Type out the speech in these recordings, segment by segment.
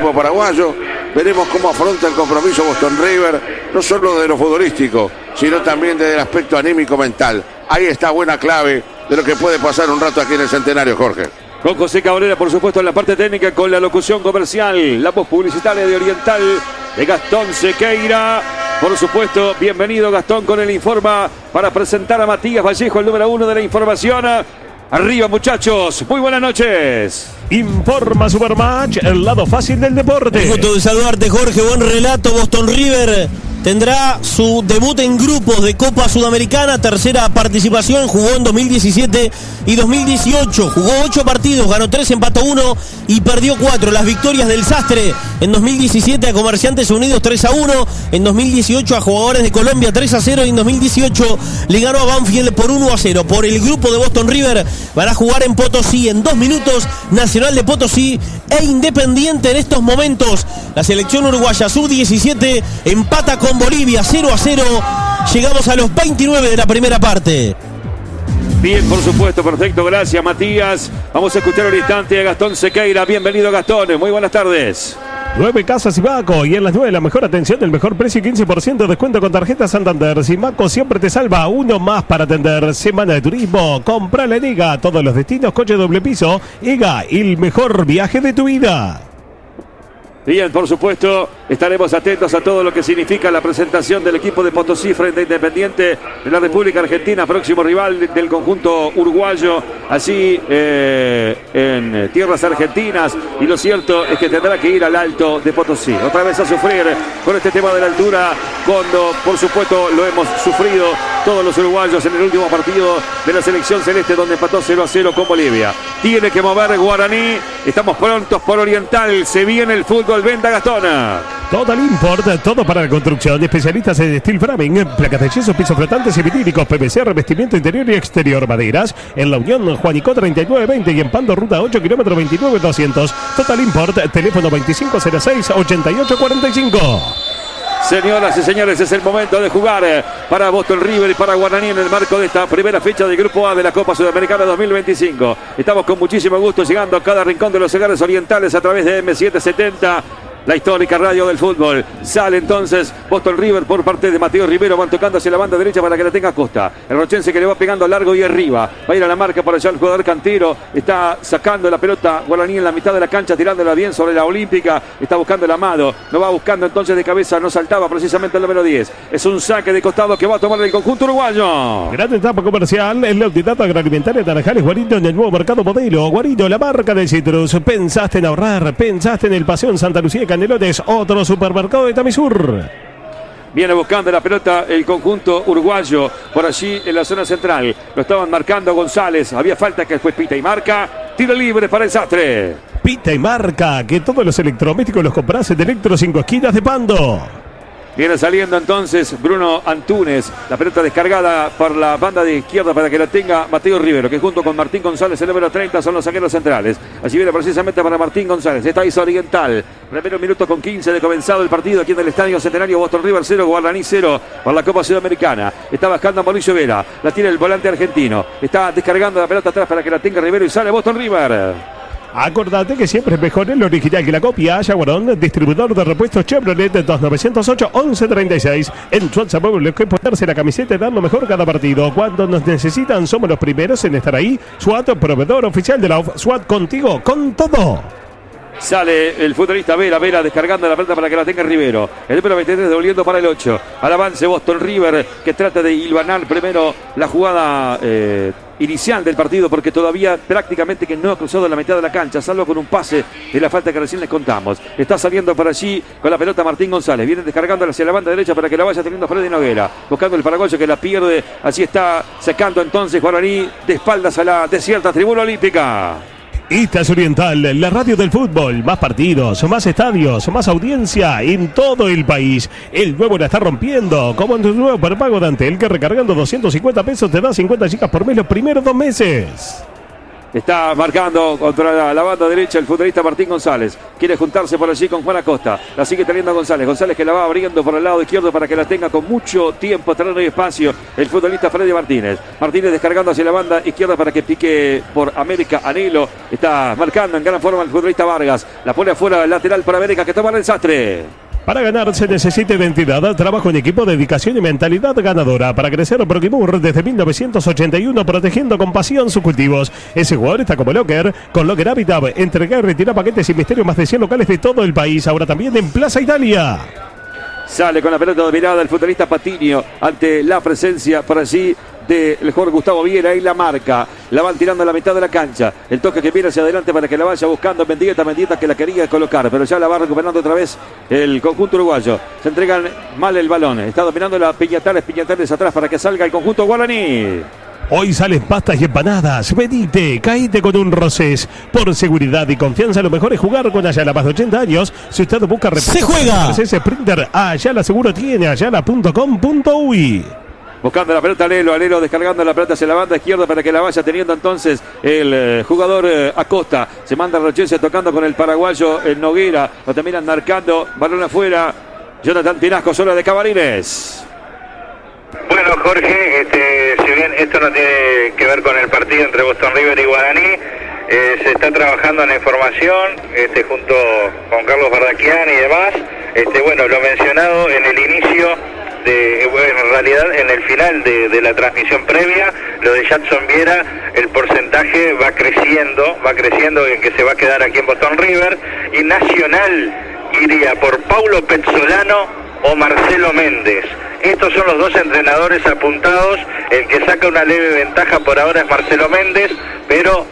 paraguayo. Veremos cómo afronta el compromiso Boston River, no solo de lo futbolístico, sino también desde el aspecto anímico mental. Ahí está buena clave de lo que puede pasar un rato aquí en el Centenario, Jorge. Con José Cabrera, por supuesto, en la parte técnica, con la locución comercial, la voz publicitaria de Oriental, de Gastón Sequeira. Por supuesto, bienvenido Gastón con el Informa para presentar a Matías Vallejo, el número 1 de la información. Arriba, muchachos, muy buenas noches. Informa Supermatch, el lado fácil del deporte. Un gusto de saludarte, Jorge, buen relato. Boston River tendrá su debut en grupos de Copa Sudamericana, tercera participación, jugó en 2017 y 2018, jugó 8 partidos, ganó 3, empató 1 y perdió 4. Las victorias del Sastre en 2017 a Comerciantes Unidos 3-1, en 2018 a Jugadores de Colombia 3-0 y en 2018 le ganó a Banfield por 1-0. Por el grupo de Boston River van a jugar en Potosí en 2 minutos, Nacional de Potosí e Independiente en estos momentos. La selección uruguaya sub-17 empata con Bolivia 0-0. Llegamos a los 29 de la primera parte. Bien, por supuesto, perfecto, gracias Matías. Vamos a escuchar un instante a Gastón Sequeira. Bienvenido Gastón, muy buenas tardes. 9 Casas Simaco y en las 9 la mejor atención, el mejor precio y 15% de descuento con tarjeta Santander. Simaco siempre te salva, uno más para atender. Semana de turismo, comprala en EGA, todos los destinos, coche doble piso. EGA, el mejor viaje de tu vida. Bien, por supuesto, estaremos atentos a todo lo que significa la presentación del equipo de Potosí frente a Independiente de la República Argentina, próximo rival del conjunto uruguayo, así en tierras argentinas. Y lo cierto es que tendrá que ir al Alto de Potosí. Otra vez a sufrir con este tema de la altura, cuando por supuesto lo hemos sufrido todos los uruguayos en el último partido de la selección celeste, donde empató 0-0 con Bolivia. Tiene que mover Guaraní. Estamos prontos por Oriental. Se viene el fútbol. Venta Gastona. Total Import, todo para la construcción. Especialistas en steel framing, placas de yeso, pisos flotantes y vitílicos, PVC, revestimiento interior y exterior, maderas. En La Unión, Juanico 3920 y en Pando, ruta 8, kilómetro 29200. Total Import, teléfono 2506-8845. Señoras y señores, es el momento de jugar para Boston River y para Guaraní en el marco de esta primera fecha del Grupo A de la Copa Sudamericana 2025. Estamos con muchísimo gusto llegando a cada rincón de los hogares orientales a través de M770. La histórica radio del fútbol. Sale entonces Boston River por parte de Mateo Rivero. Van tocando hacia la banda derecha para que la tenga Costa. El rochense que le va pegando largo y arriba. Va a ir a la marca por allá el jugador Cantero. Está sacando la pelota Guaraní en la mitad de la cancha, tirándola bien sobre la Olímpica. Está buscando el Amado. Lo va buscando entonces de cabeza. No saltaba precisamente el número 10. Es un saque de costado que va a tomar el conjunto uruguayo. Gran etapa comercial en la unidad agroalimentaria Naranjales Guarino en el nuevo mercado modelo. Guarino, la marca de citrus. Pensaste en ahorrar. Pensaste en el Paseo en Santa Lucía y Canelones, otro supermercado de Tamisur. Viene buscando la pelota el conjunto uruguayo por allí en la zona central. Lo estaban marcando González. Había falta que después pita y marca. Tiro libre para el Sastre. Pita y marca que todos los electrodomésticos los compras en Electro 5 Esquinas de Pando. Viene saliendo entonces Bruno Antunes. La pelota descargada por la banda de izquierda para que la tenga Mateo Rivero, que junto con Martín González, el número 30, son los zagueros centrales. Allí viene precisamente para Martín González. Está Isa Oriental. Primero minuto con 15 de comenzado el partido aquí en el Estadio Centenario. Boston River 0, Guaraní 0 por la Copa Sudamericana. Está bajando a Mauricio Vera. La tiene el volante argentino. Está descargando la pelota atrás para que la tenga Rivero y sale Boston River. Acordate que siempre es mejor el original que la copia. Yaguarón, distribuidor de repuestos Chevrolet 2908-1136. En WhatsApp les que ponerse la camiseta y dar lo mejor cada partido. Cuando nos necesitan somos los primeros en estar ahí. SWAT, proveedor oficial de la SWAT, contigo, con todo. Sale el futbolista Vera descargando la pelota para que la tenga Rivero. El número 23 devolviendo para el 8. Al avance Boston River, que trata de hilvanar primero la jugada inicial del partido, porque todavía prácticamente que no ha cruzado la mitad de la cancha, salvo con un pase de la falta que recién les contamos. Está saliendo por allí con la pelota Martín González. Viene descargando hacia la banda derecha para que la vaya teniendo Freddy Noguera. Buscando el paraguayo que la pierde. Así está sacando entonces Guaraní de espaldas a la desierta tribuna olímpica. Esta es Oriental, la radio del fútbol. Más partidos, más estadios, más audiencia en todo el país. El nuevo la está rompiendo, como en tu nuevo prepago de Antel, que recargando 250 pesos te da 50 gigas por mes los primeros 2 meses. Está marcando contra la banda derecha el futbolista Martín González. Quiere juntarse por allí con Juan Acosta. La sigue teniendo González. González que la va abriendo por el lado izquierdo para que la tenga con mucho tiempo, terreno y espacio el futbolista Freddy Martínez. Martínez descargando hacia la banda izquierda para que pique por América Anhelo. Está marcando en gran forma el futbolista Vargas. La pone afuera el lateral para América que toma el Sastre. Para ganar se necesita identidad, trabajo en equipo, dedicación y mentalidad ganadora. Para crecer, Proquimur desde 1981 protegiendo con pasión sus cultivos. Ese jugador está como Locker, con Locker Habitat. Entrega y retira paquetes y misterios más de 100 locales de todo el país. Ahora también en Plaza Italia. Sale con la pelota dominada el futbolista Patiño ante la presencia por allí del jugador Gustavo Viera y la marca. La van tirando a la mitad de la cancha. El toque que viene hacia adelante para que la vaya buscando Mendieta que la quería colocar, pero ya la va recuperando otra vez el conjunto uruguayo. Se entregan mal el balón. Está dominando la Piñatares atrás para que salga el conjunto guaraní. Hoy salen pastas y empanadas. Venite, caíte con un Rosés. Por seguridad y confianza, lo mejor es jugar con Ayala. Más de 80 años. Si usted busca ¡se juega! Rosés Sprinter, Ayala seguro tiene. Ayala.com.uy. Buscando la pelota Anhelo descargando la pelota hacia la banda izquierda para que la vaya teniendo entonces el jugador Acosta. Se manda Rochese tocando con el paraguayo el Noguera. Lo terminan marcando. Balón afuera. Jonathan Pinasco, zona de Camarines. Bueno, Jorge, si bien esto no tiene que ver con el partido entre Boston River y Guaraní, se está trabajando en la información junto con Carlos Bardaquian y demás. Bueno, lo mencionado en el inicio, en realidad en el final de la transmisión previa, lo de Jackson Viera, el porcentaje va creciendo en que se va a quedar aquí en Boston River, y Nacional iría por Paulo Pezzolano o Marcelo Méndez. Estos son los dos entrenadores apuntados. El que saca una leve ventaja por ahora es Marcelo Méndez, pero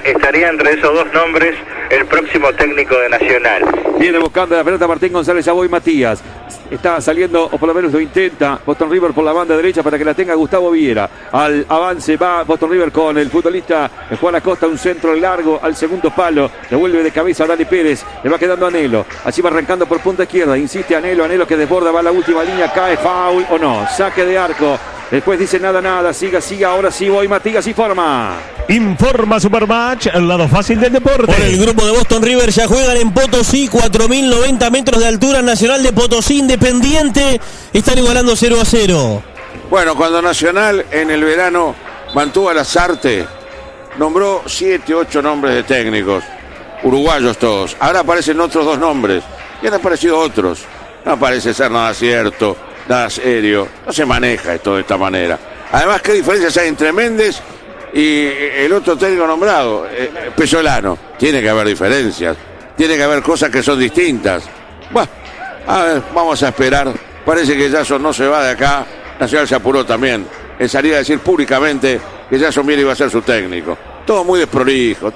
estaría entre esos dos nombres el próximo técnico de Nacional. Viene buscando la pelota Martín González, Yaboy Matías. Está saliendo, o por lo menos lo intenta, Boston River por la banda derecha para que la tenga Gustavo Viera. Al avance va Boston River con el futbolista Juan Acosta, un centro largo al segundo palo. Devuelve de cabeza a Dani Pérez, le va quedando Anhelo. Así va arrancando por punta izquierda, insiste Anhelo que desborda, va a la última línea, cae, foul o no, saque de arco. Después dice nada, siga, ahora sí voy Matías y forma. Informa Supermatch, el lado fácil del deporte. Por el grupo de Boston River ya juegan en Potosí, 4.090 metros de altura, Nacional de Potosí, Independiente, están igualando 0-0. Bueno, cuando Nacional en el verano mantuvo a Lasarte, nombró 7, 8 nombres de técnicos, uruguayos todos. Ahora aparecen otros 2 nombres, y han aparecido otros. No parece ser nada cierto, nada serio, no se maneja esto de esta manera. Además, ¿qué diferencias hay entre Méndez y el otro técnico nombrado, Pesolano? Tiene que haber diferencias, tiene que haber cosas que son distintas. Bueno, a ver, vamos a esperar. Parece que Jason no se va de acá. Nacional se apuró también en salir a decir públicamente que Jason Viera iba a ser su técnico. Todo muy desprolijo.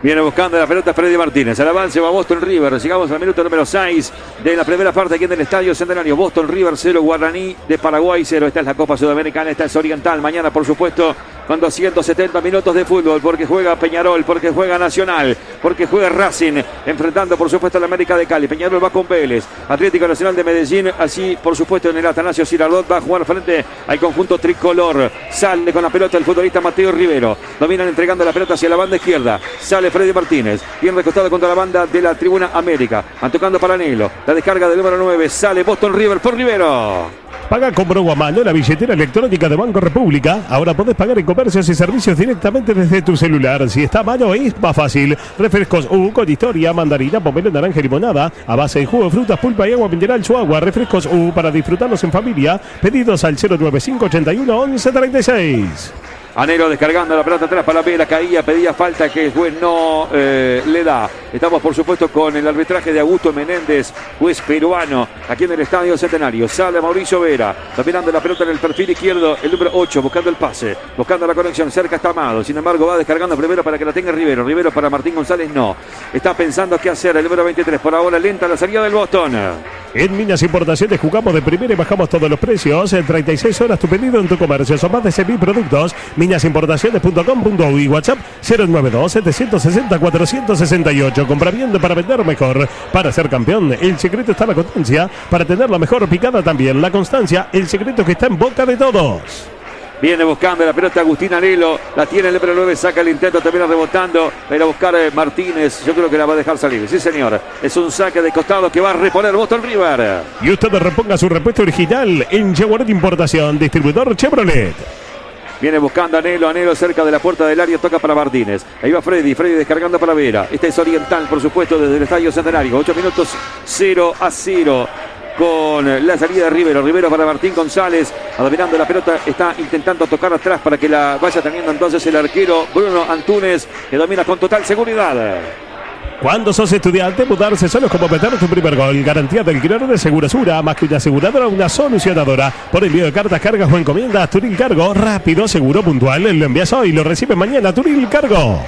Viene buscando la pelota Freddy Martínez. Al avance va Boston River. Llegamos al minuto número 6 de la primera parte aquí en el Estadio Centenario. Boston River 0, Guaraní de Paraguay 0. Esta es la Copa Sudamericana, esta es Oriental. Mañana, por supuesto, con 270 minutos de fútbol, porque juega Peñarol, porque juega Nacional, porque juega Racing, enfrentando, por supuesto, a la América de Cali. Peñarol va con Vélez. Atlético Nacional de Medellín, así, por supuesto, en el Atanasio Girardot va a jugar frente al conjunto tricolor. Sale con la pelota el futbolista Mateo Rivero. Dominan entregando la pelota hacia la banda izquierda. Sale Freddy Martínez, bien recostado contra la banda de la Tribuna América. Van tocando para Anhelo. La descarga del número 9. Sale Boston River por Rivero. Paga con Bro a mano, la billetera electrónica de Banco República. Ahora podés pagar en comercios y servicios directamente desde tu celular. Si está a mano es más fácil. Refrescos U con historia, mandarina, pomelo, naranja y limonada. A base de jugo de frutas, pulpa y agua mineral su agua. Refrescos U para disfrutarlos en familia. Pedidos al 095 81 11 36. Anhelo descargando la pelota atrás para Vera, caía, pedía falta que el juez no le da. Estamos, por supuesto, con el arbitraje de Augusto Menéndez, juez peruano, aquí en el Estadio Centenario. Sale Mauricio Vera, dominando la pelota en el perfil izquierdo, el número 8, buscando el pase, buscando la conexión, cerca está Amado. Sin embargo, va descargando primero para que la tenga Rivero. Rivero para Martín González, no. Está pensando qué hacer, el número 23, por ahora lenta la salida del Boston. En Minas Importaciones jugamos de primera y bajamos todos los precios. En 36 horas tu pedido en tu comercio. Son más de 100.000 productos. Minasimportaciones.com.uy. WhatsApp 092-760-468. Compra bien para vender mejor. Para ser campeón, el secreto está en la constancia. Para tener la mejor picada también. La constancia, el secreto que está en boca de todos. Viene buscando la pelota Agustín Anelo. La tiene el número 9. Saca el intento. Termina rebotando. Va a ir a buscar Martínez. Yo creo que la va a dejar salir. Sí, señor. Es un saque de costado que va a reponer Boston River. Y usted reponga su repuesto original en Jaguaret Importación, distribuidor Chevrolet. Viene buscando Anelo cerca de la puerta del área, toca para Martínez. Ahí va Freddy descargando para Vera. Esta es Oriental, por supuesto, desde el Estadio Centenario. 8 minutos, 0-0. Con la salida de Rivero para Martín González, dominando la pelota, está intentando tocar atrás para que la vaya teniendo entonces el arquero Bruno Antunes, que domina con total seguridad. Cuando sos estudiante, mudarse solo es como meter tu primer gol. Garantía del alquiler de Segurasura, más que una aseguradora, una solucionadora. Por envío de cartas, cargas o encomiendas, Turil Cargo, rápido, seguro, puntual. Lo envías hoy, lo recibe mañana, Turil Cargo.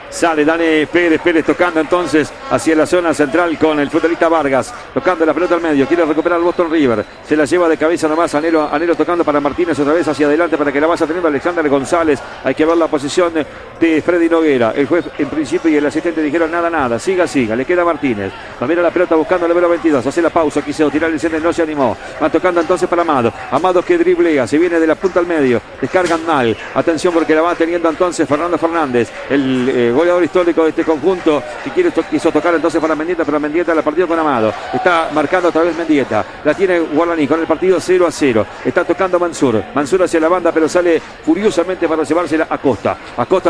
Sale Dani Pérez tocando entonces hacia la zona central con el futbolista Vargas, tocando la pelota al medio, quiere recuperar el Boston River, se la lleva de cabeza nomás Anelo tocando para Martínez otra vez hacia adelante para que la vaya teniendo Alexander González. Hay que ver la posición de Freddy Noguera. El juez en principio y el asistente dijeron nada, siga, le queda Martínez, mira la pelota buscando el número 22, hace la pausa, quiso tirar el centro, no se animó, va tocando entonces para Amado que driblea, se viene de la punta al medio, descargan mal, atención porque la va teniendo entonces Fernando Fernández, el goleador histórico de este conjunto, que quiso tocar entonces para Mendieta, pero Mendieta la partido con Amado, está marcando otra vez Mendieta, la tiene Guaraní con el partido 0-0, está tocando Mansur hacia la banda, pero sale furiosamente para llevársela a Costa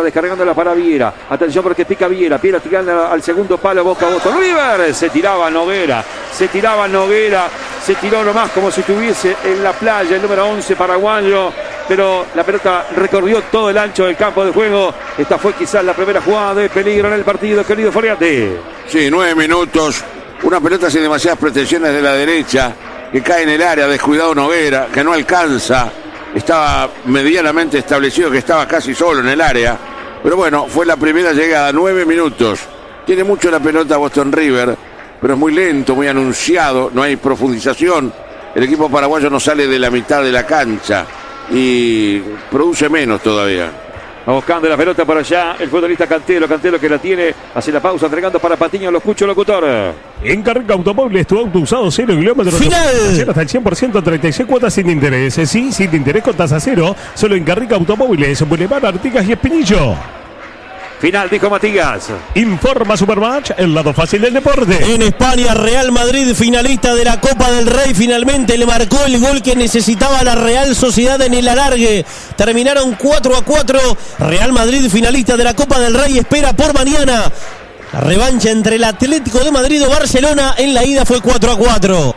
descargándola para Viera, atención porque pica Viera tirando al segundo palo, Boca Boston River, se tiraba Noguera, se tiró nomás como si estuviese en la playa el número 11 paraguayo, pero la pelota recorrió todo el ancho del campo de juego. Esta fue quizás la primera jugada de peligro en el partido, querido Foriati. Sí, 9 minutos, una pelota sin demasiadas pretensiones de la derecha, que cae en el área, descuidado Noguera, que no alcanza, estaba medianamente establecido que estaba casi solo en el área, pero bueno, fue la primera llegada, 9 minutos. Tiene mucho la pelota Boston River, pero es muy lento, muy anunciado, no hay profundización. El equipo paraguayo no sale de la mitad de la cancha y produce menos todavía. Va buscando la pelota por allá el futbolista Cantelo que la tiene, hace la pausa, entregando para Patiño, lo escucho locutor. En Carrica Automóviles, tu auto usado 0 kilómetros. Final. Hasta el 100%, 36 cuotas sin interés. Sí, sin interés con tasa cero. Solo en Carrica Automóviles, Boulevard Artigas y Espinillo. Final, dijo Matías. Informa Supermatch, el lado fácil del deporte. En España, Real Madrid, finalista de la Copa del Rey, finalmente le marcó el gol que necesitaba la Real Sociedad en el alargue. Terminaron 4-4. Real Madrid, finalista de la Copa del Rey, espera por mañana la revancha entre el Atlético de Madrid o Barcelona. En la ida fue 4-4.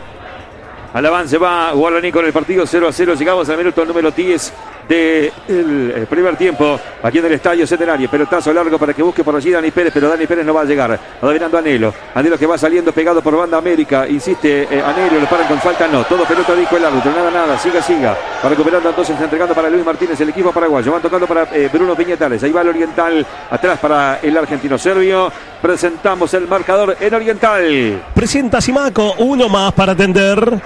Al avance va Guaraní con el partido 0-0. Llegamos al minuto número 10 del primer tiempo aquí en el Estadio Centenario. Pelotazo largo para que busque por allí Dani Pérez, pero Dani Pérez no va a llegar. Va dominando Anelo que va saliendo pegado por banda América. Insiste Anelo, lo paran con falta, no. Todo pelota dijo el árbitro, nada. Siga. Va recuperando entonces, entregando para Luis Martínez, el equipo paraguayo. Van tocando para Bruno Piñatales. Ahí va el Oriental, atrás para el argentino serbio. Presentamos el marcador en Oriental. Presenta Simaco, uno más para atender.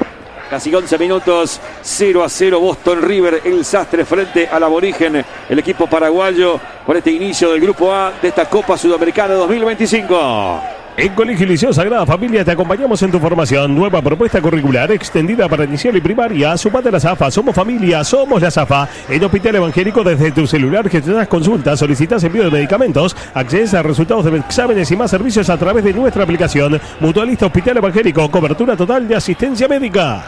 Casi 11 minutos, 0-0 Boston River, el sastre frente al aborigen, el equipo paraguayo, por este inicio del Grupo A de esta Copa Sudamericana 2025. En Colegio Liceo Sagrada Familia te acompañamos en tu formación. Nueva propuesta curricular extendida para inicial y primaria. Sumate a la ZAFA. Somos familia, somos la ZAFA. En Hospital Evangélico, desde tu celular gestionas consultas, solicitas envío de medicamentos, accedes a resultados de exámenes y más servicios a través de nuestra aplicación. Mutualista Hospital Evangélico. Cobertura total de asistencia médica.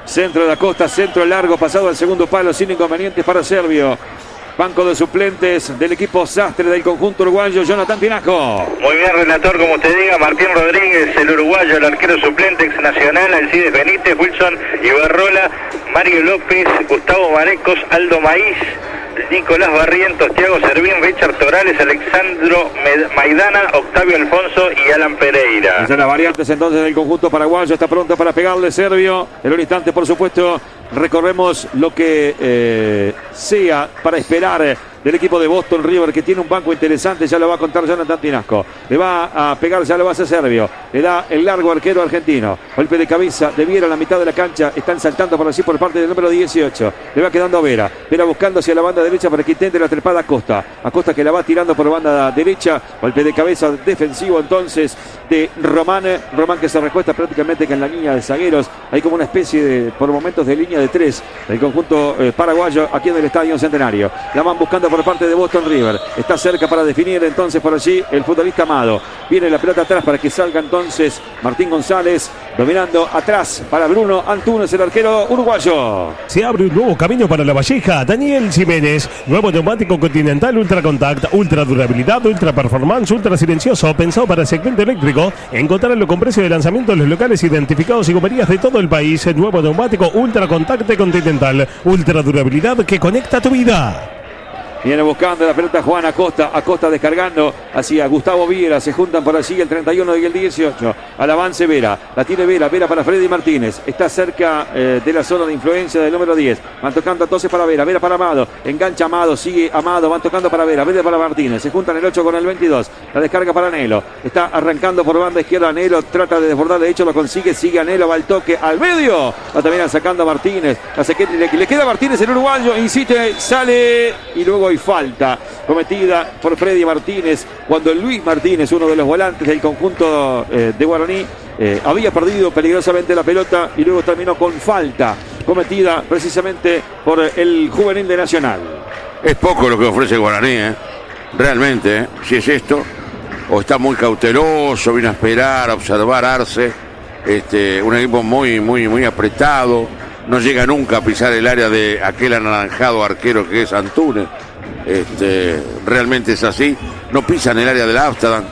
Centro de la costa, centro largo, pasado al segundo palo, sin inconvenientes para Servio. Banco de suplentes del equipo sastre del conjunto uruguayo, Jonathan Tinajo. Muy bien, relator, como usted diga, Martín Rodríguez, el uruguayo, el arquero suplente ex nacional, Alcides Benítez, Wilson Ibarrola, Mario López, Gustavo Marecos, Aldo Maíz, Nicolás Barrientos, Thiago Servín, Richard Torales, Alexandro Maidana, Octavio Alfonso y Alan Pereira. Esas son las variantes entonces del conjunto paraguayo, está pronto para pegarle Servio. En un instante, por supuesto, recorremos lo que sea para esperar del equipo de Boston River, que tiene un banco interesante, ya lo va a contar Jonathan Tinasco. Le va a pegar, ya lo va a hacer Servio. Le da el largo arquero argentino. Golpe de cabeza de Viera a la mitad de la cancha. Están saltando por allí por parte del número 18. Le va quedando a Vera. Vera buscando hacia la banda derecha para que intente la trepada a Costa. A Costa que la va tirando por banda derecha. Golpe de cabeza defensivo entonces de Román. Román que se recuesta prácticamente que en la línea de zagueros. Hay como una especie de, por momentos, de línea de 3 del conjunto paraguayo aquí en el Estadio Centenario. La van buscando por parte de Boston River. Está cerca para definir entonces por allí el futbolista Amado. Viene la pelota atrás para que salga entonces Martín González, dominando atrás para Bruno Antunes, el arquero uruguayo. Se abre un nuevo camino para La Valleja. Daniel Jiménez, nuevo neumático Continental Ultra Contact, ultra durabilidad, ultra performance, ultra silencioso, pensado para el segmento eléctrico. Encontrarlo con precio de lanzamiento en los locales identificados y gomerías de todo el país. El nuevo neumático Ultra Contact Continental, ultra durabilidad que conecta tu vida. Viene buscando la pelota Juan Acosta. Acosta descargando hacia Gustavo Viera. Se juntan por allí el 31 y el 18. Al avance Vera. La tiene Vera. Vera para Freddy Martínez. Está cerca de la zona de influencia del número 10. Van tocando entonces para Vera. Vera para Amado. Engancha Amado. Sigue Amado. Van tocando para Vera. Vera para Martínez. Se juntan el 8 con el 22. La descarga para Nelo. Está arrancando por banda izquierda. Nelo trata de desbordar. De hecho lo consigue. Sigue a Nelo. Va al toque al medio. La terminan sacando a Martínez. Le queda a Martínez el uruguayo. Insiste. Sale. Y luego hay falta cometida por Freddy Martínez cuando Luis Martínez, uno de los volantes del conjunto de Guaraní, había perdido peligrosamente la pelota y luego terminó con falta cometida precisamente por el juvenil de Nacional. Es poco lo que ofrece Guaraní, realmente, si es esto, o está muy cauteloso, viene a esperar, a observar Arce, un equipo muy apretado, no llega nunca a pisar el área de aquel anaranjado arquero que es Antunes. Realmente es así, no pisan el área del Amsterdam.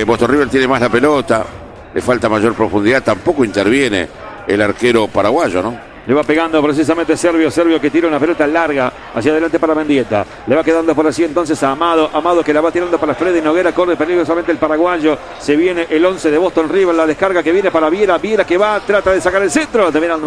Boston River tiene más la pelota, le falta mayor profundidad, tampoco interviene el arquero paraguayo, ¿no? Le va pegando precisamente Servio que tira una pelota larga hacia adelante para Mendieta. Le va quedando por así entonces a Amado. Amado que la va tirando para Freddy Noguera. Corre peligrosamente el paraguayo. Se viene el 11 de Boston River. La descarga que viene para Viera. Viera que va, trata de sacar el centro. Lo terminaron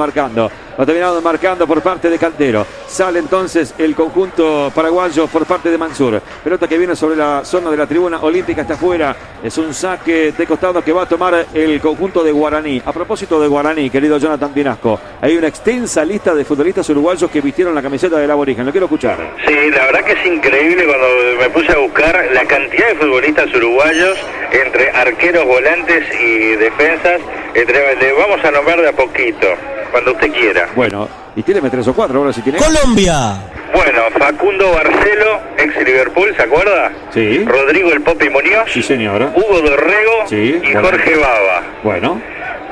marcando por parte de Cantero. Sale entonces el conjunto paraguayo por parte de Mansur. Pelota que viene sobre la zona de la tribuna olímpica. Está afuera. Es un saque de costado que va a tomar el conjunto de Guaraní. A propósito de Guaraní, querido Jonathan Pinasco, hay una extensa lista de futbolistas uruguayos que vistieron la camiseta del aborigen. Lo quiero escuchar. Sí, la verdad que es increíble cuando me puse a buscar la cantidad de futbolistas uruguayos entre arqueros, volantes y defensas. Le vamos a nombrar de a poquito, cuando usted quiera. Bueno, y tíreme 3 o 4 ahora si tiene. Colombia. Bueno, Facundo Barcelo, ex Liverpool, ¿se acuerda? Sí. Rodrigo El Popi Muñoz. Sí, señora. Hugo Dorrego. Sí, y bueno. Jorge Baba. Bueno.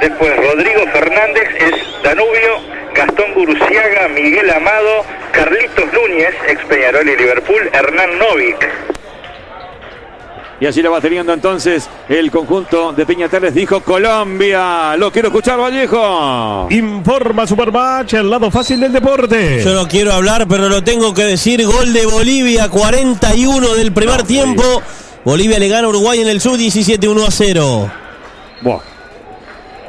Después Rodrigo Fernández es Danubio, Gastón Guruciaga, Miguel Amado, Carlitos Núñez, ex Peñarol y Liverpool, Hernán Novik. Y así la va teniendo entonces el conjunto de Peñatares. Dijo Colombia. Lo quiero escuchar, Vallejo. Informa Supermatch, el lado fácil del deporte. Yo no quiero hablar, pero lo tengo que decir. Gol de Bolivia, 41 del primer tiempo. Bolivia le gana a Uruguay en el sub-17, 1-0. Buah.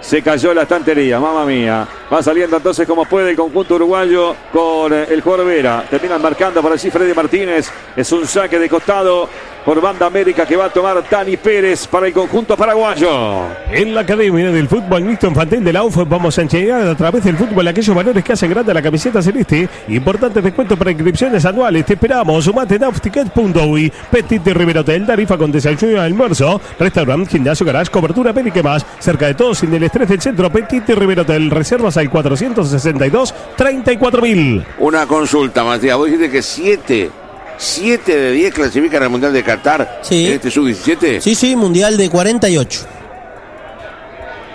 Se cayó la estantería, mamma mía. Va saliendo entonces como puede el conjunto uruguayo con el jugador Vera. Terminan marcando por allí Freddy Martínez. Es un saque de costado por banda América que va a tomar Dani Pérez para el conjunto paraguayo. En la Academia del Fútbol Mixto Infantil de la UF vamos a enseñar a través del fútbol aquellos valores que hacen grande a la camiseta celeste. Importantes descuentos para inscripciones anuales. Te esperamos. Sumate en Afticket.uy. Petit River Hotel, tarifa con desayuno y almuerzo. Restaurante, gimnasio, garage, cobertura, peli que más. Cerca de todos, sin el estrés del centro. Petit River Hotel. Reservas al 462-34.000. Una consulta, Matías. Vos dijiste que 7 de 10 clasifican al Mundial de Qatar. Sí. En este sub-17. Sí, Mundial de 48.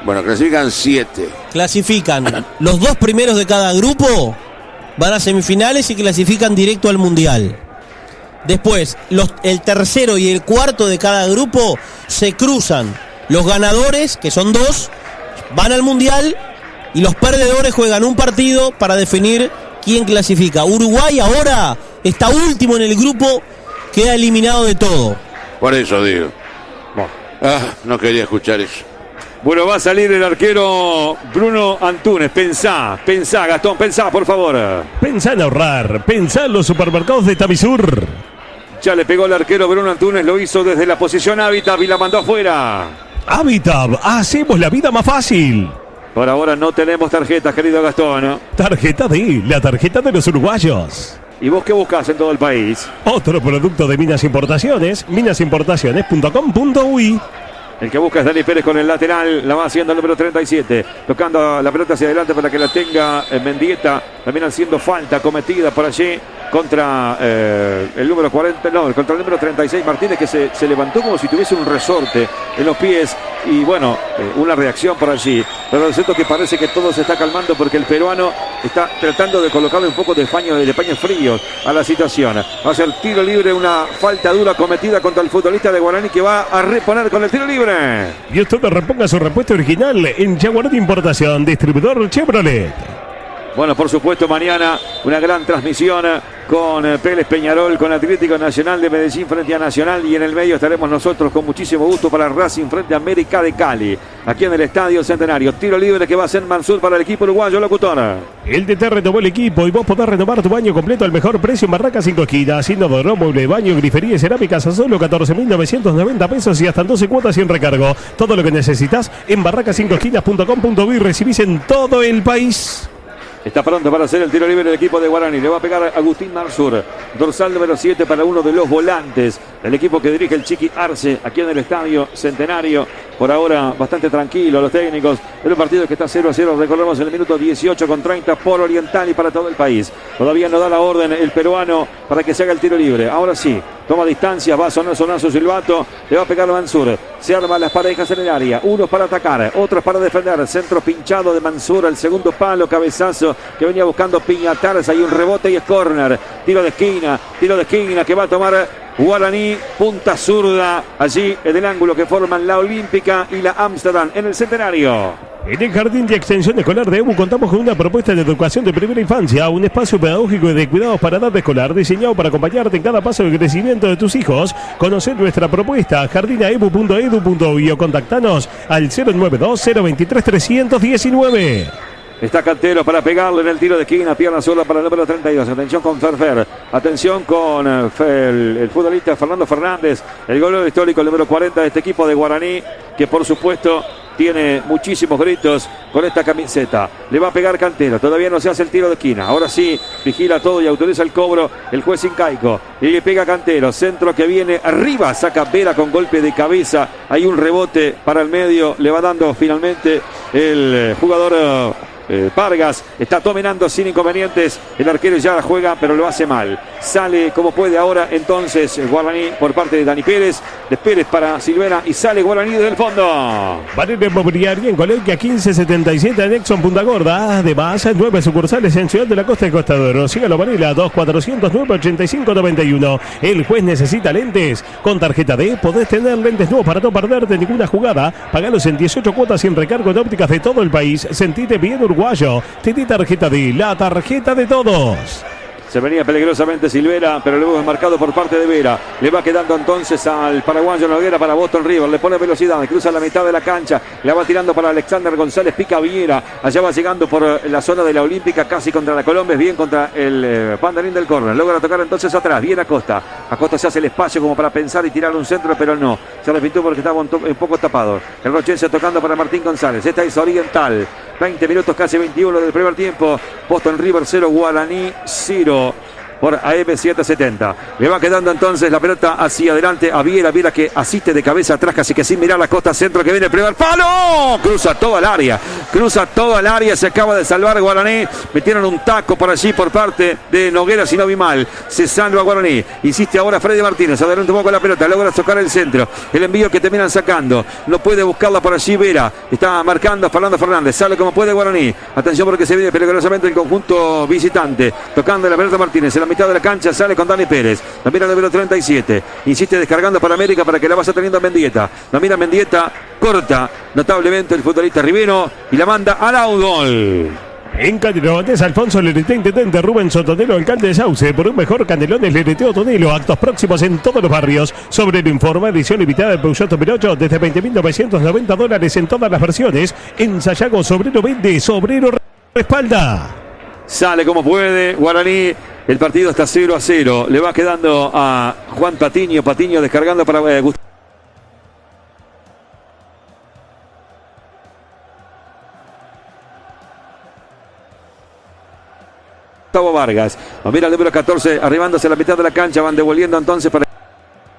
Bueno, clasifican 7. Clasifican los 2 primeros de cada grupo, van a semifinales y clasifican directo al Mundial. Después, el tercero y el cuarto de cada grupo se cruzan. Los ganadores, que son 2, van al Mundial y los perdedores juegan un partido para definir quién clasifica. Uruguay ahora está último en el grupo, queda eliminado de todo. Por eso digo. No quería escuchar eso. Bueno, va a salir el arquero Bruno Antunes. Pensá, Gastón, pensá, por favor. Pensá en ahorrar, pensá en los supermercados de Tamisur. Ya le pegó el arquero Bruno Antunes, lo hizo desde la posición Hábitat y la mandó afuera. Hábitat, hacemos la vida más fácil. Por ahora no tenemos tarjetas, querido Gastón. Tarjeta D, la tarjeta de los uruguayos. ¿Y vos qué buscás en todo el país? Otro producto de Minas Importaciones, minasimportaciones.com.uy. El que busca es Dani Pérez con el lateral. La va haciendo el número 37. Tocando la pelota hacia adelante para que la tenga Mendieta. También haciendo falta cometida por allí contra el número 40. No, contra el número 36 Martínez, que se levantó como si tuviese un resorte en los pies. Y bueno, una reacción por allí. Pero lo cierto es que parece que todo se está calmando porque el peruano está tratando de colocarle un poco de paños fríos a la situación. Va a ser tiro libre, una falta dura cometida contra el futbolista de Guaraní, que va a reponer con el tiro libre. Y usted reponga su repuesto original en Jaguar de Importación, distribuidor Chevrolet. Bueno, por supuesto, mañana una gran transmisión con Pérez Peñarol, con Atlético Nacional de Medellín frente a Nacional, y en el medio estaremos nosotros con muchísimo gusto para Racing frente a América de Cali, aquí en el Estadio Centenario. Tiro libre que va a ser Mansur para el equipo uruguayo, locutor. El DT renovó el equipo y vos podés renovar tu baño completo al mejor precio en Barracas 5 esquinas. Inodoro, mueble, baño, grifería y cerámicas a solo 14.990 pesos y hasta 12 cuotas sin recargo. Todo lo que necesitas en barracas5esquinas.com.bi. Recibís en todo el país. Está pronto para hacer el tiro libre del equipo de Guaraní. Le va a pegar Agustín Mansur. Dorsal número 7 para uno de los volantes del equipo que dirige el Chiqui Arce aquí en el Estadio Centenario. Por ahora bastante tranquilo los técnicos. En un partido que está 0-0, recordemos, en el minuto 18:30 por Oriental y para todo el país. Todavía no da la orden el peruano para que se haga el tiro libre. Ahora sí, toma distancia, va a sonar su silbato. Le va a pegar Mansur. Se arman las parejas en el área. Unos para atacar, otros para defender. Centro pinchado de Mansur al segundo palo, cabezazo que venía buscando Piñatares. Hay un rebote y es córner. Tiro de esquina que va a tomar Guaraní, punta zurda allí en el ángulo que forman la Olímpica y la Amsterdam en el Centenario. En el Jardín de Extensión Escolar de EBU contamos con una propuesta de educación de primera infancia, un espacio pedagógico y de cuidados para edad escolar diseñado para acompañarte en cada paso del crecimiento de tus hijos. Conocer nuestra propuesta, jardinaebu.edu.uy, o contactanos al 092-023-319. Está Cantero para pegarle en el tiro de esquina, pierna sola para el número 32. Atención con Ferfer, atención con el futbolista Fernando Fernández, el goleador histórico, el número 40 de este equipo de Guaraní, que por supuesto tiene muchísimos gritos con esta camiseta. Le va a pegar Cantero, todavía no se hace el tiro de esquina. Ahora sí, vigila todo y autoriza el cobro el juez incaico. Y le pega Cantero, centro que viene arriba, saca Vera con golpe de cabeza. Hay un rebote para el medio, le va dando finalmente el jugador Vargas. Está dominando sin inconvenientes. El arquero ya juega, pero lo hace mal. Sale como puede ahora entonces Guaraní por parte de Dani Pérez. De Pérez para Silvera y sale Guaraní desde el fondo. Varela Inmobiliaria en Colegio 1577 anexo en Punta Gorda. Además, 9 sucursales en Ciudad de la Costa y Costa de Oro. Sígalo, Varela, 2409-8591. El juez necesita lentes. Con tarjeta D podés tener lentes nuevos para no perderte ninguna jugada. Pagalos en 18 cuotas sin recargo de ópticas de todo el país. Sentite bien uruguayo. Tení tarjeta D, la tarjeta de todos. Se venía peligrosamente Silvera, pero luego es marcado por parte de Vera. Le va quedando entonces al paraguayo Noguera para Boston River. Le pone velocidad, cruza la mitad de la cancha. La va tirando para Alexander González, pica Viera. Allá va llegando por la zona de la Olímpica, casi contra la Colombia, bien contra el banderín del córner. Logra tocar entonces atrás, bien Acosta. Acosta se hace el espacio como para pensar y tirar un centro, pero no. Se repitió porque estaba un poco tapado. El rochense tocando para Martín González. Esta es Oriental. 20 minutos, casi 21 del primer tiempo. Boston River 0, Guaraní 0. Por AM770. Le va quedando entonces la pelota hacia adelante a Viera. Viera que asiste de cabeza atrás, casi que sin mirar la Costa, centro que viene el primer palo. Cruza todo el área. Se acaba de salvar Guaraní. Metieron un taco por allí por parte de Noguera, si no vi mal. Se salva Guaraní. Insiste ahora Freddy Martínez. Adelante un poco la pelota. Logra tocar el centro. El envío que terminan sacando. No puede buscarla por allí Vera. Está marcando Fernando Fernández. Sale como puede Guaraní. Atención porque se viene peligrosamente el conjunto visitante. Tocando la pelota Martínez. En la mitad de la cancha sale con Dani Pérez. La mira el número 37. Insiste descargando para América para que la vaya teniendo Mendieta. La mira Mendieta. Corta notablemente el futbolista Rivero y la manda al outgol. En Canelones, Alfonso Lerete, intendente Rubén Sotonelo, alcalde de Sauce. Por un mejor Canelones, Lerete Otonelo. Actos próximos en todos los barrios. Sobre el informe, edición limitada del Peugeot 2008 desde $20.990 en todas las versiones. En Sayago, Sobrero vende, Sobrero respalda. Sale como puede Guaraní. El partido está 0-0. Le va quedando a Juan Patiño. Patiño descargando para Gustavo Vargas. Mira el número 14 arribándose a la mitad de la cancha. Van devolviendo entonces para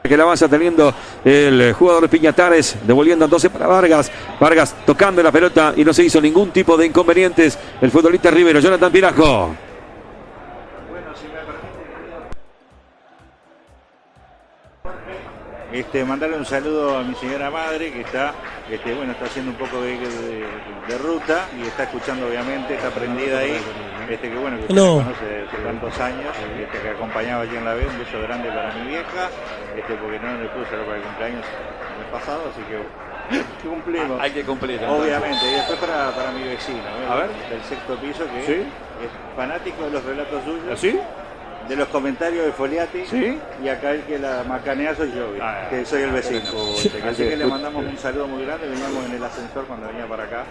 que la avanza teniendo el jugador Piñatares, devolviendo entonces para Vargas. Vargas tocando la pelota y no se hizo ningún tipo de inconvenientes el futbolista Rivero. Jonathan Pinasco. Mandarle un saludo a mi señora madre que está, está haciendo un poco de ruta y está escuchando, obviamente, está prendida ahí, que no. Conoce hace tantos años, que acompañaba allí en la B. Un beso grande para mi vieja, porque no le pude celebrar para el cumpleaños el mes pasado, así que cumplimos. Hay que cumplir. Obviamente, y después para mi vecino, a ver, del sexto piso, que ¿sí? Es fanático de los relatos suyos. ¿Así? De los comentarios de Foliati, ¿sí? Y acá el que la macanea soy yo, que soy el vecino. Así que le mandamos un saludo muy grande. Veníamos en el ascensor cuando venía para acá,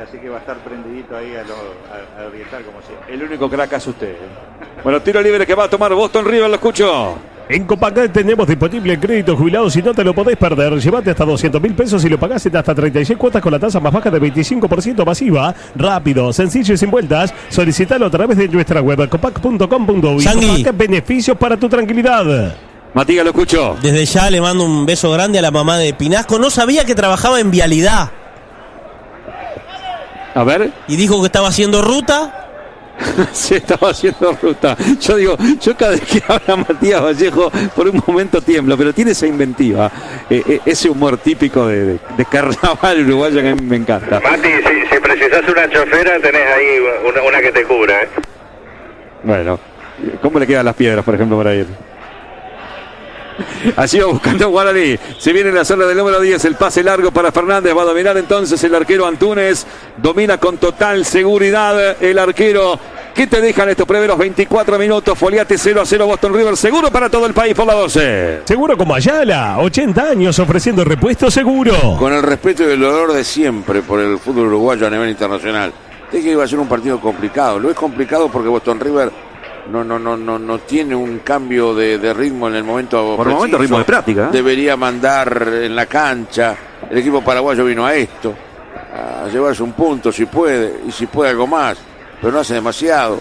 así que va a estar prendidito ahí a orientar como siempre. El único crack es usted. Bueno, tiro libre que va a tomar Boston River, lo escucho. En Copacat tenemos disponible el crédito jubilado, si no te lo podés perder. Llévate hasta 200.000 pesos y lo pagás en hasta 36 cuotas con la tasa más baja de 25% masiva. Rápido, sencillo y sin vueltas. Solicitalo a través de nuestra web copac.com.uy. Copacat, beneficios para tu tranquilidad. Matías, lo escucho. Desde ya le mando un beso grande a la mamá de Pinasco. No sabía que trabajaba en vialidad. A ver. Y dijo que estaba haciendo ruta. Se estaba haciendo ruta. Yo cada vez que habla Matías Vallejo, por un momento tiemblo, pero tiene esa inventiva, ese humor típico de carnaval uruguayo que a mí me encanta. Mati, si precisas una chofera, tenés ahí una que te cubra, ¿eh? Bueno, ¿cómo le quedan las piedras, por ejemplo, para ir? Allí va buscando Guaraní. Se viene en la zona del número 10. El pase largo para Fernández. Va a dominar entonces el arquero Antunes. Domina con total seguridad el arquero. ¿Qué te dejan estos primeros 24 minutos? Foliati 0-0 Boston River. Seguro para todo el país por la 12. Seguro como Ayala. 80 años ofreciendo repuesto seguro. Con el respeto y el dolor de siempre por el fútbol uruguayo a nivel internacional. Dije que iba a ser un partido complicado. Lo es complicado porque Boston River no tiene un cambio de ritmo en el momento por el momento ritmo de práctica, ¿eh? Debería mandar en la cancha. El equipo paraguayo vino a esto, a llevarse un punto si puede, y si puede algo más, pero no hace demasiado.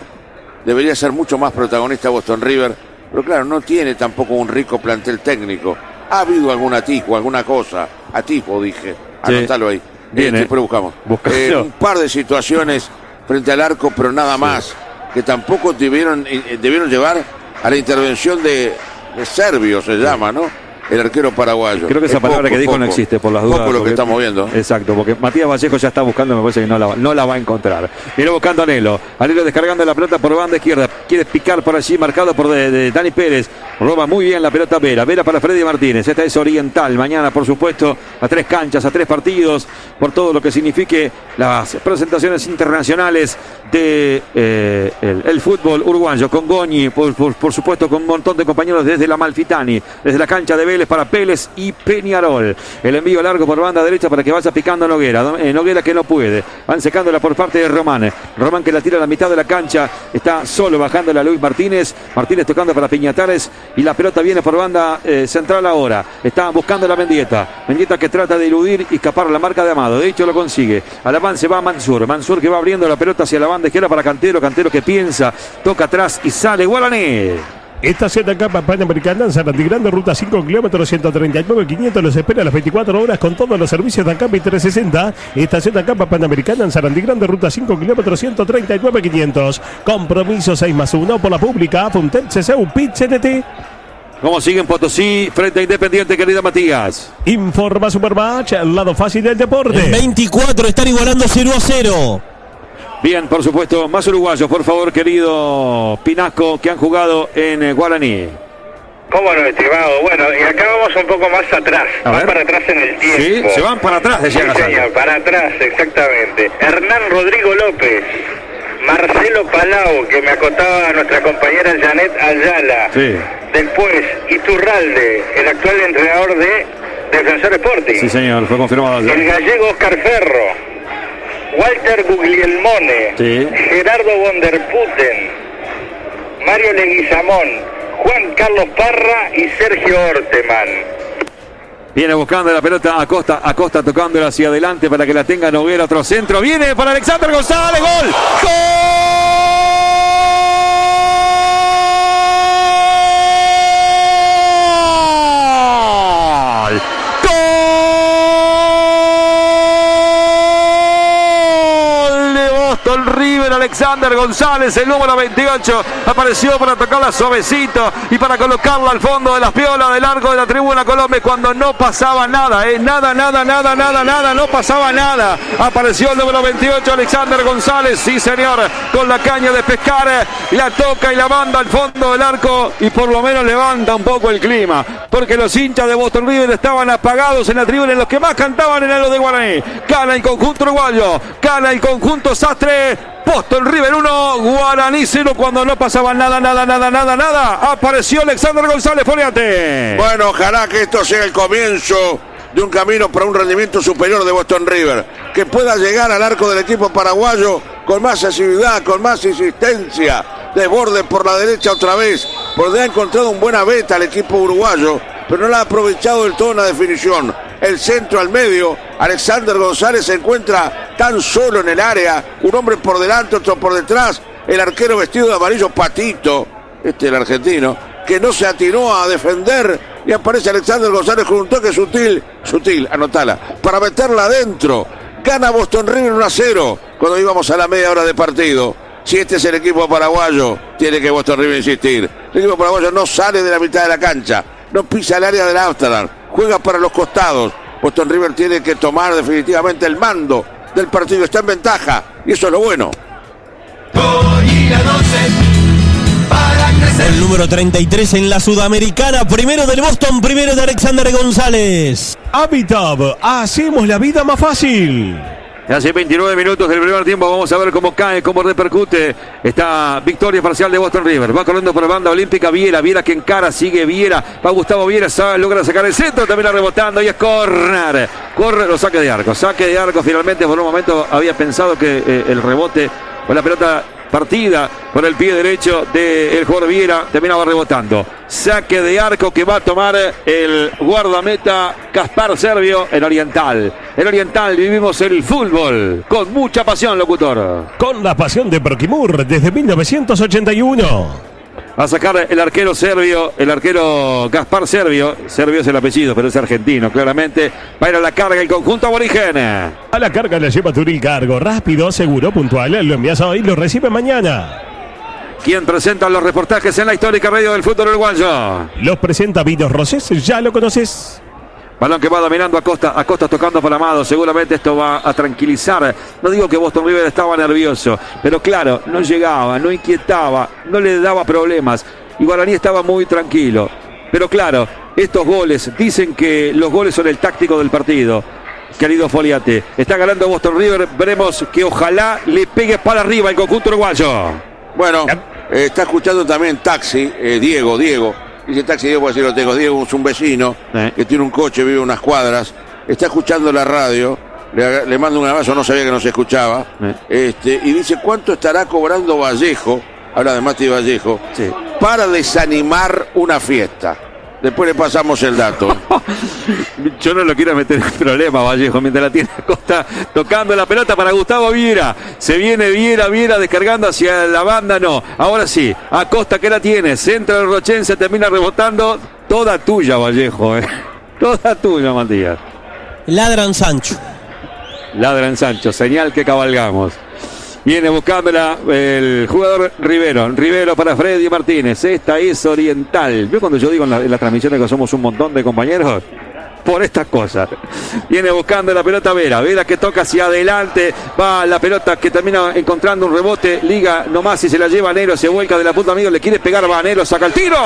Debería ser mucho más protagonista Boston River, pero claro, no tiene tampoco un rico plantel técnico. Ha habido algún atisbo, alguna cosa, dije, anótalo ahí. Viene. Después buscamos. Un par de situaciones frente al arco, pero nada más, que tampoco debieron llevar a la intervención de Servio, se llama, ¿no? El arquero paraguayo. Creo que esa palabra que dijo no existe, por las dudas. Poco lo que estamos viendo. Exacto, porque Matías Vallejo ya está buscando, me parece que no la va a encontrar. Viene buscando a Anhelo. Anhelo descargando la pelota por banda izquierda. Quiere picar por allí, marcado por de Dani Pérez. Roba muy bien la pelota Vera. Vera para Freddy Martínez. Esta es Oriental. Mañana, por supuesto, a 3 canchas, a 3 partidos, por todo lo que signifique las presentaciones internacionales de el fútbol uruguayo. Con Goñi, por supuesto, con un montón de compañeros desde la Malfitani, desde la cancha de Vélez para Vélez y Peñarol. El envío largo por banda derecha para que vaya picando Noguera. Noguera que no puede. Van secándola por parte de Román. Román que la tira a la mitad de la cancha. Está solo bajándola Luis Martínez. Martínez tocando para Piñatares. Y la pelota viene por banda central ahora. Está buscando la Mendieta. Mendieta que trata de eludir y escapar a la marca de Amado. De hecho lo consigue. Al avance va Mansur. Mansur que va abriendo la pelota hacia la banda izquierda para Cantero. Cantero que piensa. Toca atrás y sale Guaraní. Estación de Capa Panamericana en Sarandí Grande, ruta 5 kilómetros 139.500. Los espera a las 24 horas con todos los servicios de Acampi 360. Estación de Capa Panamericana en Sarandí Grande, ruta 5 kilómetros 139.500. Compromiso 6+1 por la pública. Funtel CCU PIT CTT. ¿Cómo siguen Potosí frente a Independiente, querida Matías? Informa Supermatch, el lado fácil del deporte. El 24 están igualando 0-0. Bien, por supuesto, más uruguayos, por favor, querido Pinasco, que han jugado en Guaraní. ¿Cómo no, estimado? Bueno, y acá vamos un poco más atrás, más para atrás en el tiempo. Sí, se van para atrás, decía Gasal. Sí, para atrás, exactamente. Hernán Rodrigo López, Marcelo Palau, que me acotaba a nuestra compañera Janet Ayala. Sí. Después, Iturralde, el actual entrenador de Defensor Sporting. Sí, señor, fue confirmado ayer. El gallego Oscar Ferro. Walter Guglielmone, sí. Gerardo von der Putten, Mario Leguizamón, Juan Carlos Parra y Sergio Orteman. Viene buscando la pelota Acosta tocándola hacia adelante para que la tenga Noguera, otro centro, viene para Alexander González, ¡gol! ¡Gol! Alexander González, el número 28. Apareció para tocarla suavecito y para colocarla al fondo de las piolas del arco de la tribuna Colombia cuando no pasaba nada, nada, no pasaba nada. Apareció el número 28, Alexander González, sí señor, con la caña de pescar, la toca y la manda al fondo del arco y por lo menos levanta un poco el clima, porque los hinchas de Boston River estaban apagados en la tribuna, en los que más cantaban en lo de Guaraní. Gana el conjunto uruguayo, gana el conjunto Sastre. Boston River 1, Guaraní 0 cuando no pasaba nada. Apareció Alexander González, Foliate. Bueno, ojalá que esto sea el comienzo de un camino para un rendimiento superior de Boston River, que pueda llegar al arco del equipo paraguayo con más asiduidad, con más insistencia, desborde por la derecha otra vez, porque ha encontrado un buena beta al equipo uruguayo, pero no la ha aprovechado del todo en la definición. El centro al medio, Alexander González se encuentra tan solo en el área, un hombre por delante, otro por detrás, el arquero vestido de amarillo, Patito, el argentino, que no se atinó a defender, y aparece Alexander González con un toque sutil, anotala, para meterla adentro. Gana Boston River 1-0 cuando íbamos a la media hora de partido. Si este es el equipo paraguayo, tiene que Boston River insistir. El equipo paraguayo no sale de la mitad de la cancha, no pisa el área del Amsterdam, juega para los costados. Boston River tiene que tomar definitivamente el mando del partido, está en ventaja y eso es lo bueno. El número 33 en la Sudamericana, primero del Boston, primero de Alexander González. Habitab, hacemos la vida más fácil. Hace 29 minutos del primer tiempo, vamos a ver cómo cae, cómo repercute esta victoria parcial de Boston River. Va corriendo por la banda olímpica Viera que encara, sigue Viera, va Gustavo Viera, logra sacar el centro, también rebotando y es córner. Corre, lo saque de arco finalmente. Por un momento había pensado que el rebote o la pelota partida por el pie derecho del jugador Viera terminaba rebotando. Saque de arco que va a tomar el guardameta Gaspar Servio en Oriental. En Oriental vivimos el fútbol con mucha pasión, locutor. Con la pasión de Proquimur desde 1981. Va a sacar el arquero Servio, el arquero Gaspar Servio. Servio es el apellido, pero es argentino, claramente. Va a ir a la carga el conjunto aborigen. A la carga le lleva Turil Cargo. Rápido, seguro, puntual. Lo envías hoy, lo recibe mañana. ¿Quién presenta los reportajes en la histórica radio del fútbol uruguayo? Los presenta Vinos Rosés, ya lo conoces. Balón que va dominando Acosta tocando para Amado. Seguramente esto va a tranquilizar. No digo que Boston River estaba nervioso, pero claro, no llegaba, no inquietaba, no le daba problemas. Y Guaraní estaba muy tranquilo. Pero claro, estos goles, dicen que los goles son el táctico del partido. Querido Foliate, está ganando Boston River. Veremos que ojalá le pegue para arriba el conjunto uruguayo. Bueno, está escuchando también Taxi, Diego. Dice Taxi, Diego, decir lo tengo. Diego es un vecino que tiene un coche, vive unas cuadras. Está escuchando la radio. Le mando un abrazo, no sabía que no se escuchaba. Y dice, ¿cuánto estará cobrando Vallejo? Habla de Mati Vallejo. Sí. Para desanimar una fiesta. Después le pasamos el dato. Yo no lo quiero meter en problema, Vallejo, mientras la tiene Acosta tocando la pelota para Gustavo Viera. Se viene Viera descargando hacia la banda, no. Ahora sí, Acosta que la tiene, centro del Rochense, termina rebotando. Toda tuya, Vallejo, Toda tuya, Matías. Ladran Sancho, señal que cabalgamos. Viene buscándola el jugador Rivero para Freddy Martínez. Esta es Oriental. ¿Vio cuando yo digo en las transmisiones que somos un montón de compañeros? Por estas cosas. Viene buscando la pelota Vera que toca hacia adelante. Va la pelota que termina encontrando un rebote. Liga nomás y se la lleva Nero. Se vuelca de la punta amigo. Le quiere pegar, va Nero. Saca el tiro.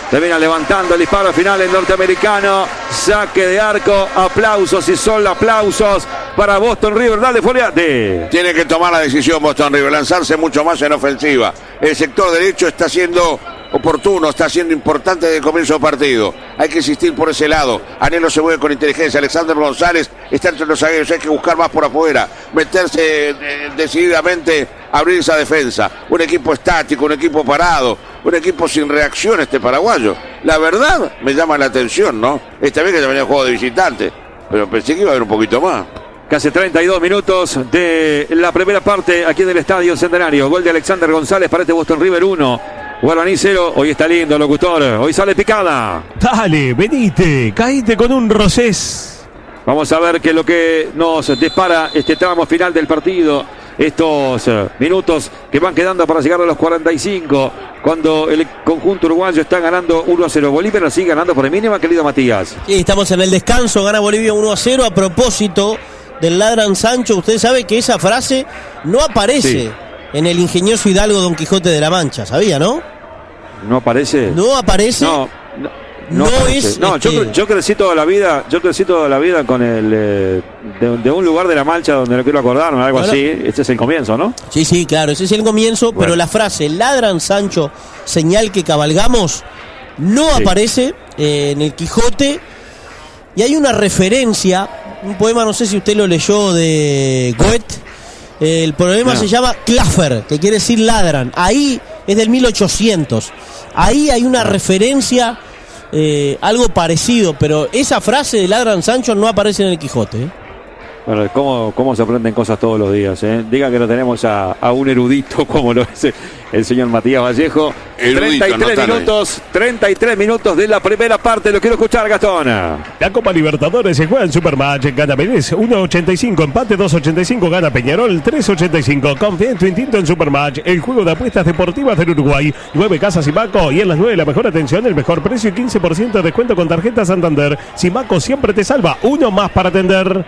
Termina levantando el disparo final el norteamericano. Saque de arco. Aplausos y solo aplausos para Boston River. Dale, Foliate. Tiene que tomar la decisión Boston River, lanzarse mucho más en ofensiva. El sector derecho está siendo oportuno, está siendo importante desde el comienzo del partido. Hay que insistir por ese lado. Anhelo se mueve con inteligencia. Alexander González está entre los zagueros. Hay que buscar más por afuera. Meterse decididamente, abrir esa defensa. Un equipo estático, un equipo parado, un equipo sin reacción este paraguayo. La verdad me llama la atención, ¿no? Esta vez que ya venía juego de visitante, pero pensé que iba a haber un poquito más. Casi 32 minutos de la primera parte aquí en el Estadio Centenario. Gol de Alexander González para este Boston River 1. Guaraní 0. Hoy está lindo, locutor. Hoy sale picada. Dale, venite, caíte con un Rosés. Vamos a ver qué es lo que nos dispara este tramo final del partido. estos minutos que van quedando para llegar a los 45, cuando el conjunto uruguayo está ganando 1-0. Bolivia lo sigue ganando por el mínima, querido Matías. Sí, estamos en el descanso, gana Bolivia 1-0. A propósito del ladran Sancho, usted sabe que esa frase no aparece en el ingenioso hidalgo Don Quijote de la Mancha, ¿sabía, no? ¿No aparece? No aparece. No es. No, yo crecí toda la vida con el de un lugar de la Mancha donde no quiero acordarme, algo así. Este es el comienzo, ¿no? Sí, claro, ese es el comienzo, bueno. Pero la frase ladran Sancho, señal que cabalgamos, no aparece en el Quijote. Y hay una referencia, un poema, no sé si usted lo leyó, de Goethe. El poema se llama Klaffer, que quiere decir ladran. Ahí es del 1800. Ahí hay una referencia, algo parecido, pero esa frase de ladran Sancho no aparece en el Quijote. Bueno, cómo se aprenden cosas todos los días, ¿eh? Diga que no tenemos a un erudito como lo es el señor Matías Vallejo. Erudito, 33 minutos de la primera parte. Lo quiero escuchar, Gastón. La Copa Libertadores se juega en Supermatch. Gana Vélez 1.85, empate 2.85, gana Peñarol 3.85. Confía en tu instinto en Supermatch, el juego de apuestas deportivas del Uruguay. 9 casas Simaco y en las 9 la mejor atención, el mejor precio y 15% de descuento con tarjeta Santander. Simaco siempre te salva. Uno más para atender.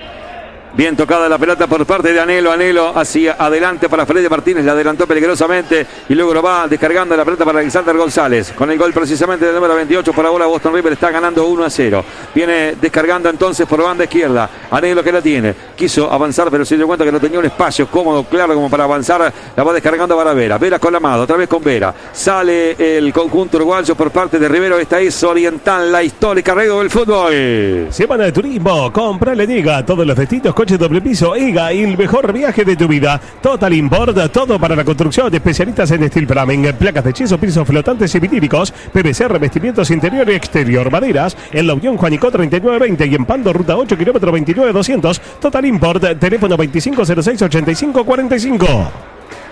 Bien tocada la pelota por parte de Anhelo. Anhelo hacia adelante para Freddy Martínez. La adelantó peligrosamente y luego lo va descargando la pelota para Alexander González. Con el gol precisamente del número 28 por ahora Boston River está ganando 1-0. Viene descargando entonces por banda izquierda. Anhelo que la tiene. Quiso avanzar pero se dio cuenta que no tenía un espacio cómodo, claro, como para avanzar. La va descargando para Vera. Vera con la Amado. Otra vez con Vera. Sale el conjunto uruguayo por parte de Rivero. Esta es Oriental, la histórica radio del fútbol. Semana de turismo. Compra le diga todos los destinos, coches doble piso, EGA y el mejor viaje de tu vida. Total Import, todo para la construcción, especialistas en steel framing, placas de yeso, pisos flotantes y vinílicos, PVC, revestimientos interior y exterior, maderas, en la Unión Juanico 3920 y en Pando, ruta 8, kilómetro 29200. Total Import, teléfono 2506-8545.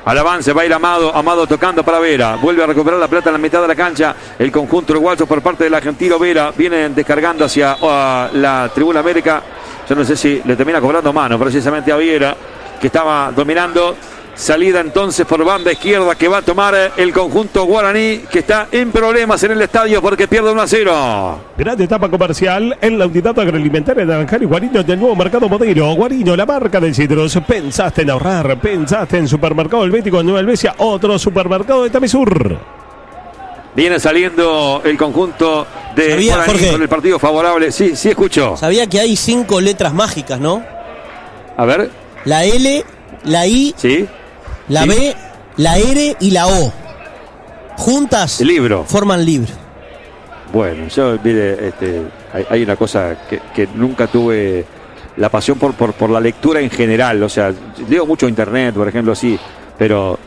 Al avance va a ir Amado tocando para Vera. Vuelve a recuperar la pelota en la mitad de la cancha. El conjunto uruguayo por parte del argentino Vera. Viene descargando hacia la Tribuna América. Yo no sé si le termina cobrando mano precisamente a Viera, que estaba dominando. Salida entonces por banda izquierda que va a tomar el conjunto guaraní, que está en problemas en el estadio porque pierde 1-0. Gran etapa comercial en la unidad agroalimentaria de Naranjal y Guarino del nuevo mercado Modelo. Guarino, la marca del citrus. Pensaste en ahorrar, pensaste en Supermercado Helvético en Nueva Helvecia, otro supermercado de Tamisur. Viene saliendo el conjunto de Guaraní, Jorge, con el partido favorable. Sí, escucho. Sabía que hay 5 letras mágicas, ¿no? A ver. La L, la I, sí, la B, la R y la O. Juntas el libro. Forman libro. Bueno, yo, mire, hay una cosa que nunca tuve la pasión por la lectura en general. O sea, leo mucho internet, por ejemplo, sí. Pero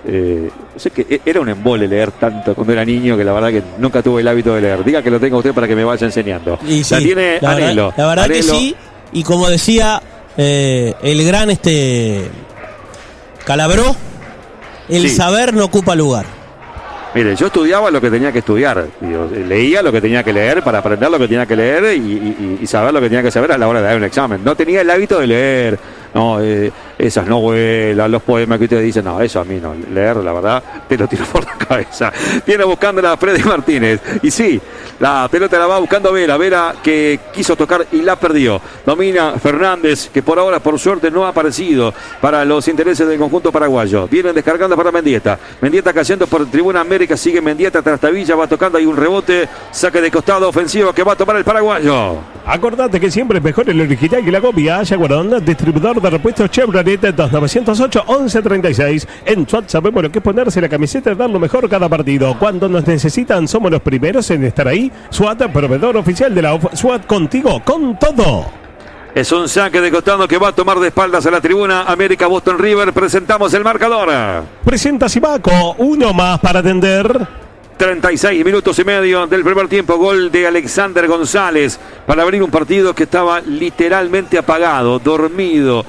sé que era un embole leer tanto cuando era niño, que la verdad que nunca tuve el hábito de leer. Diga que lo tenga usted para que me vaya enseñando. Y sí, la tiene Anhelo. La verdad Anhelo. Que sí, y como decía el gran Calabró, el saber no ocupa lugar. Mire, yo estudiaba lo que tenía que estudiar, leía lo que tenía que leer para aprender lo que tenía que leer y saber lo que tenía que saber a la hora de dar un examen. No tenía el hábito de leer, no, esas novelas, los poemas que ustedes dicen, no, eso a mí no, leer, la verdad, te lo tiro por la cabeza. Viene buscando a Freddy Martínez, y sí, la pelota la va buscando Vera que quiso tocar y la perdió. Domina Fernández, que por ahora, por suerte, no ha aparecido para los intereses del conjunto paraguayo. Vienen descargando para Mendieta cayendo por Tribuna América, sigue Mendieta tras Tavilla, va tocando, hay un rebote, saque de costado ofensivo que va a tomar el paraguayo. Acordate que siempre es mejor el original que la copia. Yaguarón, distribuidor de repuestos Chevrolet 2908-1136. En SWAT sabemos lo que es ponerse la camiseta y dar lo mejor cada partido. Cuando nos necesitan somos los primeros en estar ahí. SWAT, proveedor oficial de la UF. SWAT, contigo, con todo. Es un saque de costado que va a tomar de espaldas a la Tribuna América Boston River. Presentamos el marcador. Presenta Simaco, uno más para atender. 36 minutos y medio del primer tiempo. Gol de Alexander González para abrir un partido que estaba literalmente apagado, dormido,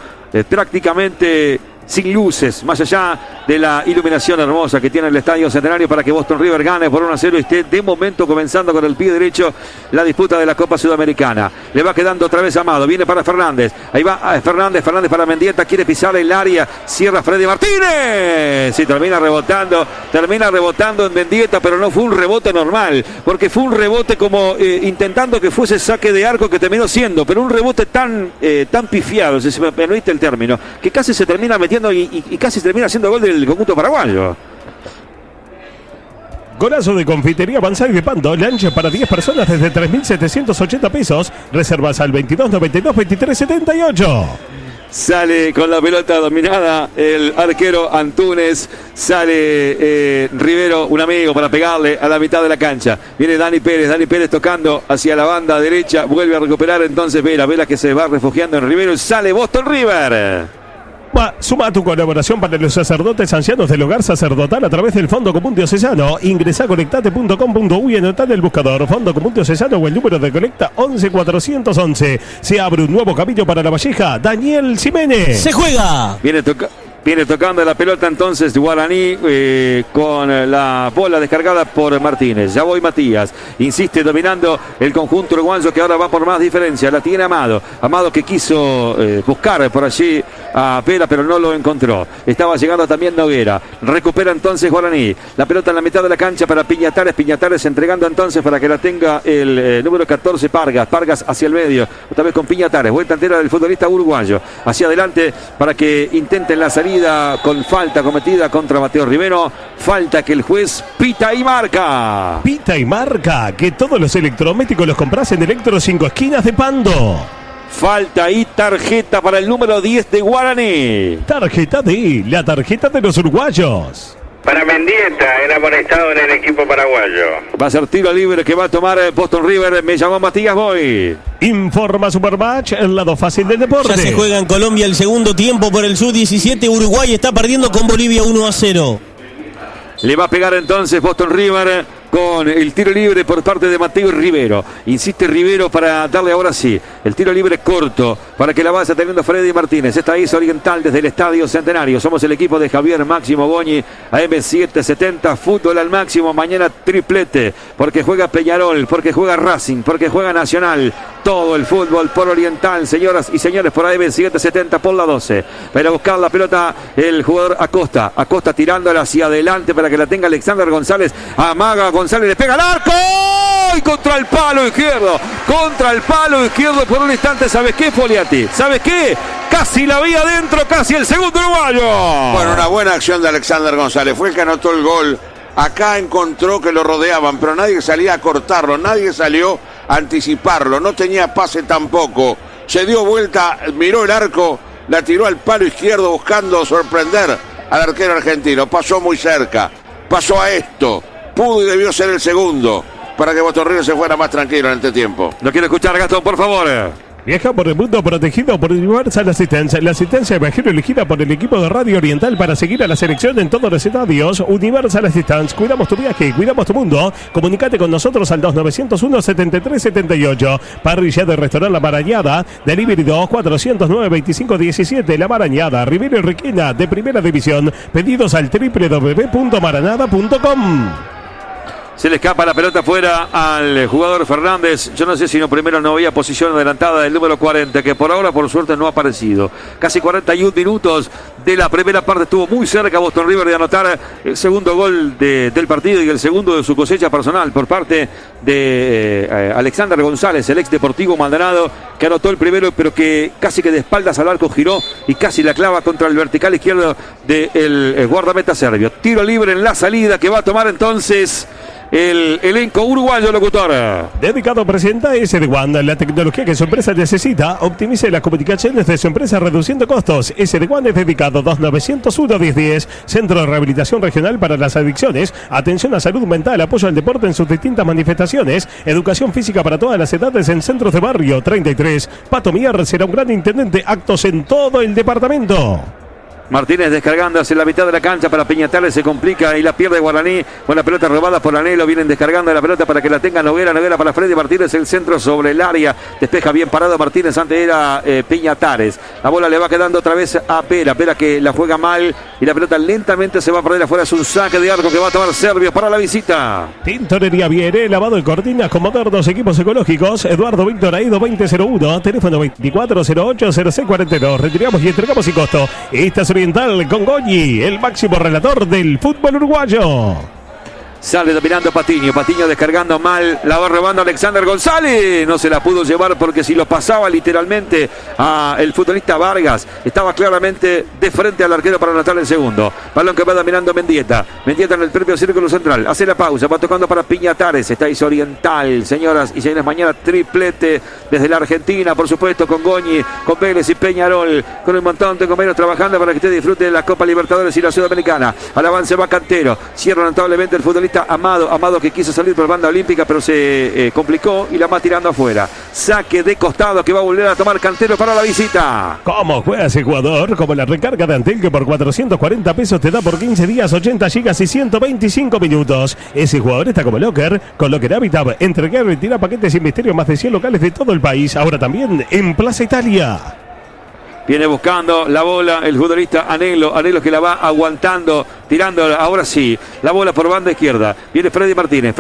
prácticamente sin luces, más allá de la iluminación hermosa que tiene el Estadio Centenario, para que Boston River gane por 1-0 y esté de momento comenzando con el pie derecho la disputa de la Copa Sudamericana. Le va quedando otra vez Amado, viene para Fernández, ahí va Fernández para Mendieta, quiere pisar el área, cierra Freddy Martínez, sí, termina rebotando en Mendieta, pero no fue un rebote normal, porque fue un rebote como intentando que fuese saque de arco, que terminó siendo, pero un rebote tan pifiado, si se me permite el término, que casi se termina metiendo y casi termina haciendo gol del conjunto paraguayo. Golazo de Confitería Banzai de Pando, lancha para 10 personas desde 3.780 pesos. Reservas al 2292-2378. Sale con la pelota dominada el arquero Antunes. Sale Rivero, un amigo, para pegarle a la mitad de la cancha. Viene Dani Pérez tocando hacia la banda derecha. Vuelve a recuperar entonces Vela que se va refugiando en Rivero. Sale Boston River. Suma tu colaboración para los sacerdotes ancianos del hogar sacerdotal a través del Fondo Común Diocesano. Ingresa a conectate.com.uy y anota en el buscador Fondo Común Diocesano o el número de colecta 11411. Se abre un nuevo camino para La Valleja. Daniel Ximénez. Se juega. Viene tocando la pelota entonces Guaraní con la bola descargada por Martínez. Ya voy Matías. Insiste dominando el conjunto uruguayo, que ahora va por más diferencia. La tiene Amado. Amado que quiso buscar por allí a Vela, pero no lo encontró. Estaba llegando también Noguera. Recupera entonces Guaraní. La pelota en la mitad de la cancha para Piñatares. Piñatares entregando entonces para que la tenga el número 14 Pargas. Pargas hacia el medio. Otra vez con Piñatares. Vuelta entera del futbolista uruguayo. Hacia adelante para que intenten la salida con falta cometida contra Mateo Rivero. Falta que el juez pita y marca. Pita y marca. Que todos los electrodomésticos los compras en Electro 5 Esquinas de Pando. Falta y tarjeta para el número 10 de Guaraní. Tarjeta D, la tarjeta de los uruguayos. Para Mendieta, el amonestado en el equipo paraguayo. Va a ser tiro libre que va a tomar Boston River. Me llamó Matías Boy. Informa Supermatch, el lado fácil del deporte. Ya se juega en Colombia el segundo tiempo por el Sub-17. Uruguay está perdiendo con Bolivia 1-0. Le va a pegar entonces Boston River con el tiro libre por parte de Mateo Rivero. Insiste Rivero para darle ahora sí el tiro libre corto para que la vaya teniendo Freddy Martínez. Esta es Oriental desde el Estadio Centenario. Somos el equipo de Javier Máximo Goñi, AM770, fútbol al máximo. Mañana triplete, porque juega Peñarol, porque juega Racing, porque juega Nacional. Todo el fútbol por Oriental, señoras y señores, por AM770 por la 12. Para buscar la pelota el jugador Acosta. Acosta tirándola hacia adelante para que la tenga Alexander González. Amaga González, le pega al arco y contra el palo izquierdo. Contra el palo izquierdo por un instante. ¿Sabes qué, Foliati? ¿Sabes qué? Casi la vi adentro, casi el segundo uruguayo. Bueno, una buena acción de Alexander González. Fue el que anotó el gol. Acá encontró que lo rodeaban, pero nadie salía a cortarlo, nadie salió a anticiparlo. No tenía pase tampoco. Se dio vuelta, miró el arco, la tiró al palo izquierdo buscando sorprender al arquero argentino. Pasó muy cerca, pasó a esto. Pudo y debió ser el segundo para que Boston River se fuera más tranquilo en este tiempo. Lo quiero escuchar, Gastón, por favor. Viaja por el mundo protegido por Universal Assistance. La asistencia de viajero elegida por el equipo de Radio Oriental para seguir a la selección en todos los estadios. Universal Assistance. Cuidamos tu viaje, cuidamos tu mundo. Comunícate con nosotros al 2901-7378. Parrilla de Restaurante La Marañada. Delivery 2-409-2517. La Marañada. Rivero y Requena de Primera División. Pedidos al www.maranada.com. Se le escapa la pelota fuera al jugador Fernández. Yo no sé si primero no había posición adelantada del número 40, que por ahora, por suerte, no ha aparecido. Casi 41 minutos de la primera parte. Estuvo muy cerca Boston River de anotar el segundo gol del partido y el segundo de su cosecha personal por parte de Alexander González, el ex Deportivo Maldonado, que anotó el primero, pero que casi que de espaldas al arco giró y casi la clava contra el vertical izquierdo del guardameta serbio. Tiro libre en la salida que va a tomar entonces el elenco uruguayo, locutor. Dedicado presenta SD-WAN, la tecnología que su empresa necesita. Optimice las comunicaciones de su empresa reduciendo costos. SD-WAN es dedicado 2901-1010. Centro de Rehabilitación Regional para las Adicciones. Atención a salud mental, apoyo al deporte en sus distintas manifestaciones. Educación física para todas las edades en centros de barrio. 33. Pato Mier será un gran intendente. Actos en todo el departamento. Martínez descargando hacia la mitad de la cancha para Peñatares, se complica y la pierde Guaraní con la pelota robada por Anhelo. Vienen descargando la pelota para que la tenga Noguera para Freddy Martínez, el centro sobre el área, despeja bien parado Martínez, antes era Peñatares. La bola le va quedando otra vez a Pera que la juega mal y la pelota lentamente se va a perder afuera. Es un saque de arco que va a tomar Servios para la visita. Tintorería Viere, lavado de cortinas con modernos equipos ecológicos. Eduardo Víctor Aido 2001, teléfono 24080642. Retiramos y entregamos sin costo. Esta es Oriental con Goñi, el máximo relator del fútbol uruguayo. Sale dominando Patiño descargando mal, la va robando Alexander González, no se la pudo llevar porque si lo pasaba literalmente a el futbolista Vargas, estaba claramente de frente al arquero para anotar el segundo. Balón que va dominando Mendieta en el propio círculo central, hace la pausa, va tocando para Peñatares, está Is Oriental, señoras y señores, mañana triplete desde la Argentina, por supuesto, con Goñi, con Vélez y Peñarol, con un montón de compañeros trabajando para que usted disfrute de la Copa Libertadores y la Sudamericana. Al avance va Cantero, cierra notablemente el futbolista Amado que quiso salir por banda olímpica pero se complicó y la va tirando afuera. Saque de costado que va a volver a tomar Cantero para la visita. ¿Cómo juega ese jugador? Como la recarga de Antel que por 440 pesos te da por 15 días 80 gigas y 125 minutos. Ese jugador está como Locker, con Locker Habitat. Entrega y retira paquetes sin misterio más de 100 locales de todo el país. Ahora también en Plaza Italia. Viene buscando la bola el futbolista Anhelo que la va aguantando, tirando ahora sí, la bola por banda izquierda. Viene Freddy Martínez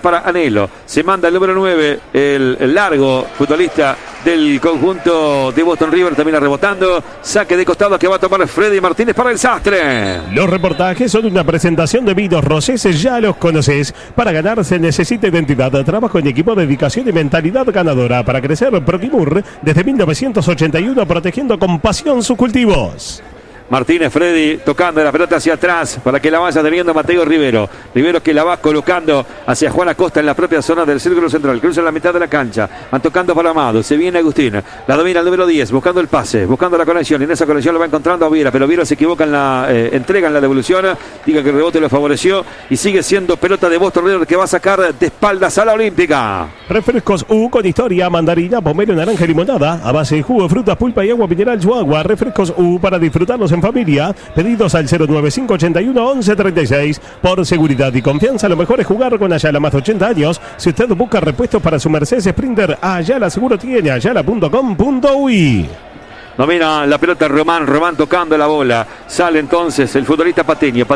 para Anhelo. Se manda el número 9, el largo futbolista del conjunto de Boston River, termina rebotando. Saque de costado que va a tomar Freddy Martínez para el Sastre. Los reportajes son una presentación de Vinos Rosés, ya los conoces. Para ganar se necesita identidad, trabajo en equipo, dedicación y mentalidad ganadora. Para crecer, Proquimur, desde 1981, protegiendo con pasión sus cultivos. Martínez, Freddy tocando la pelota hacia atrás para que la vaya teniendo Mateo Rivero que la va colocando hacia Juan Acosta en la propia zona del círculo central, cruza en la mitad de la cancha, van tocando para Amado, se viene Agustín, la domina el número 10, buscando el pase, buscando la conexión, y en esa conexión lo va encontrando a Viera, pero Viera se equivoca en la entrega, en la devolución, diga que el rebote lo favoreció y sigue siendo pelota de Boston River que va a sacar de espaldas a la Olímpica. Refrescos U con historia, mandarina, pomelo, naranja y limonada, a base de jugo, frutas, pulpa y agua mineral Chihuahua. Refrescos U para disfrutarlos en familia. Pedidos al 09581-1136. Por seguridad y confianza, lo mejor es jugar con Ayala, más de 80 años. Si usted busca repuestos para su Mercedes Sprinter, Ayala seguro tiene, ayala.com.uy. Domina la pelota Román tocando la bola. Sale entonces el futbolista Patiño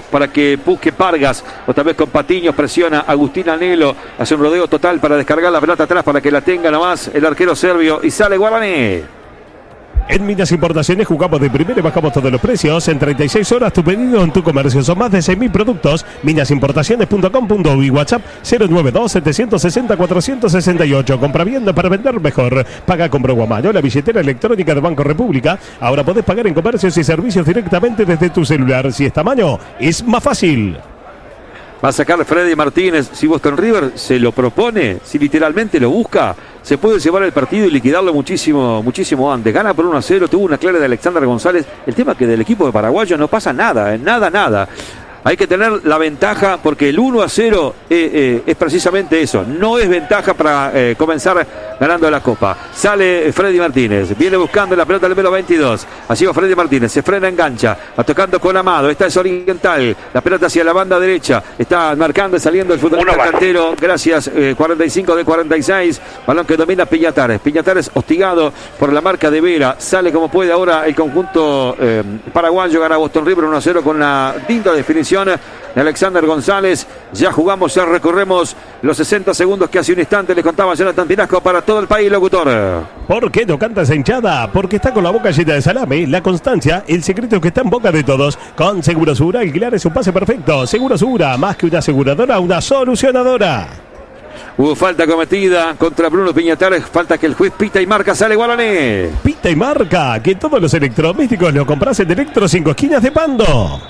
para que busque Vargas. Otra vez con Patiño, presiona Agustín Anhelo. Hace un rodeo total para descargar la pelota atrás para que la tenga nomás el arquero serbio. Y sale Guaraní. En Minas Importaciones jugamos de primera y bajamos todos los precios. En 36 horas tu pedido en tu comercio. Son más de 6.000 productos. Minasimportaciones.com.uy. WhatsApp 092-760-468. Compra bien para vender mejor. Paga con Broguamayo, la billetera electrónica de Banco República. Ahora podés pagar en comercios y servicios directamente desde tu celular. Si es tamaño, es más fácil. Va a sacar Freddy Martínez. Si Boston River se lo propone, si literalmente lo busca, se puede llevar el partido y liquidarlo muchísimo antes. Gana por 1-0, tuvo una clara de Alexander González. El tema es que del equipo de paraguayo no pasa nada, nada. Hay que tener la ventaja porque el 1-0 es precisamente eso. No es ventaja para comenzar ganando la Copa. Sale Freddy Martínez. Viene buscando la pelota del número 22. Así va Freddy Martínez. Se frena, engancha. Va tocando con Amado. Esta es Oriental. La pelota hacia la banda derecha. Está marcando y saliendo el futbolista Cantero. Gracias. 45 de 46. Balón que domina Peñatares. Peñatares hostigado por la marca de Vera. Sale como puede ahora el conjunto paraguayo. Gana Boston River 1-0 con una linda definición de Alexander González. Ya jugamos, ya recorremos los 60 segundos que hace un instante le contaba Jonathan Pinasco para todo el país, locutor. ¿Por qué no canta esa hinchada? Porque está con la boca llena de salame, la constancia, el secreto que está en boca de todos. Con Segurosura, alquilar es un pase perfecto. Segurosura, más que una aseguradora, una solucionadora. Hubo falta cometida contra Bruno Peñatares. Falta que el juez pita y marca. Sale Guaraní. Pita y marca, que todos los electrodomésticos los compras en Electro 5 Esquinas de Pando.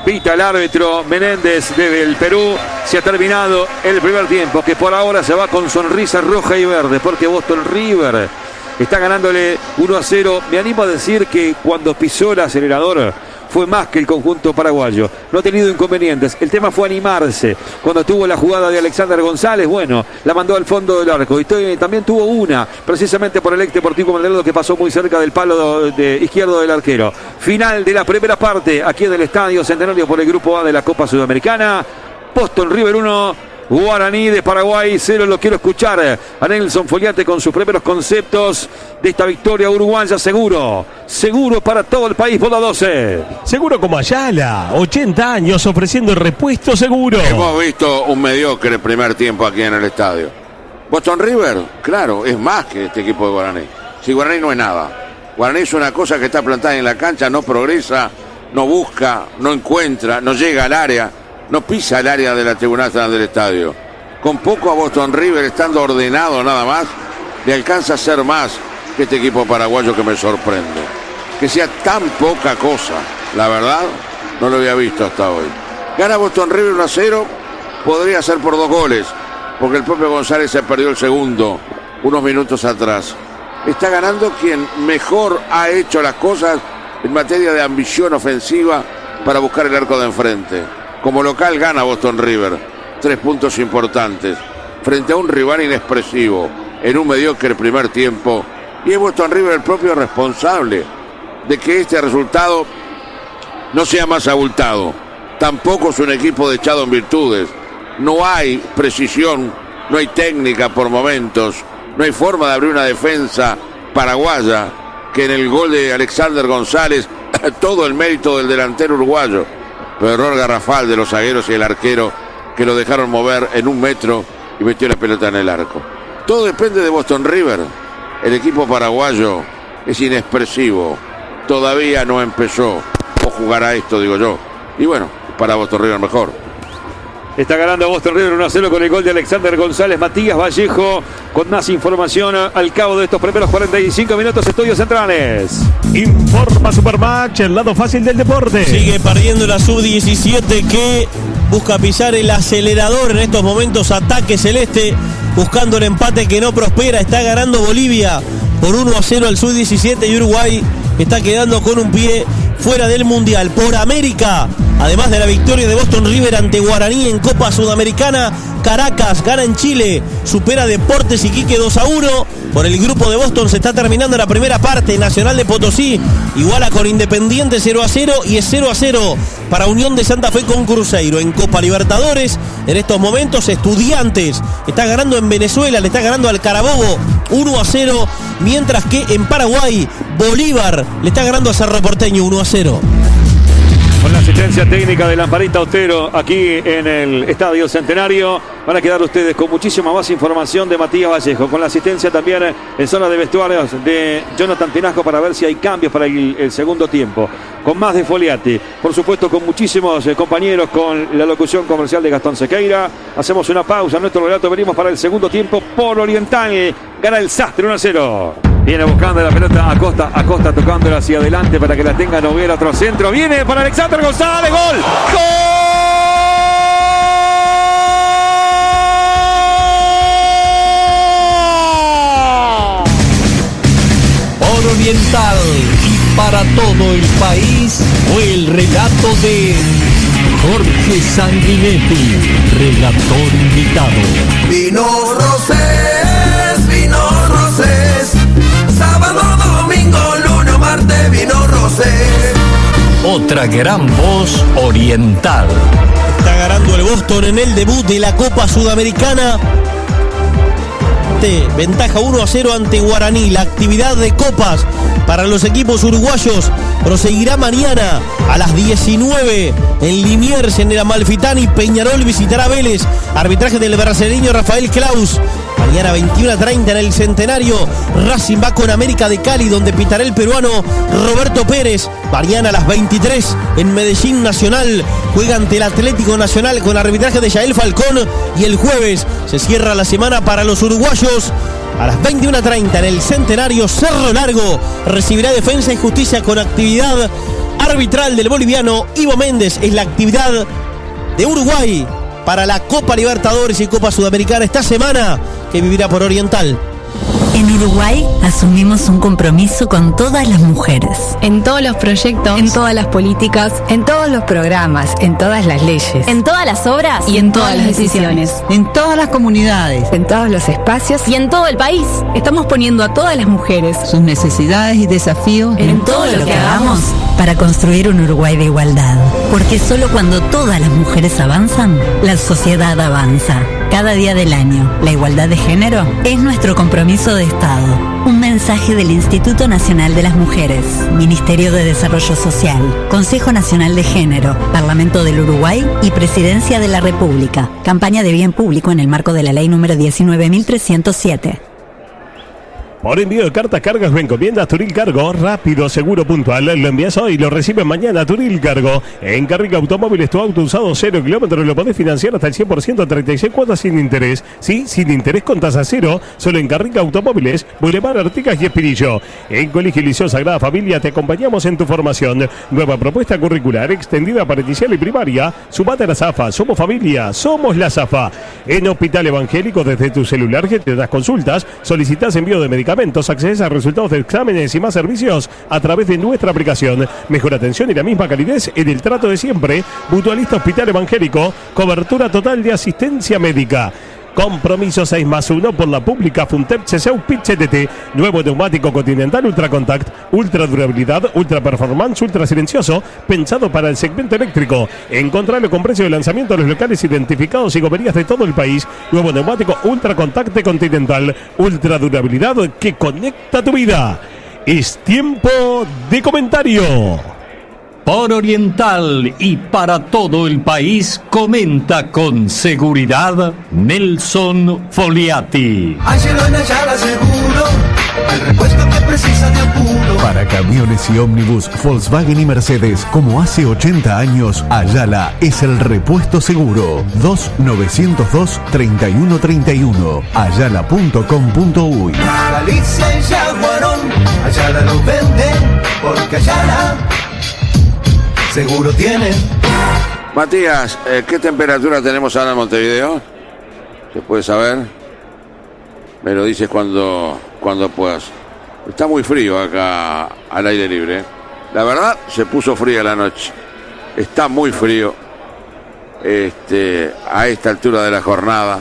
Pita el árbitro Menéndez desde el Perú. Se ha terminado el primer tiempo, que por ahora se va con sonrisa roja y verde, porque Boston River está ganándole 1-0. Me animo a decir que cuando pisó el acelerador fue más que el conjunto paraguayo. No ha tenido inconvenientes. El tema fue animarse. Cuando tuvo la jugada de Alexander González, bueno, la mandó al fondo del arco. Y también tuvo una, precisamente por el ex Deportivo Maldonado, que pasó muy cerca del palo izquierdo del arquero. Final de la primera parte, aquí en el Estadio Centenario por el Grupo A de la Copa Sudamericana. Boston River 1. Guaraní de Paraguay 0, lo quiero escuchar a Nelson Foliate con sus primeros conceptos de esta victoria uruguaya. Seguro para todo el país, bola 12. Seguro como Ayala, 80 años ofreciendo el repuesto seguro. Hemos visto un mediocre primer tiempo aquí en el estadio. Boston River, claro, es más que este equipo de Guaraní. Si Guaraní no es nada. Guaraní es una cosa que está plantada en la cancha, no progresa, no busca, no encuentra, no llega al área. No pisa el área de la tribuna del estadio. Con poco a Boston River, estando ordenado nada más, le alcanza a ser más que este equipo paraguayo, que me sorprende. Que sea tan poca cosa, la verdad, no lo había visto hasta hoy. Gana Boston River 1-0, podría ser por 2 goles, porque el propio González se perdió el segundo unos minutos atrás. Está ganando quien mejor ha hecho las cosas en materia de ambición ofensiva para buscar el arco de enfrente. Como local gana Boston River, 3 puntos importantes, frente a un rival inexpresivo, en un mediocre primer tiempo, y es Boston River el propio responsable de que este resultado no sea más abultado. Tampoco es un equipo echado en virtudes, no hay precisión, no hay técnica por momentos, no hay forma de abrir una defensa paraguaya, que en el gol de Alexander González, todo el mérito del delantero uruguayo, pero error garrafal de los zagueros y el arquero, que lo dejaron mover en 1 metro y metió la pelota en el arco. Todo depende de Boston River. El equipo paraguayo es inexpresivo, todavía no empezó, o jugará esto, digo yo. Y bueno, para Boston River mejor. Está ganando Boston River 1-0 con el gol de Alexander González. Matías Vallejo con más información al cabo de estos primeros 45 minutos. Estudios Centrales. Informa Supermatch, el lado fácil del deporte. Sigue perdiendo la sub-17, que busca pisar el acelerador en estos momentos. Ataque celeste, buscando el empate que no prospera. Está ganando Bolivia por 1-0 al sub-17 y Uruguay está quedando con un pie fuera del Mundial. Por América, además de la victoria de Boston River ante Guaraní en Copa Sudamericana, Caracas gana en Chile, supera Deportes Iquique 2-1. Por el grupo de Boston se está terminando la primera parte. Nacional de Potosí iguala con Independiente 0-0 y es 0-0 para Unión de Santa Fe con Cruzeiro. En Copa Libertadores, en estos momentos, Estudiantes está ganando en Venezuela, le está ganando al Carabobo 1-0, mientras que en Paraguay, Bolívar le está ganando a Cerro Porteño 1-0. Con la asistencia técnica de Lamparita Otero aquí en el Estadio Centenario, van a quedar ustedes con muchísima más información de Matías Vallejo, con la asistencia también en zona de vestuarios de Jonathan Pinasco, para ver si hay cambios para el segundo tiempo, con más de Foliati, por supuesto con muchísimos compañeros, con la locución comercial de Gastón Sequeira. Hacemos una pausa en nuestro relato, venimos para el segundo tiempo por Oriental. Gana el Sastre 1-0. Viene buscando la pelota Acosta tocándola hacia adelante para que la tenga Noguera, otro centro. Viene para Alexander González. ¡Gol! ¡Gol! Por Oriental y para todo el país fue el relato de Jorge Sanguinetti, relator invitado. Vino Rosés, sábado, domingo, lunes, martes, vino Rosés. Otra gran voz oriental. Está ganando el Boston en el debut de la Copa Sudamericana. Ventaja 1-0 ante Guaraní. La actividad de copas para los equipos uruguayos proseguirá mañana a las 19 en Liniers, en el Amalfitani. Peñarol visitará Vélez. Arbitraje del brasileño Rafael Claus. Mañana 21:30 en el Centenario, Racing va con América de Cali, donde pitará el peruano Roberto Pérez. Mañana a las 23 en Medellín, Nacional juega ante el Atlético Nacional con arbitraje de Yael Falcón. Y el jueves se cierra la semana para los uruguayos. A las 21:30 en el Centenario, Cerro Largo recibirá Defensa y Justicia con actividad arbitral del boliviano Ivo Méndez. Es la actividad de Uruguay para la Copa Libertadores y Copa Sudamericana esta semana, que vivirá por Oriental. En Uruguay asumimos un compromiso con todas las mujeres. En todos los proyectos, En todas las políticas, en todos los programas, en todas las leyes, en todas las obras y en todas las decisiones, en todas las comunidades en todos los espacios y en todo el país. estamos poniendo a todas las mujeres Sus necesidades y desafíos en todo lo que hagamos para construir un Uruguay de igualdad. Porque solo cuando todas las mujeres avanzan, la sociedad avanza. Cada día del año, la igualdad de género es nuestro compromiso de Estado. Un mensaje del Instituto Nacional de las Mujeres, Ministerio de Desarrollo Social, Consejo Nacional de Género, Parlamento del Uruguay y Presidencia de la República. Campaña de bien público en el marco de la ley número 19.307. Por envío de cartas, cargas o encomiendas, Turil Cargo, rápido, seguro, puntual. Lo envías hoy y lo recibes mañana. Turil Cargo. En Carrica Automóviles, tu auto usado 0 kilómetros lo podés financiar hasta el 100% en 36 cuotas sin interés. Sí, sin interés con tasa cero. Solo en Carrica Automóviles, Boulevard Artigas y Espinillo. En Colegio Liceo Sagrada Familia te acompañamos en tu formación. Nueva propuesta curricular extendida para inicial y primaria. Sumate a la ZAFA. Somos familia. Somos la ZAFA. En Hospital Evangélico, desde tu celular que te das consultas, solicitas envío de medicamentos, accedes a resultados de exámenes y más servicios a través de nuestra aplicación. Mejor atención y la misma calidez en el trato de siempre. Mutualista Hospital Evangélico, cobertura total de asistencia médica. Compromiso 6+1 por la pública Funtep CCU PIT-CTT. Nuevo neumático Continental Ultra Contact, ultra durabilidad, ultra performance, ultra silencioso, pensado para el segmento eléctrico. Encontralo con precio de lanzamiento en los locales identificados y gomerías de todo el país. Nuevo neumático Ultra Contact de Continental, ultra durabilidad que conecta tu vida. Es tiempo de comentario. Por Oriental y para todo el país, comenta con seguridad Nelson Foliati. Ángelo en Ayala Seguro, el repuesto que precisa de apuro. Para camiones y ómnibus, Volkswagen y Mercedes, como hace 80 años, Ayala es el repuesto seguro. 2902-3131. Ayala.com.uy. Galicia y Yaguarón, Ayala lo vende, porque Ayala seguro tiene. Matías, ¿qué temperatura tenemos ahora en Montevideo? ¿Se puede saber? Me lo dices cuando puedas. Está muy frío acá al aire libre. La verdad, se puso fría la noche. Está muy frío a esta altura de la jornada,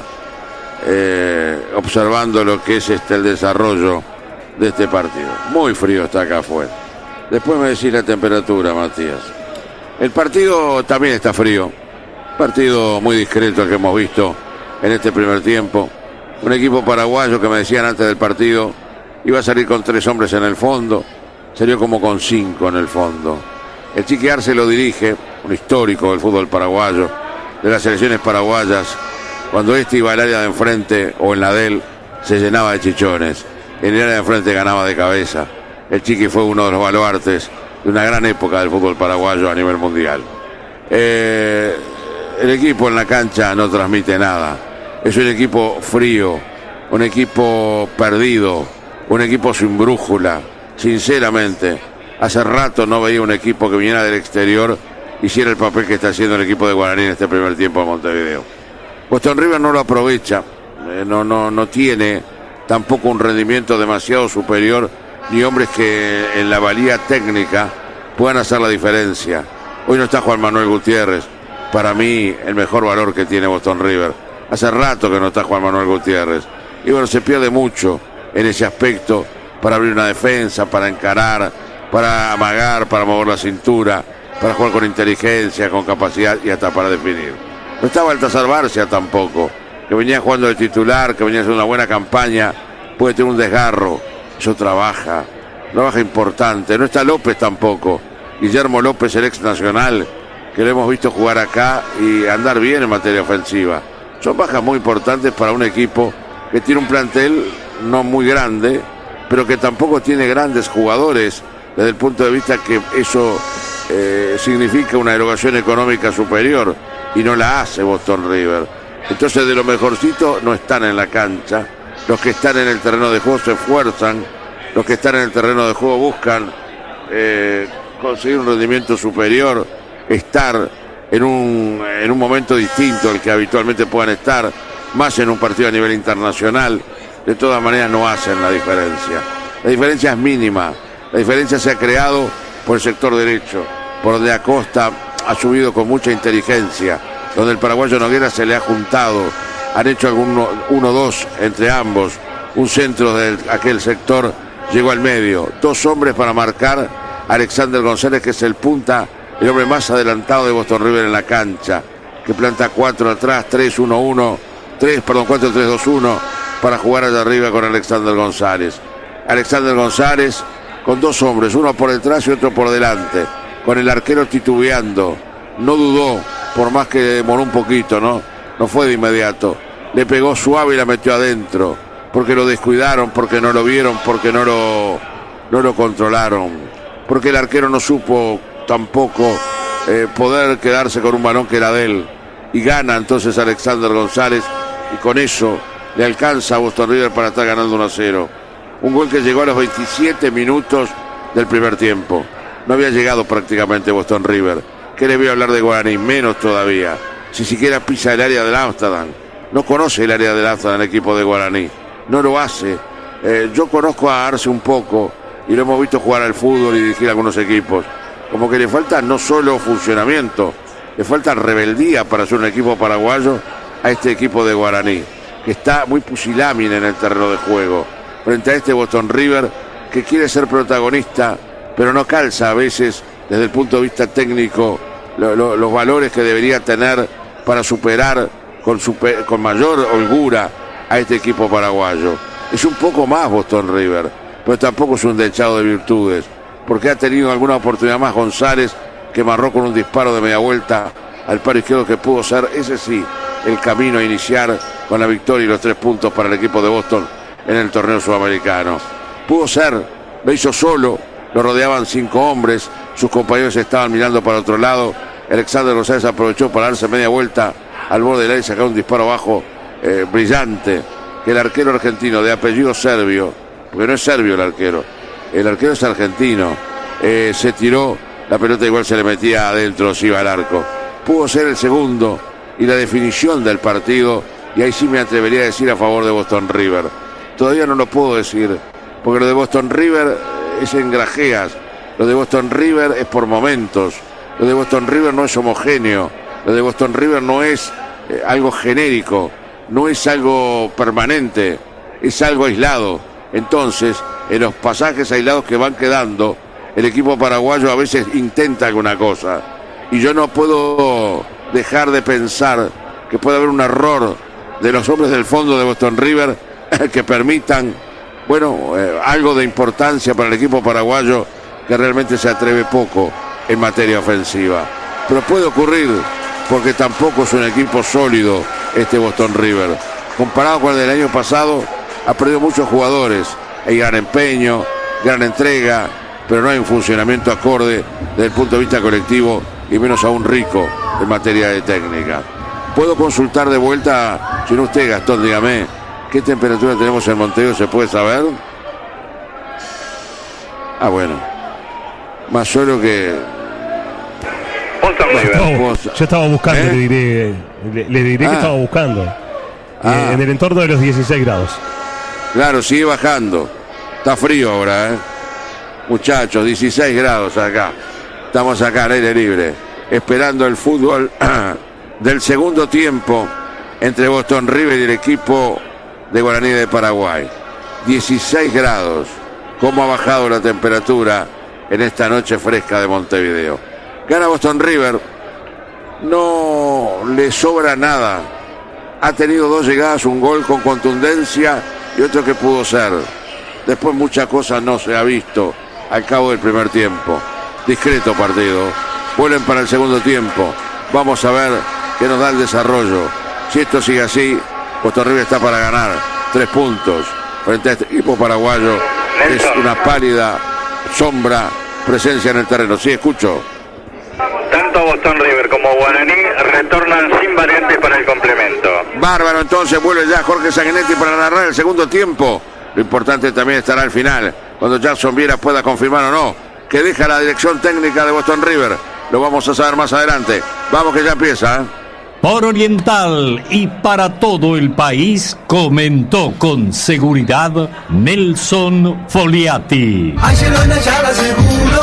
observando lo que es el desarrollo de este partido. Muy frío está acá afuera. Después me decís la temperatura, Matías. El partido también está frío. Partido muy discreto el que hemos visto en este primer tiempo. Un equipo paraguayo que me decían antes del partido iba a salir con 3 hombres en el fondo. Salió como con 5 en el fondo. El Chiqui Arce lo dirige, un histórico del fútbol paraguayo, de las selecciones paraguayas. Cuando iba al área de enfrente o en la de él, se llenaba de chichones. En el área de enfrente ganaba de cabeza. El Chiqui fue uno de los baluartes de una gran época del fútbol paraguayo a nivel mundial. El equipo en la cancha no transmite nada. Es un equipo frío, un equipo perdido, un equipo sin brújula. Sinceramente, hace rato no veía un equipo que viniera del exterior hiciera el papel que está haciendo el equipo de Guaraní en este primer tiempo de Montevideo. Boston River no lo aprovecha, no tiene tampoco un rendimiento demasiado superior, ni hombres que en la valía técnica puedan hacer la diferencia. Hoy no está Juan Manuel Gutiérrez, para mí el mejor valor que tiene Boston River. Hace rato que no está Juan Manuel Gutiérrez. Y bueno, se pierde mucho en ese aspecto para abrir una defensa, para encarar, para amagar, para mover la cintura, para jugar con inteligencia, con capacidad y hasta para definir. No está Baltasar Barcia tampoco, que venía jugando de titular, que venía haciendo una buena campaña, puede tener un desgarro. Eso trabaja importante. No está López tampoco, Guillermo López, el ex nacional, que lo hemos visto jugar acá y andar bien en materia ofensiva. Son bajas muy importantes para un equipo que tiene un plantel no muy grande, pero que tampoco tiene grandes jugadores, desde el punto de vista que eso significa una erogación económica superior, y no la hace Boston River. Entonces, de lo mejorcito no están en la cancha. Los que están en el terreno de juego se esfuerzan, los que están en el terreno de juego buscan conseguir un rendimiento superior, estar en un momento distinto al que habitualmente puedan estar, más en un partido a nivel internacional. de todas maneras no hacen la diferencia. La diferencia es mínima. La diferencia se ha creado por el sector derecho, por donde Acosta ha subido con mucha inteligencia, donde el paraguayo Noguera se le ha juntado, han hecho algún 1-2 entre ambos, un centro de aquel sector llegó al medio, 2 hombres para marcar a Alexander González, que es el punta, el hombre más adelantado de Boston River en la cancha, que planta 4 atrás, 4-3-2-1 para jugar allá arriba con Alexander González. Alexander González con 2 hombres, uno por detrás y otro por delante, con el arquero titubeando, no dudó, por más que demoró un poquito, no fue de inmediato, le pegó suave y la metió adentro, porque lo descuidaron, porque no lo vieron, porque no lo controlaron, porque el arquero no supo tampoco poder quedarse con un balón que era de él, y gana entonces Alexander González, y con eso le alcanza a Boston River para estar ganando 1-0. Un gol que llegó a los 27 minutos del primer tiempo. No había llegado prácticamente Boston River. ¿Qué le voy a hablar de Guaraní? Menos todavía. Si siquiera pisa el área del Amsterdam. No conoce el área del Amsterdam el equipo de Guaraní. No lo hace. Yo conozco a Arce un poco y lo hemos visto jugar al fútbol y dirigir algunos equipos. Como que le falta no solo funcionamiento, le falta rebeldía para ser un equipo paraguayo a este equipo de Guaraní, que está muy pusilánime en el terreno de juego, frente a este Boston River que quiere ser protagonista, pero no calza a veces desde el punto de vista técnico los valores que debería tener para superar con mayor holgura a este equipo paraguayo. Es un poco más Boston River, pero tampoco es un dechado de virtudes, porque ha tenido alguna oportunidad más González, que marró con un disparo de media vuelta al palo izquierdo, que pudo ser, ese sí, el camino a iniciar con la victoria y los 3 puntos para el equipo de Boston en el torneo sudamericano. Pudo ser, lo hizo solo, lo rodeaban 5 hombres, sus compañeros estaban mirando para otro lado. Alexander González aprovechó para darse media vuelta al borde del área y sacar un disparo bajo brillante, que el arquero argentino de apellido serbio, porque no es serbio el arquero es argentino, se tiró, la pelota igual se le metía adentro, se iba al arco. Pudo ser el segundo y la definición del partido, y ahí sí me atrevería a decir a favor de Boston River. Todavía no lo puedo decir, porque lo de Boston River es en grajeas, lo de Boston River es por momentos, lo de Boston River no es homogéneo, lo de Boston River no es algo genérico, no es algo permanente, es algo aislado. Entonces, en los pasajes aislados que van quedando, el equipo paraguayo a veces intenta alguna cosa, y yo no puedo dejar de pensar que puede haber un error de los hombres del fondo de Boston River que permitan, algo de importancia para el equipo paraguayo, que realmente se atreve poco en materia ofensiva. Pero puede ocurrir, porque tampoco es un equipo sólido este Boston River. Comparado con el del año pasado, ha perdido muchos jugadores. Hay gran empeño, gran entrega, pero no hay un funcionamiento acorde desde el punto de vista colectivo, y menos aún rico en materia de técnica. Puedo consultar de vuelta, si no usted, Gastón, dígame, ¿qué temperatura tenemos en Montevideo? ¿Se puede saber? Bueno, más solo que... Yo estaba buscando, le diré que estaba buscando. En el entorno de los 16 grados. Claro, sigue bajando. Está frío ahora, muchachos, 16 grados acá. Estamos acá al aire libre, esperando el fútbol del segundo tiempo entre Boston River y el equipo de Guaraní de Paraguay. 16 grados. ¿Cómo ha bajado la temperatura en esta noche fresca de Montevideo? Gana Boston River. No le sobra nada. Ha tenido 2 llegadas, un gol con contundencia y otro que pudo ser. Después muchas cosas no se ha visto al cabo del primer tiempo. Discreto partido. Vuelven para el segundo tiempo. Vamos a ver qué nos da el desarrollo. Si esto sigue así, Boston River está para ganar 3 puntos frente a este equipo paraguayo. Es una pálida sombra presencia en el terreno. Sí, escucho. Tanto Boston River como Guaraní retornan sin variantes para el complemento. Bárbaro, entonces vuelve ya Jorge Sanguinetti para narrar el segundo tiempo. Lo importante también estará al final, cuando Jackson Viera pueda confirmar o no que deja la dirección técnica de Boston River. Lo vamos a saber más adelante. Vamos que ya empieza, Por Oriental y para todo el país, comentó con seguridad Nelson Foliati. Hállelo en Ayala Seguro,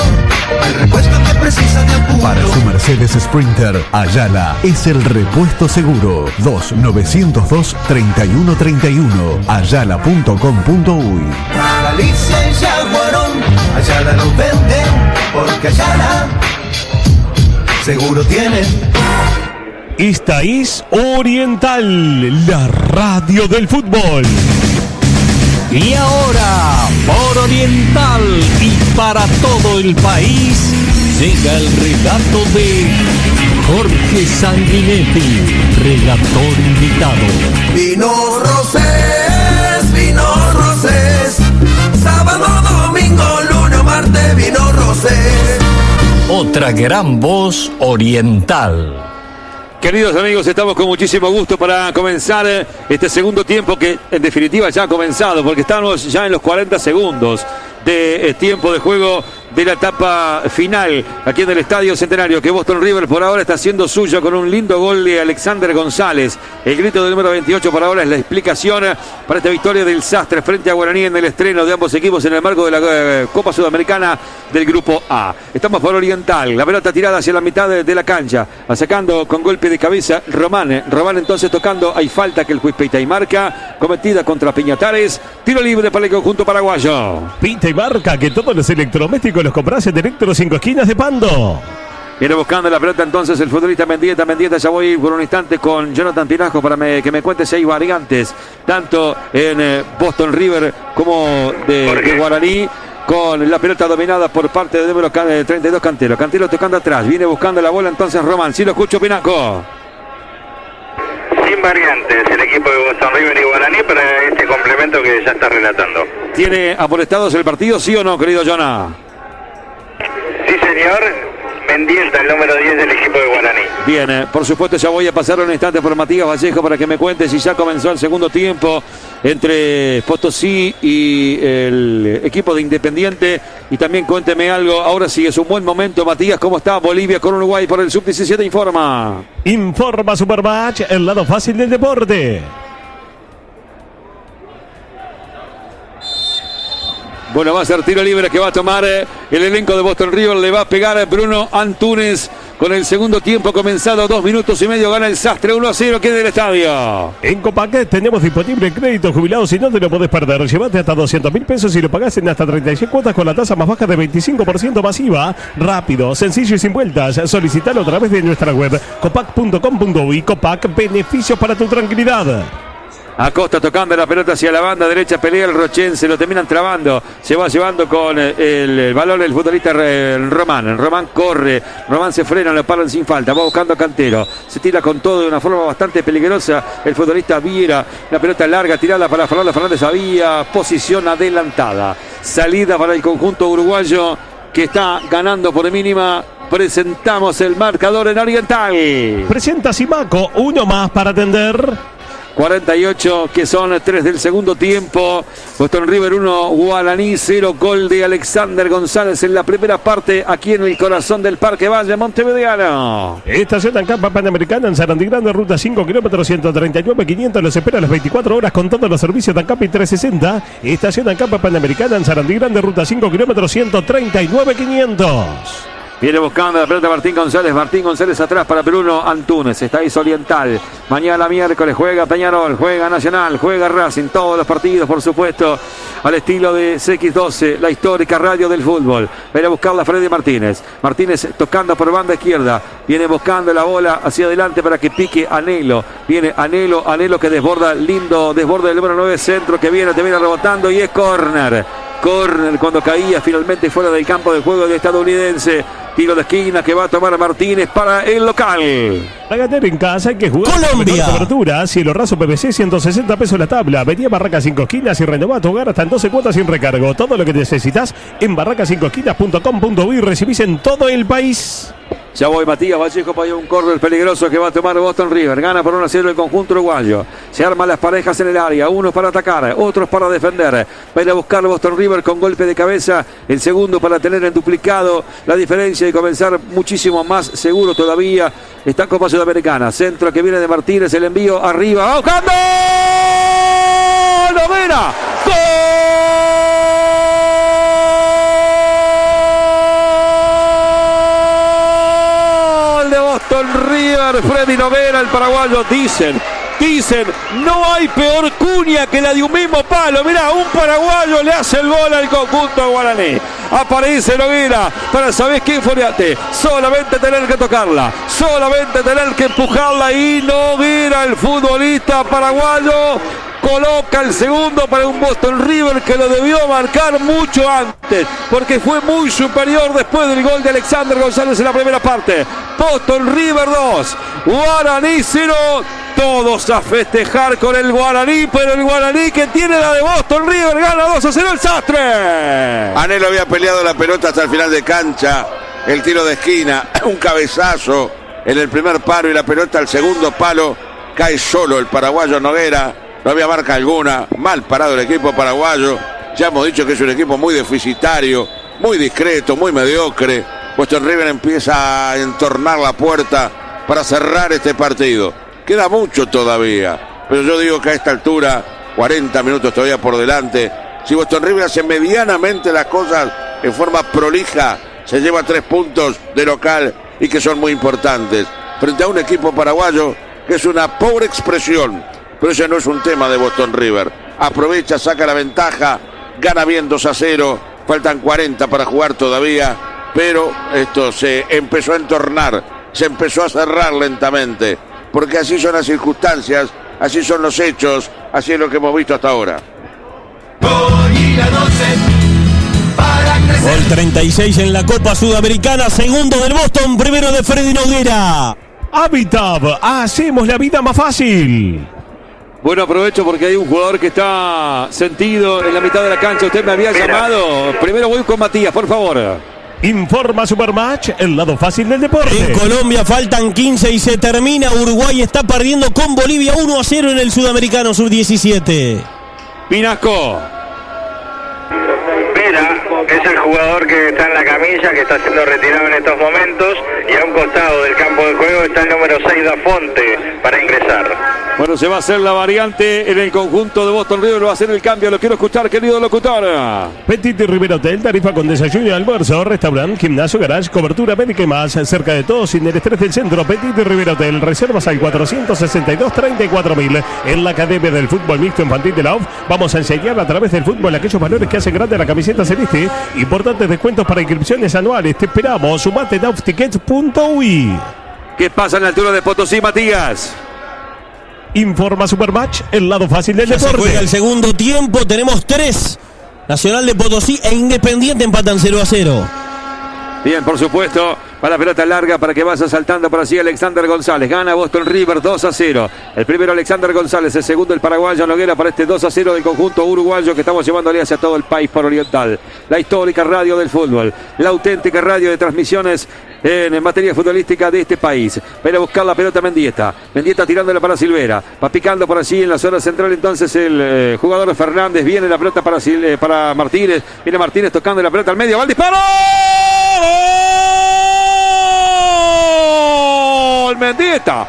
el repuesto que precisa de apuro. Para su Mercedes Sprinter, Ayala es el repuesto seguro. 2902-3131. Ayala.com.uy. Galicia y Yaguarón, Ayala lo venden, porque Ayala seguro tiene. Esta es Oriental, la radio del fútbol. Y ahora, por Oriental y para todo el país, llega el relato de Jorge Sanguinetti, relator invitado. Vino Rosés, sábado, domingo, lunes, martes, vino Rosés. Otra gran voz oriental. Queridos amigos, estamos con muchísimo gusto para comenzar este segundo tiempo que en definitiva ya ha comenzado, porque estamos ya en los 40 segundos de tiempo de juego de la etapa final aquí en el Estadio Centenario, que Boston River por ahora está haciendo suyo con un lindo gol de Alexander González. El grito del número 28 por ahora es la explicación para esta victoria del Sastre frente a Guaraní en el estreno de ambos equipos en el marco de la Copa Sudamericana del Grupo A. Estamos por Oriental, la pelota tirada hacia la mitad de la cancha, sacando con golpe de cabeza Román entonces tocando, hay falta que el juez pita y marca, cometida contra Piñatares, tiro libre para el conjunto paraguayo. Pita y marca que todos los electrodomésticos los compras en Electro 5 Esquinas de Pando. Viene buscando la pelota entonces el futbolista Mendieta, ya voy por un instante con Jonathan Tinajo para que me cuente si hay variantes, tanto en Boston River como de Guaraní, con la pelota dominada por parte de número 32 Cantero. Cantero tocando atrás, viene buscando la bola entonces Román, si lo escucho Pinaco. Sin variantes el equipo de Boston River y Guaraní para este complemento que ya está relatando. ¿Tiene amonestados el partido, sí o no, querido Jonah? Sí, señor. Mendieta, el número 10 del equipo de Guaraní. Bien, por supuesto ya voy a pasar un instante por Matías Vallejo para que me cuente si ya comenzó el segundo tiempo entre Potosí y el equipo de Independiente. Y también cuénteme algo, ahora sí es un buen momento, Matías, ¿cómo está Bolivia con Uruguay por el Sub-17? Informa. Informa Supermatch, el lado fácil del deporte. Bueno, va a ser tiro libre que va a tomar el elenco de Boston River. Le va a pegar Bruno Antunes con el segundo tiempo comenzado. 2 minutos y medio. Gana el Sastre 1-0 que es del estadio. En Copac tenemos disponible crédito jubilado. Si no te lo podés perder, llévate hasta 200.000 pesos y lo pagás en hasta 36 cuotas con la tasa más baja de 25% masiva. Rápido, sencillo y sin vueltas. Solicitalo a través de nuestra web copac.com.uy. Copac, beneficios para tu tranquilidad. Acosta tocando la pelota hacia la banda derecha, pelea el rochense, lo terminan trabando, se va llevando con el balón el futbolista Román. Román corre, Román se frena, lo paran sin falta, va buscando a Cantero, se tira con todo de una forma bastante peligrosa el futbolista Viera, la pelota larga tirada para Fernando Fernández, había posición adelantada, salida para el conjunto uruguayo que está ganando por mínima. Presentamos el marcador en Oriental. Presenta Simaco, uno más para atender. 48 que son 3 del segundo tiempo. Boston River 1, Guaraní 0. Gol de Alexander González en la primera parte aquí en el corazón del Parque Valle Montevideano. Estación Ancampa Panamericana en Sarandí Grande, ruta 5 kilómetros 139.500. Los espera a las 24 horas con todos los servicios de Ancampa y 360. Estación Ancampa Panamericana en Sarandí Grande, ruta 5 kilómetros 139.500. Viene buscando la pelota Martín González atrás para Bruno Antunes, está ahí Oriental, mañana miércoles juega Peñarol, juega Nacional, juega Racing, todos los partidos por supuesto, al estilo de CX12, la histórica radio del fútbol. Viene a buscarla Freddy Martínez tocando por banda izquierda, viene buscando la bola hacia adelante para que pique Anhelo, viene Anhelo que desborda, lindo desborde del número 9 centro que viene rebotando y es córner cuando caía finalmente fuera del campo de juego del estadounidense. Tiro de esquina que va a tomar Martínez para el local. Para ganar en casa hay que jugar. Colombia. Cobertura, cielo raso PVC, 160 pesos la tabla. Venía Barraca 5 esquinas y renová tu hogar hasta en 12 cuotas sin recargo. Todo lo que necesitas en barraca5esquinas.com.uy. Recibís en todo el país. Ya voy, Matías Vallejo para un córner peligroso que va a tomar Boston River. Gana por 1-0 el conjunto uruguayo. Se arman las parejas en el área. Unos para atacar, otros para defender. Va a ir a buscar Boston River con golpe de cabeza. El segundo para tener en duplicado la diferencia y comenzar muchísimo más seguro todavía. Está Copa Sudamericana. Centro que viene de Martínez. El envío arriba. ¡Va buscando! ¡Noguera! ¡Gol! Boston River, Freddy Noguera, el paraguayo. Dicen, no hay peor cuña que la de un mismo palo. Mirá, un paraguayo le hace el gol al conjunto guaraní. Aparece Noguera para, ¿sabés qué, Foriate? Solamente tener que tocarla, solamente tener que empujarla, y Noguera, el futbolista paraguayo, coloca el segundo para un Boston River que lo debió marcar mucho antes, porque fue muy superior después del gol de Alexander González en la primera parte. Boston River 2, Guaraní 0. Todos a festejar con el Guaraní, pero el Guaraní, que tiene la de Boston River, gana 2-0 el Sastre. Anhelo había peleado la pelota hasta el final de cancha. El tiro de esquina, un cabezazo en el primer palo, y la pelota al segundo palo. Cae solo el paraguayo Noguera. No había marca alguna. Mal parado el equipo paraguayo. Ya hemos dicho que es un equipo muy deficitario, muy discreto, muy mediocre. Boston River empieza a entornar la puerta para cerrar este partido. Queda mucho todavía, pero yo digo que a esta altura, 40 minutos todavía por delante, si Boston River hace medianamente las cosas en forma prolija, se lleva 3 puntos de local y que son muy importantes, frente a un equipo paraguayo que es una pobre expresión. Pero ese no es un tema de Boston River. Aprovecha, saca la ventaja, gana bien 2-0, faltan 40 para jugar todavía, pero esto se empezó a entornar, se empezó a cerrar lentamente, porque así son las circunstancias, así son los hechos, así es lo que hemos visto hasta ahora. Gol 36 en la Copa Sudamericana, segundo del Boston, primero de Freddy Noguera. Habitab, hacemos la vida más fácil. Bueno, aprovecho porque hay un jugador que está sentido en la mitad de la cancha. Usted me había llamado. Primero voy con Matías, por favor. Informa Supermatch, el lado fácil del deporte. En Colombia faltan 15 y se termina. Uruguay está perdiendo con Bolivia 1-0 en el Sudamericano Sub-17. Pinasco. Vera es el jugador que está en la camilla, que está siendo retirado en estos momentos, y a un costado del campo de juego está el número 6 Dafonte para ingresar. Bueno, se va a hacer la variante en el conjunto de Boston River, va a hacer el cambio. Lo quiero escuchar, querido locutor. Petit River Hotel, tarifa con desayuno y almuerzo, restaurante, gimnasio, garage, cobertura médica y más. Cerca de todo, sin el estrés del centro. Petit River Hotel, reservas al 462-34.000. En la Academia del Fútbol Mixto Infantil de la UF, vamos a enseñar a través del fútbol aquellos valores que hacen grande a la camiseta celeste. Importantes descuentos para inscripciones anuales. Te esperamos. Sumate en auftickets.ui. ¿Qué pasa en la altura de Potosí, Matías? Informa Supermatch, el lado fácil del deporte. Se juega el segundo tiempo, tenemos 3. Nacional de Potosí e Independiente empatan 0-0. Bien, por supuesto, para la pelota larga, para que vaya saltando por así Alexander González. Gana Boston River 2-0. El primero Alexander González, el segundo el paraguayo Noguera para este 2-0 del conjunto uruguayo que estamos llevándole hacia todo el país por oriental. La histórica radio del fútbol, la auténtica radio de transmisiones en materia futbolística de este país. Va a buscar la pelota Mendieta. Mendieta tirándola para Silvera. Va picando por allí en la zona central entonces el jugador Fernández. Viene la pelota para Martínez. Viene Martínez tocando la pelota al medio. ¡Va el disparo! ¡Gol! Mendieta.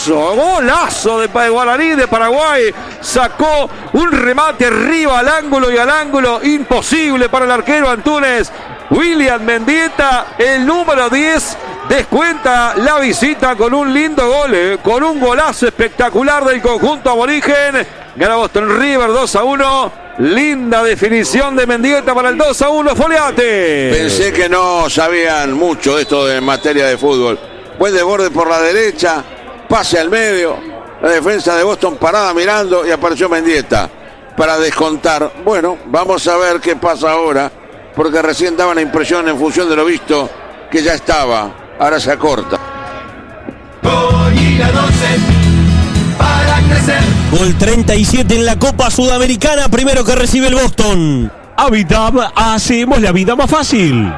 Golazo de Guaraní de Paraguay. Sacó un remate arriba al ángulo y al ángulo. Imposible para el arquero Antunes. William Mendieta, el número 10, descuenta la visita con un lindo gol, con un golazo espectacular del conjunto aborigen. Gana Boston River 2-1. Linda definición de Mendieta para el 2-1, Foliate. Pensé que no sabían mucho de esto en materia de fútbol. Buen desborde por la derecha, pase al medio, la defensa de Boston parada mirando y apareció Mendieta para descontar. Bueno, vamos a ver qué pasa ahora, porque recién daba la impresión en función de lo visto que ya estaba, ahora se acorta. Gol 37 en la Copa Sudamericana, primero que recibe el Boston. Habitab, hacemos la vida más fácil.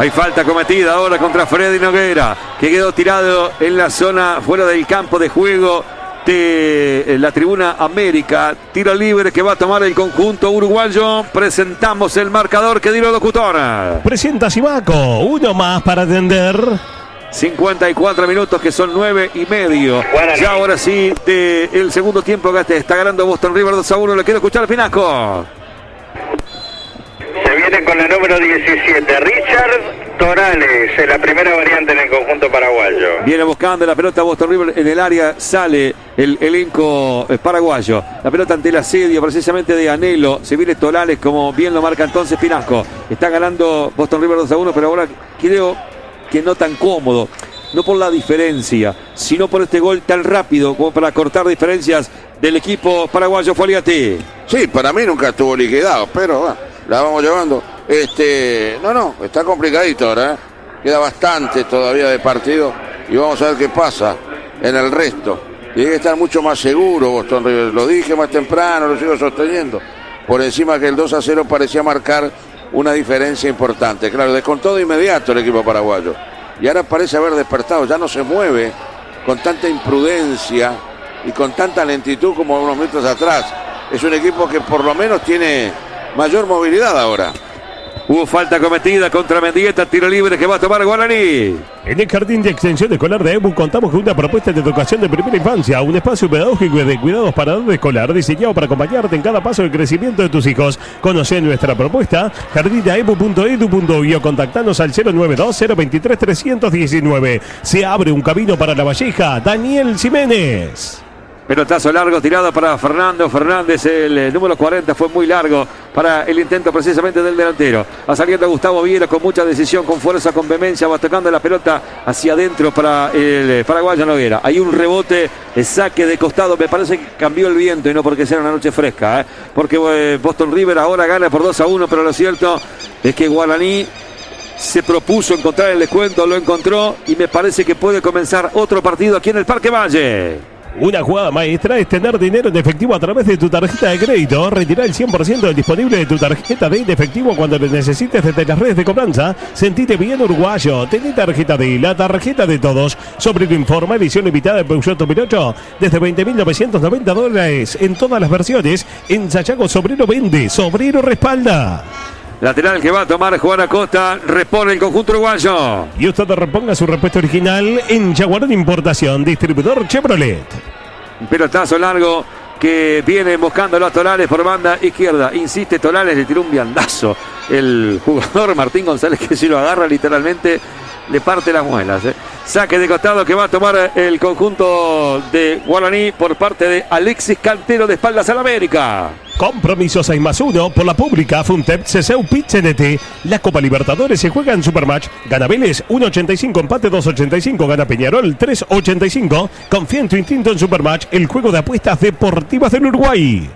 Hay falta cometida ahora contra Freddy Noguera, que quedó tirado en la zona fuera del campo de juego de la tribuna América. Tiro libre que va a tomar el conjunto uruguayo. Presentamos el marcador que dio el locutor. Presenta Simaco, uno más para atender. 54 minutos, que son 9:30. Ya ahora sí, el segundo tiempo que está ganando Boston River 2-1. Le quiero escuchar, Pinasco. Se viene con la número 17, Richard Torales, en la primera variante en el conjunto paraguayo. Viene buscando la pelota Boston River en el área, sale el elenco paraguayo. La pelota ante el asedio precisamente de Anhelo. Se viene Torales, como bien lo marca entonces Pinasco. Está ganando Boston River 2-1, pero ahora creo que no tan cómodo. No por la diferencia, sino por este gol tan rápido como para cortar diferencias del equipo paraguayo Foliati. Sí, para mí nunca estuvo liquidado, pero bueno, la vamos llevando. No, está complicadito ahora, ¿eh? Queda bastante todavía de partido y vamos a ver qué pasa en el resto. Tiene que estar mucho más seguro Boston River. Lo dije más temprano, lo sigo sosteniendo. Por encima que el 2-0 parecía marcar una diferencia importante. Claro, descontó de inmediato el equipo paraguayo. Y ahora parece haber despertado, ya no se mueve con tanta imprudencia y con tanta lentitud como unos minutos atrás. Es un equipo que por lo menos tiene mayor movilidad ahora. Hubo falta cometida contra Mendieta, tiro libre que va a tomar Guaraní. En el Jardín de Extensión Escolar de EBU contamos con una propuesta de educación de primera infancia, un espacio pedagógico de cuidados para edad escolar diseñado para acompañarte en cada paso del crecimiento de tus hijos. Conoce nuestra propuesta, jardinaebu.edu.uy o contactanos al 092-023-319. Se abre un camino para La Valleja. Daniel Jiménez. Pelotazo largo tirado para Fernando Fernández, el número 40, fue muy largo para el intento precisamente del delantero. Va saliendo Gustavo Viera con mucha decisión, con fuerza, con vehemencia, va tocando la pelota hacia adentro para el paraguayo Noguera. Hay un rebote, saque de costado, me parece que cambió el viento y no porque sea una noche fresca, porque Boston River ahora gana por 2-1, pero lo cierto es que Guaraní se propuso encontrar el descuento, lo encontró y me parece que puede comenzar otro partido aquí en el Parque Valle. Una jugada maestra es tener dinero en efectivo a través de tu tarjeta de crédito. Retirar el 100% del disponible de tu tarjeta de efectivo cuando lo necesites desde las redes de cobranza. Sentite bien uruguayo. Tené tarjeta de la tarjeta de todos. Sobre lo informa, edición limitada de Peugeot 2008. Desde $20.990 en todas las versiones. En Sayago Sobrero vende, Sobrero respalda. Lateral que va a tomar Juan Acosta, repone el conjunto uruguayo. Y usted reponga su respuesta original en Jaguarón Importación, distribuidor Chevrolet. Un pelotazo largo que viene buscándolo a Torales por banda izquierda. Insiste Torales, le tiró un viandazo el jugador Martín González, que si lo agarra literalmente le parte las muelas. Saque de costado que va a tomar el conjunto de Guaraní por parte de Alexis Cantero, de espaldas al América. Compromiso 6+1 por la pública Funtep CCU Pichenete. La Copa Libertadores se juega en Supermatch. Gana Vélez 1.85, empate 2.85. Gana Peñarol 3.85. Confía en tu instinto en Supermatch, el juego de apuestas deportivas del Uruguay.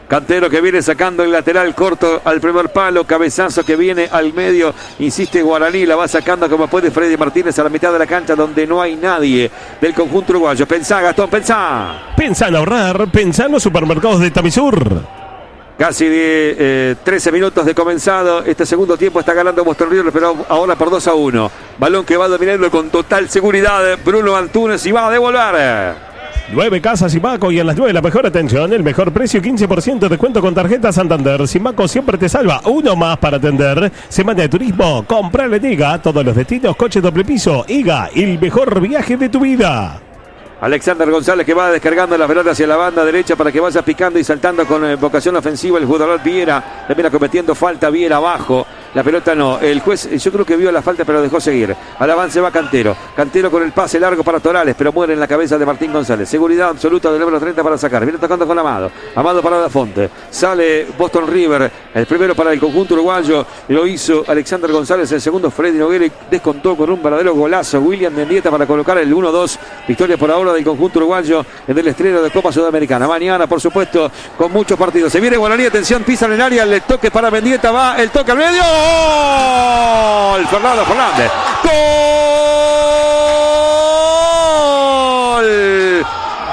Cantero que viene sacando el lateral corto al primer palo, cabezazo que viene al medio, insiste Guaraní, la va sacando como puede Freddy Martínez a la mitad de la cancha donde no hay nadie del conjunto uruguayo. Pensá, Gastón, pensá. Pensá en ahorrar, pensá en los supermercados de Tamisur. Casi de 13 minutos de comenzado, este segundo tiempo está ganando Boston River, pero ahora por 2-1. Balón que va dominando con total seguridad Bruno Antunes y va a devolver. 9 casas Simaco y en las 9 la mejor atención, el mejor precio, 15% de descuento con tarjeta Santander. Simaco siempre te salva, uno más para atender. Semana de turismo, comprale en IGA, todos los destinos, coche doble piso. IGA, el mejor viaje de tu vida. Alexander González que va descargando la pelota hacia la banda derecha para que vaya picando y saltando con vocación ofensiva el jugador Viera. Termina cometiendo falta Viera abajo. La pelota no. El juez yo creo que vio la falta pero dejó seguir. Al avance va Cantero. Cantero con el pase largo para Torales, pero muere en la cabeza de Martín González. Seguridad absoluta del número 30 para sacar. Viene tocando con Amado. Amado para Dafonte. Sale Boston River. El primero para el conjunto uruguayo. Lo hizo Alexander González. El segundo Freddy Noguera descontó con un verdadero golazo. William Mendieta para colocar el 1-2. Victoria por ahora del conjunto uruguayo en el estreno de Copa Sudamericana. Mañana, por supuesto, con muchos partidos. Se viene Guaraní, atención, pisan en área, el toque para Mendieta, va el toque al medio. ¡Gol! Fernando Fernández. ¡Gol!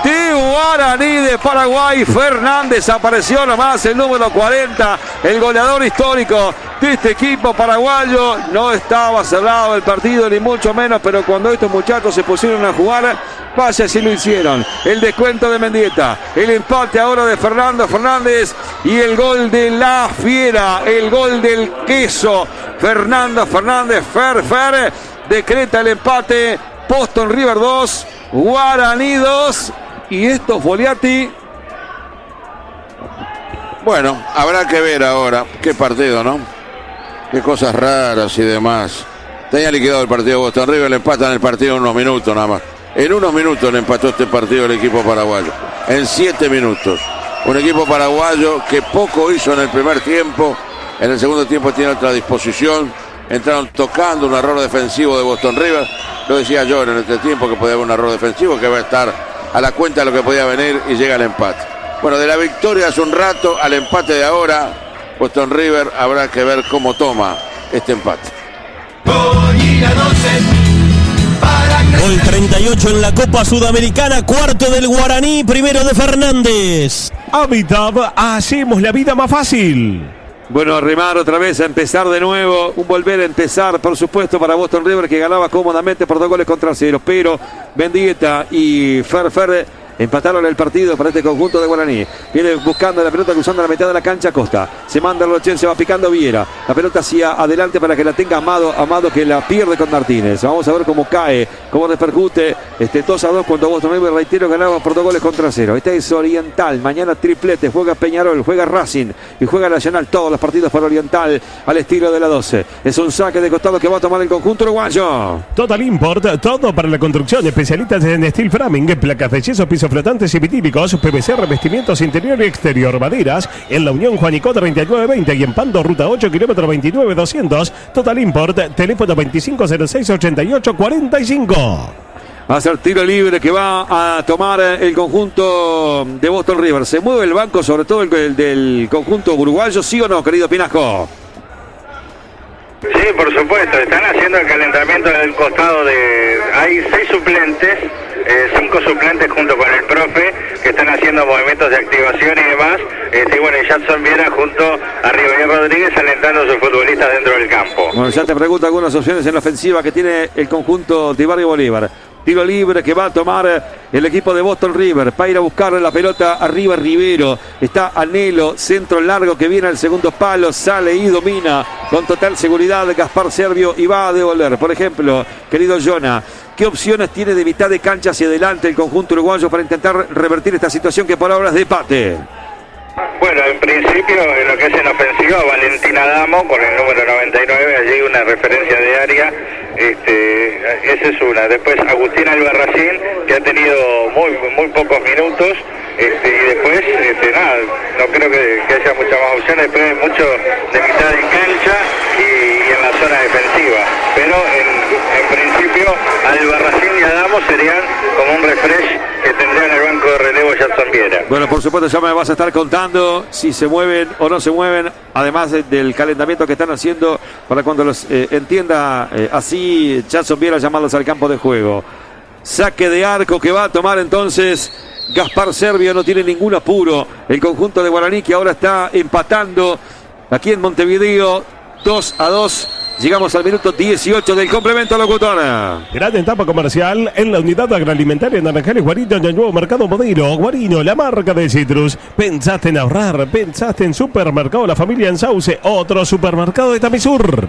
De Guaraní de Paraguay. Fernández apareció nomás, el número 40, el goleador histórico de este equipo paraguayo. No estaba cerrado el partido, ni mucho menos, pero cuando estos muchachos se pusieron a jugar, vaya si lo hicieron. El descuento de Mendieta, el empate ahora de Fernando Fernández y el gol de la Fiera, el gol del queso. Fernando Fernández, Fer, decreta el empate. Boston River 2, Guaraní 2. Y esto, Foliati. Bueno, habrá que ver ahora. Qué partido, ¿no? Qué cosas raras y demás. Tenía liquidado el partido Boston River, le empatan el partido en unos minutos nada más. En unos minutos le empató este partido el equipo paraguayo. En 7 minutos. Un equipo paraguayo que poco hizo en el primer tiempo. En el segundo tiempo tiene otra disposición. Entraron tocando un error defensivo de Boston River. Lo decía yo en este tiempo que podía haber un error defensivo que va a estar a la cuenta de lo que podía venir y llega el empate. Bueno, de la victoria hace un rato al empate de ahora, Boston River habrá que ver cómo toma este empate. Gol 38 en la Copa Sudamericana, cuarto del Guaraní, primero de Fernández. Habitab, hacemos la vida más fácil. Bueno, a remar otra vez, a empezar de nuevo, un volver a empezar, por supuesto, para Boston River, que ganaba cómodamente por 2 goles contra 0, pero Mendieta y Fer empataron el partido para este conjunto de Guaraní. Viene buscando la pelota, cruzando la mitad de la cancha, Costa. Se manda el Rochen, se va picando Viera. La pelota hacia adelante para que la tenga Amado que la pierde con Martínez. Vamos a ver cómo cae, cómo repercute. 2-2 cuando Boston River, reitero, ganaba por 2 goles contra 0. Esta es Oriental, mañana triplete, juega Peñarol, juega Racing y juega Nacional. Todos los partidos por Oriental al estilo de la 12. Es un saque de costado que va a tomar el conjunto uruguayo. Total Import, todo para la construcción, especialistas en steel framing, placas de yeso, pisos flotantes y vitílicos, PVC, revestimientos interior y exterior, maderas, en la Unión Juanico 3920 y en Pando, ruta 8, kilómetro 29200. Total Import, teléfono 2506-8845. Va a ser tiro libre que va a tomar el conjunto de Boston River. ¿Se mueve el banco, sobre todo el del conjunto uruguayo, sí o no, querido Pinasco? Sí, por supuesto, están haciendo el calentamiento del costado de... Hay 6 suplentes, 5 suplentes junto con el profe, que están haciendo movimientos de activación y demás. Y bueno, Jackson Viera junto a River Rodríguez alentando a sus futbolistas dentro del campo. Bueno, ya te pregunto algunas opciones en la ofensiva que tiene el conjunto de Barrio Bolívar. Tiro libre que va a tomar el equipo de Boston River para ir a buscar la pelota arriba. Rivero, está Anhelo, centro largo que viene al segundo palo, sale y domina con total seguridad Gaspar Servio y va a devolver. Por ejemplo, querido Jonah, ¿qué opciones tiene de mitad de cancha hacia adelante el conjunto uruguayo para intentar revertir esta situación que por ahora es de empate? Bueno, en principio, en lo que es en ofensiva, Valentina Adamo con el número 99, allí una referencia de área, esa es una. Después Agustín Albarracín, que ha tenido muy pocos minutos, y después, nada, no creo que haya muchas más opciones, después hay mucho de mitad de cancha y en la zona defensiva. Pero en principio, Albarracín y Adamo serían como un refresh que tendría en el banco de relevo Jackson Viera. Bueno, por supuesto, ya me vas a estar contando si se mueven o no se mueven, además del calentamiento que están haciendo para cuando los entienda así Jackson Viera, llamarlos al campo de juego. Saque de arco que va a tomar entonces Gaspar Servio, no tiene ningún apuro el conjunto de Guaraní, que ahora está empatando aquí en Montevideo 2-2. Llegamos al minuto 18 del complemento, locutora. Gran etapa comercial en la unidad agroalimentaria Naranjales Guarino, en el nuevo mercado Modelo. Guarino, la marca de Citrus. Pensaste en ahorrar, pensaste en Supermercado La Familia en Sauce, otro supermercado de Tamisur.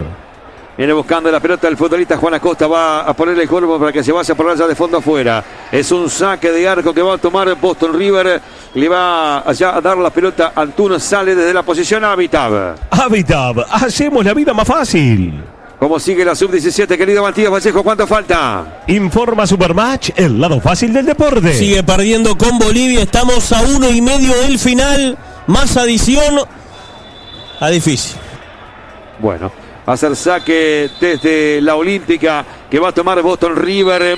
Viene buscando la pelota el futbolista Juan Acosta, va a poner el cuerpo para que se vaya por allá de fondo afuera. Es un saque de arco que va a tomar Boston River. Le va allá a dar la pelota. Antuno sale desde la posición a Habitab. Habitab, hacemos la vida más fácil. ¿Cómo sigue la sub-17, querido Matías Vallejo? ¿Cuánto falta? Informa Supermatch, el lado fácil del deporte. Sigue perdiendo con Bolivia, estamos a 1,5 del final. Más adición a difícil. Bueno, va a ser saque desde la Olímpica que va a tomar Boston River.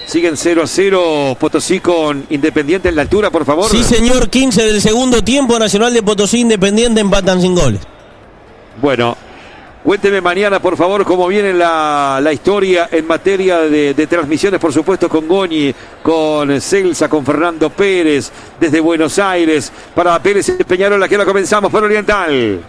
Siguen 0-0 Potosí con Independiente en la altura, por favor. Sí, señor, 15 del segundo tiempo. Nacional de Potosí, Independiente empatan sin goles. Bueno, cuénteme mañana, por favor, cómo viene la historia en materia de transmisiones, por supuesto, con Goñi, con Celsa, con Fernando Pérez, desde Buenos Aires, para Pérez y Peñarol. Aquí la comenzamos por Oriental.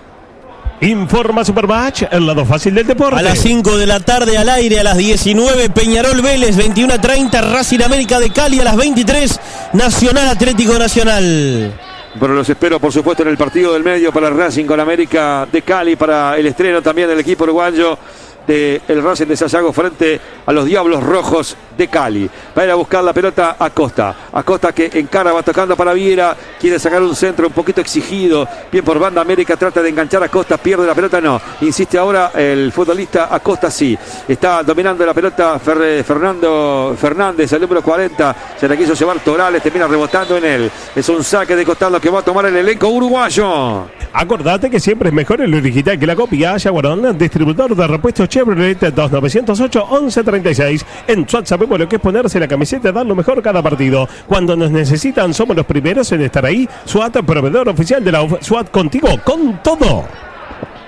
Informa Supermatch, el lado fácil del deporte. A las 5 de la tarde al aire, a las 19, Peñarol Vélez, 21:30, Racing América de Cali, a las 23, Nacional Atlético Nacional. Pero los espero, por supuesto, en el partido del medio para Racing con América de Cali, para el estreno también del equipo uruguayo del Racing de Sayago frente a los Diablos Rojos de Cali. Va a ir a buscar la pelota Acosta. Acosta que encara, va tocando para Viera, quiere sacar un centro un poquito exigido. Bien por banda América, trata de enganchar a Acosta, pierde la pelota, no. Insiste ahora el futbolista Acosta, sí. Está dominando la pelota Fernando Fernández, el número 40. Se la quiso llevar Torales, termina rebotando en él. Es un saque de costado que va a tomar el elenco uruguayo. Acordate que siempre es mejor el original que la copia. Yaguarón, distribuidor de repuestos Chevrolet 2908-1136. En SWAT sabemos lo que es ponerse la camiseta y dar lo mejor cada partido. Cuando nos necesitan somos los primeros en estar ahí. SWAT, proveedor oficial de la SWAT, contigo, con todo.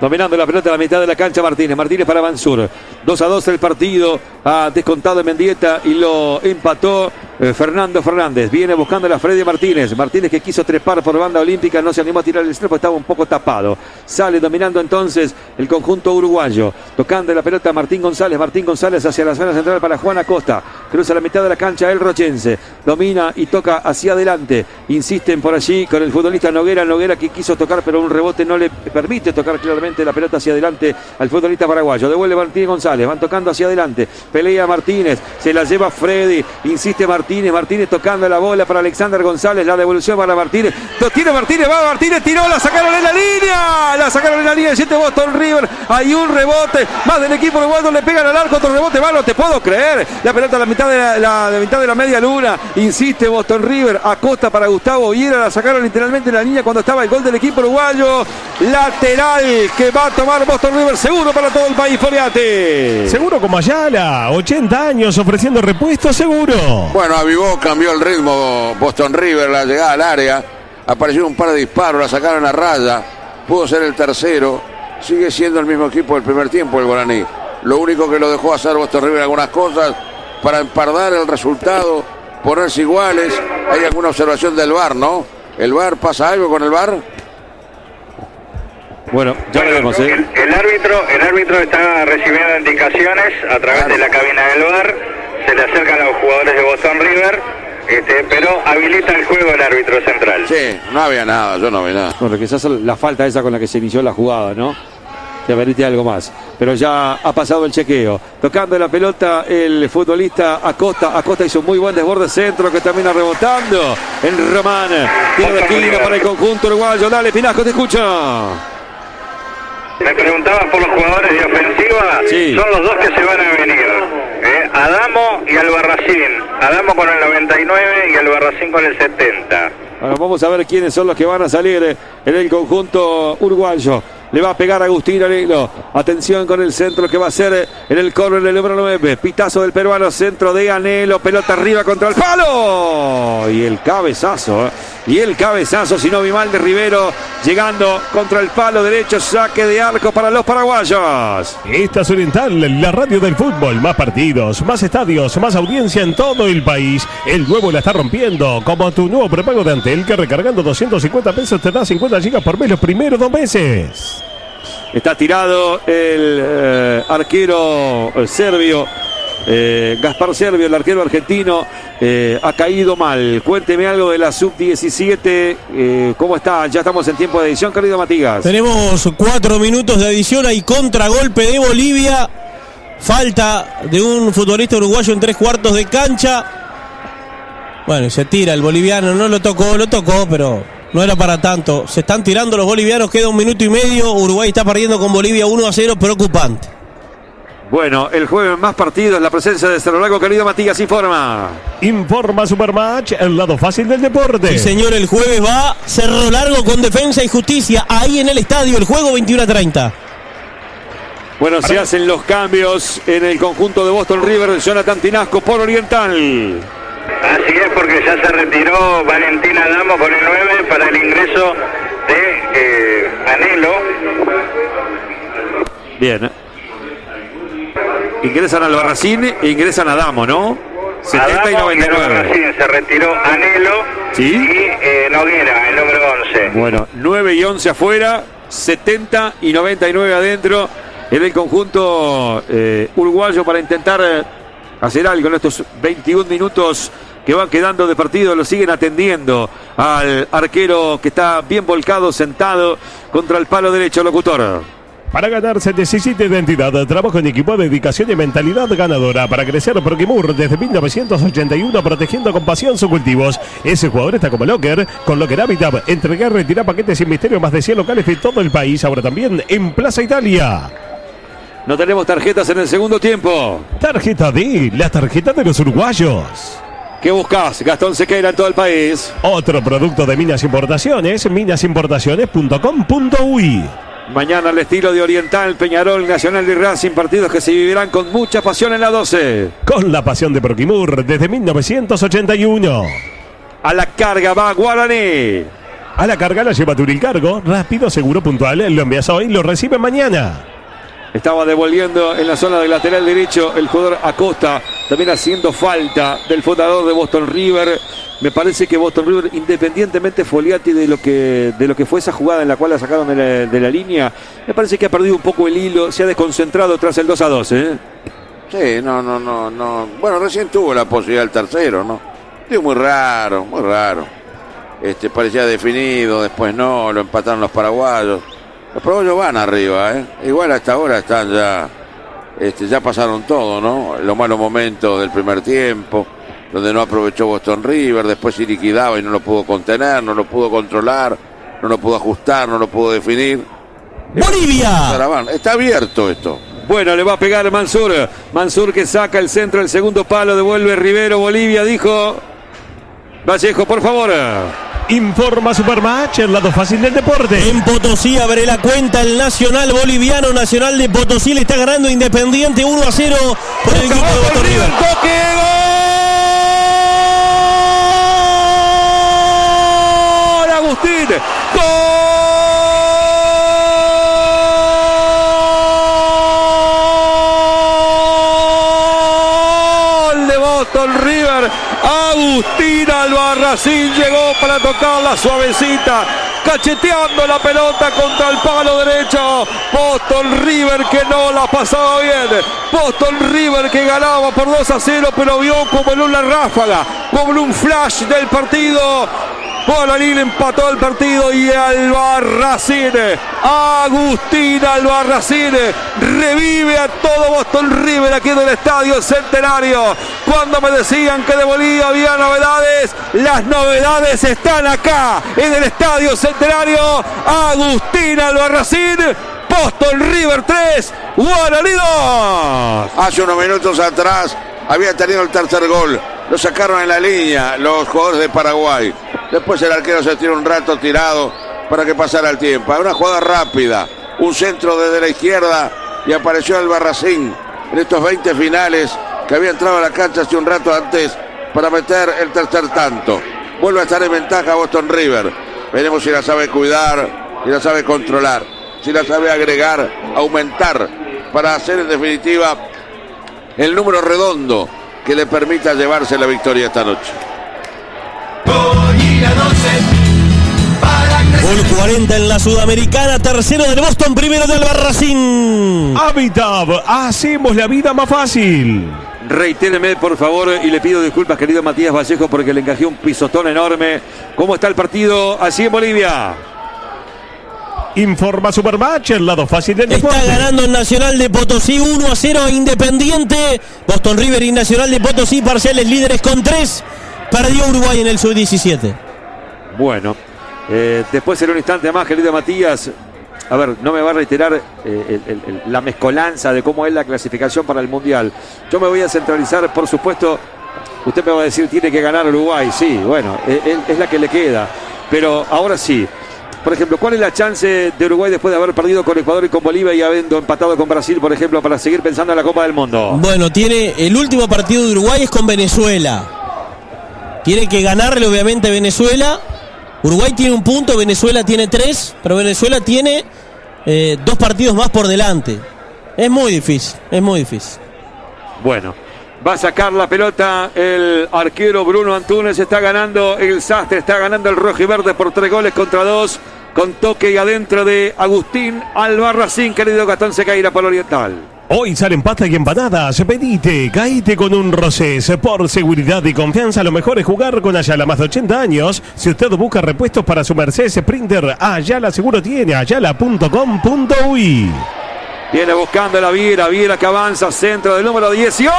Dominando la pelota a la mitad de la cancha Martínez. Martínez para Mansur. 2-2 el partido. Ha descontado Mendieta y lo empató Fernando Fernández. Viene buscando a Freddy Martínez. Martínez que quiso trepar por banda olímpica. No se animó a tirar el centro, estaba un poco tapado. Sale dominando entonces el conjunto uruguayo. Tocando la pelota Martín González. Martín González hacia la zona central para Juan Acosta. Cruza la mitad de la cancha el rochense. Domina y toca hacia adelante. Insisten por allí con el futbolista Noguera. Noguera que quiso tocar pero un rebote no le permite tocar claramente la pelota hacia adelante al futbolista paraguayo. Devuelve Martín González. Van tocando hacia adelante. Pelea Martínez. Se la lleva Freddy. Insiste Martínez. Martínez tocando la bola para Alexander González. La devolución para Martínez. Lo tiene Martínez. Va Martínez. Tiró. La sacaron en la línea. La sacaron en la línea. El 7 Boston River. Hay un rebote. Más del equipo uruguayo. Le pegan al arco. Otro rebote. Va. No te puedo creer. La pelota a la mitad de la media luna. Insiste Boston River. Acosta para Gustavo Viera. La sacaron literalmente en la línea cuando estaba el gol del equipo uruguayo. Lateral que va a tomar Boston River. Seguro para todo el país. Foliati. Seguro como Ayala. 80 años ofreciendo repuestos, seguro. Bueno, avivó, cambió el ritmo Boston River, la llegada al área. Aparecieron un par de disparos, la sacaron a raya. Pudo ser el tercero. Sigue siendo el mismo equipo del primer tiempo el Guaraní. Lo único que lo dejó hacer Boston River algunas cosas para empardar el resultado, ponerse iguales. Hay alguna observación del VAR, ¿no? ¿El VAR pasa algo con el VAR? Bueno, ya veremos, ¿eh? El árbitro está recibiendo indicaciones a través de la cabina del VAR. Se le acercan a los jugadores de Boston River, pero habilita el juego el árbitro central. Sí, no había nada, yo no vi nada. Bueno, quizás la falta esa con la que se inició la jugada, ¿no? Que amerite algo más. Pero ya ha pasado el chequeo. Tocando la pelota el futbolista Acosta. Acosta hizo un muy buen desborde centro que termina rebotando en Román. Tiro de esquina para el conjunto uruguayo. Dale, Pinasco, te escucho. Me preguntabas por los jugadores de ofensiva. Sí. Son los dos que se van a venir. Adamo y Albarracín. Adamo con el 99 y Albarracín con el 70. Bueno, vamos a ver quiénes son los que van a salir en el conjunto uruguayo. Le va a pegar Agustín Arelo. Atención con el centro que va a ser en el córner del número 9. Pitazo del peruano, centro de Anelo. Pelota arriba contra el palo. Y el cabezazo. Y el cabezazo, si no vi mal, de Rivero. Llegando contra el palo derecho. Saque de arco para los paraguayos. Esta es Oriental, la radio del fútbol. Más partidos, más estadios, más audiencia en todo el país. El nuevo la está rompiendo. Como tu nuevo prepago de Antel, que recargando 250 pesos te da 50 gigas por mes los primeros 2 meses. Está tirado el arquero serbio. Gaspar Servio, el arquero argentino, ha caído mal. Cuénteme algo de la sub-17. ¿Cómo está? Ya estamos en tiempo de edición, querido Matías. Tenemos 4 minutos de edición. Hay contragolpe de Bolivia. Falta de un futbolista uruguayo en 3/4 de cancha. Bueno, se tira el boliviano. No lo tocó, pero no era para tanto. Se están tirando los bolivianos. Queda 1 minuto y medio. Uruguay está perdiendo con Bolivia 1-0. Preocupante. Bueno, el jueves más partidos, la presencia de Cerro Largo, querido Matías, informa. Informa Supermatch, el lado fácil del deporte. Sí, señor, el jueves va Cerro Largo con Defensa y Justicia, ahí en el estadio, el juego 21:30. Bueno, se hacen los cambios en el conjunto de Boston River, Jonathan Tinasco por Oriental. Así es, porque ya se retiró Valentín Adamo con el 9 para el ingreso de Anelo. Bien. Ingresan al Albarracín e ingresan a Adamo, ¿no? 70 Adamo y 99. Albarracín, se retiró Anelo. ¿Sí? Y Noguera, el número 11. Bueno, 9 y 11 afuera. 70 y 99 adentro en el conjunto uruguayo para intentar hacer algo en estos 21 minutos que van quedando de partido. Lo siguen atendiendo al arquero que está bien volcado, sentado contra el palo derecho. Locutor. Para ganar se necesita identidad, trabajo en equipo, dedicación y mentalidad ganadora. Para crecer, Proquimur desde 1981 protegiendo con pasión sus cultivos. Ese jugador está como Locker, con Locker Habitat. Entregar, retirar paquetes sin misterio, más de 100 locales de todo el país. Ahora también en Plaza Italia. No tenemos tarjetas en el segundo tiempo. Tarjeta D, la tarjeta de los uruguayos. ¿Qué buscas? Gastón Sequeira en todo el país. Otro producto de Minas Importaciones, minasimportaciones.com.uy. Mañana al estilo de Oriental, Peñarol, Nacional y Racing, partidos que se vivirán con mucha pasión en la 12. Con la pasión de Proquimur desde 1981. A la carga va Guaraní. A la carga la lleva Turilcargo, rápido, seguro, puntual. Lo envías hoy, lo recibe mañana. Estaba devolviendo en la zona del lateral derecho el jugador Acosta, también haciendo falta del fundador de Boston River. Me parece que Boston River, independientemente Foliati de lo que fue esa jugada en la cual la sacaron de la línea, me parece que ha perdido un poco el hilo, se ha desconcentrado tras el 2-2, Sí, no. Bueno, recién tuvo la posibilidad del tercero, ¿no? Digo, muy raro. Parecía definido, después no, lo empataron los paraguayos. Los paraguayos van arriba, Igual hasta ahora están ya pasaron todo, ¿no? Los malos momentos del primer tiempo, donde no aprovechó Boston River, después sí liquidaba y no lo pudo contener, no lo pudo controlar, no lo pudo ajustar, no lo pudo definir. ¡Bolivia! Está abierto esto. Bueno, le va a pegar Mansur. Mansur que saca el centro, el segundo palo, devuelve Rivero. Bolivia, dijo Vallejo, por favor. Informa Supermatch, el lado fácil del deporte. En Potosí abre la cuenta el Nacional Boliviano. Nacional de Potosí le está ganando Independiente 1-0 por el equipo de Boston River. ¡Toque, gol! Agustín, gol de Boston River. Agustín Albarracín llegó para tocarla suavecita, cacheteando la pelota contra el palo derecho. Boston River que no la pasaba bien. Boston River que ganaba por 2-0, pero vio como en una ráfaga, como en un flash del partido. Guaraní empató el partido y Albarracín, Agustín Albarracín, revive a todo Boston River aquí en el Estadio Centenario. Cuando me decían que de Bolivia había novedades, las novedades están acá en el Estadio Centenario. Agustín Albarracín, Boston River 3, Guaraní 2. Hace unos minutos atrás había tenido el tercer gol. Lo sacaron en la línea los jugadores de Paraguay. Después el arquero se tiró un rato tirado para que pasara el tiempo. Una jugada rápida, un centro desde la izquierda y apareció Albarracín en estos 20 finales que había entrado a la cancha hace un rato antes para meter el tercer tanto. Vuelve a estar en ventaja Boston River. Veremos si la sabe cuidar, si la sabe controlar, si la sabe agregar, aumentar para hacer en definitiva el número redondo que le permita llevarse la victoria esta noche. Gol 40 en la Sudamericana, tercero del Boston, primero del Albarracín. Habitat, hacemos la vida más fácil. Reitéreme, por favor, y le pido disculpas, querido Matías Vallejo, porque le encajé un pisotón enorme. ¿Cómo está el partido así en Bolivia? Informa Supermatch, el lado fácil del deporte. Está ganando el Nacional de Potosí 1-0 a Independiente. Boston River y Nacional de Potosí, parciales líderes con 3. Perdió Uruguay en el sub-17. Bueno, después en un instante más, querido Matías, a ver, no me va a reiterar la mezcolanza de cómo es la clasificación para el Mundial. Yo me voy a centralizar, por supuesto, usted me va a decir, tiene que ganar Uruguay. Sí, bueno, es la que le queda. Pero ahora sí, por ejemplo, ¿cuál es la chance de Uruguay después de haber perdido con Ecuador y con Bolivia y habiendo empatado con Brasil, por ejemplo, para seguir pensando en la Copa del Mundo? Bueno, tiene el último partido de Uruguay es con Venezuela. Tiene que ganarle, obviamente, a Venezuela. Uruguay tiene un punto, Venezuela tiene 3, pero Venezuela tiene 2 partidos más por delante. Es muy difícil, es muy difícil. Bueno, va a sacar la pelota el arquero Bruno Antunes. Está ganando el Sastre, está ganando el rojo y verde por 3 goles contra 2. con toque y adentro de Agustín Albarracín, querido Gastón Sequeira por Oriental. Hoy salen pasta y empanadas. Pedite, caíte con un Rosés. Por seguridad y confianza, lo mejor es jugar con Ayala. Más de 80 años. Si usted busca repuestos para su Mercedes Sprinter, Ayala seguro tiene. Ayala.com.uy. Viene buscando la Viera que avanza, centro del número 18.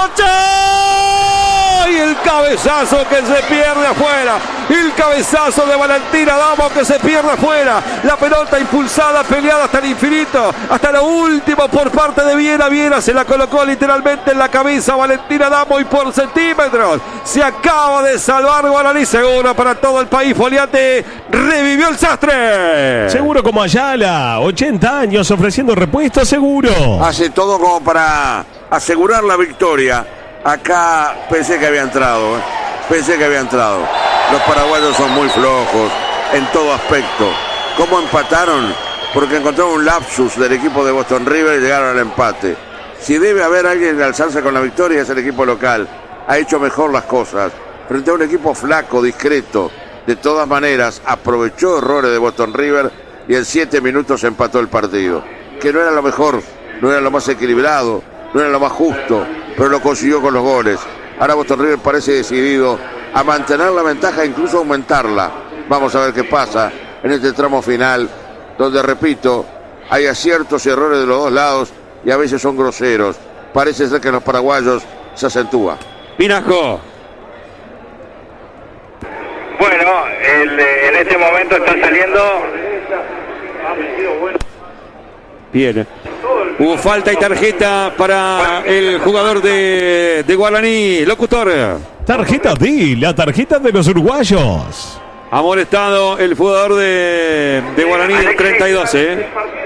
Y el cabezazo que se pierde afuera. El cabezazo de Valentín Adamo que se pierde afuera. La pelota impulsada, peleada hasta el infinito. Hasta lo último por parte de Viera. Viera se la colocó literalmente en la cabeza a Valentín Adamo y por centímetros se acaba de salvar Guaraní. Seguro para todo el país. Foliati revivió el sastre. Seguro como Ayala. 80 años ofreciendo repuestos seguro. Hace todo como para asegurar la victoria. Acá pensé que había entrado. Pensé que había entrado. Los paraguayos son muy flojos en todo aspecto. ¿Cómo empataron? Porque encontraron un lapsus del equipo de Boston River y llegaron al empate. Si debe haber alguien que alzarse con la victoria es el equipo local. Ha hecho mejor las cosas. Frente a un equipo flaco, discreto. De todas maneras, aprovechó errores de Boston River y en 7 minutos empató el partido. Que no era lo mejor, no era lo más equilibrado, no era lo más justo, pero lo consiguió con los goles. Ahora Boston River parece decidido a mantener la ventaja e incluso aumentarla. Vamos a ver qué pasa en este tramo final, donde, repito, hay aciertos y errores de los dos lados y a veces son groseros. Parece ser que en los paraguayos se acentúa. Pinajo. Bueno, en este momento está saliendo. Bien. Hubo falta y tarjeta para el jugador de Guaraní. Locutor. Tarjeta D, la tarjeta de los uruguayos. Ha molestado el jugador de Guaraní del 32,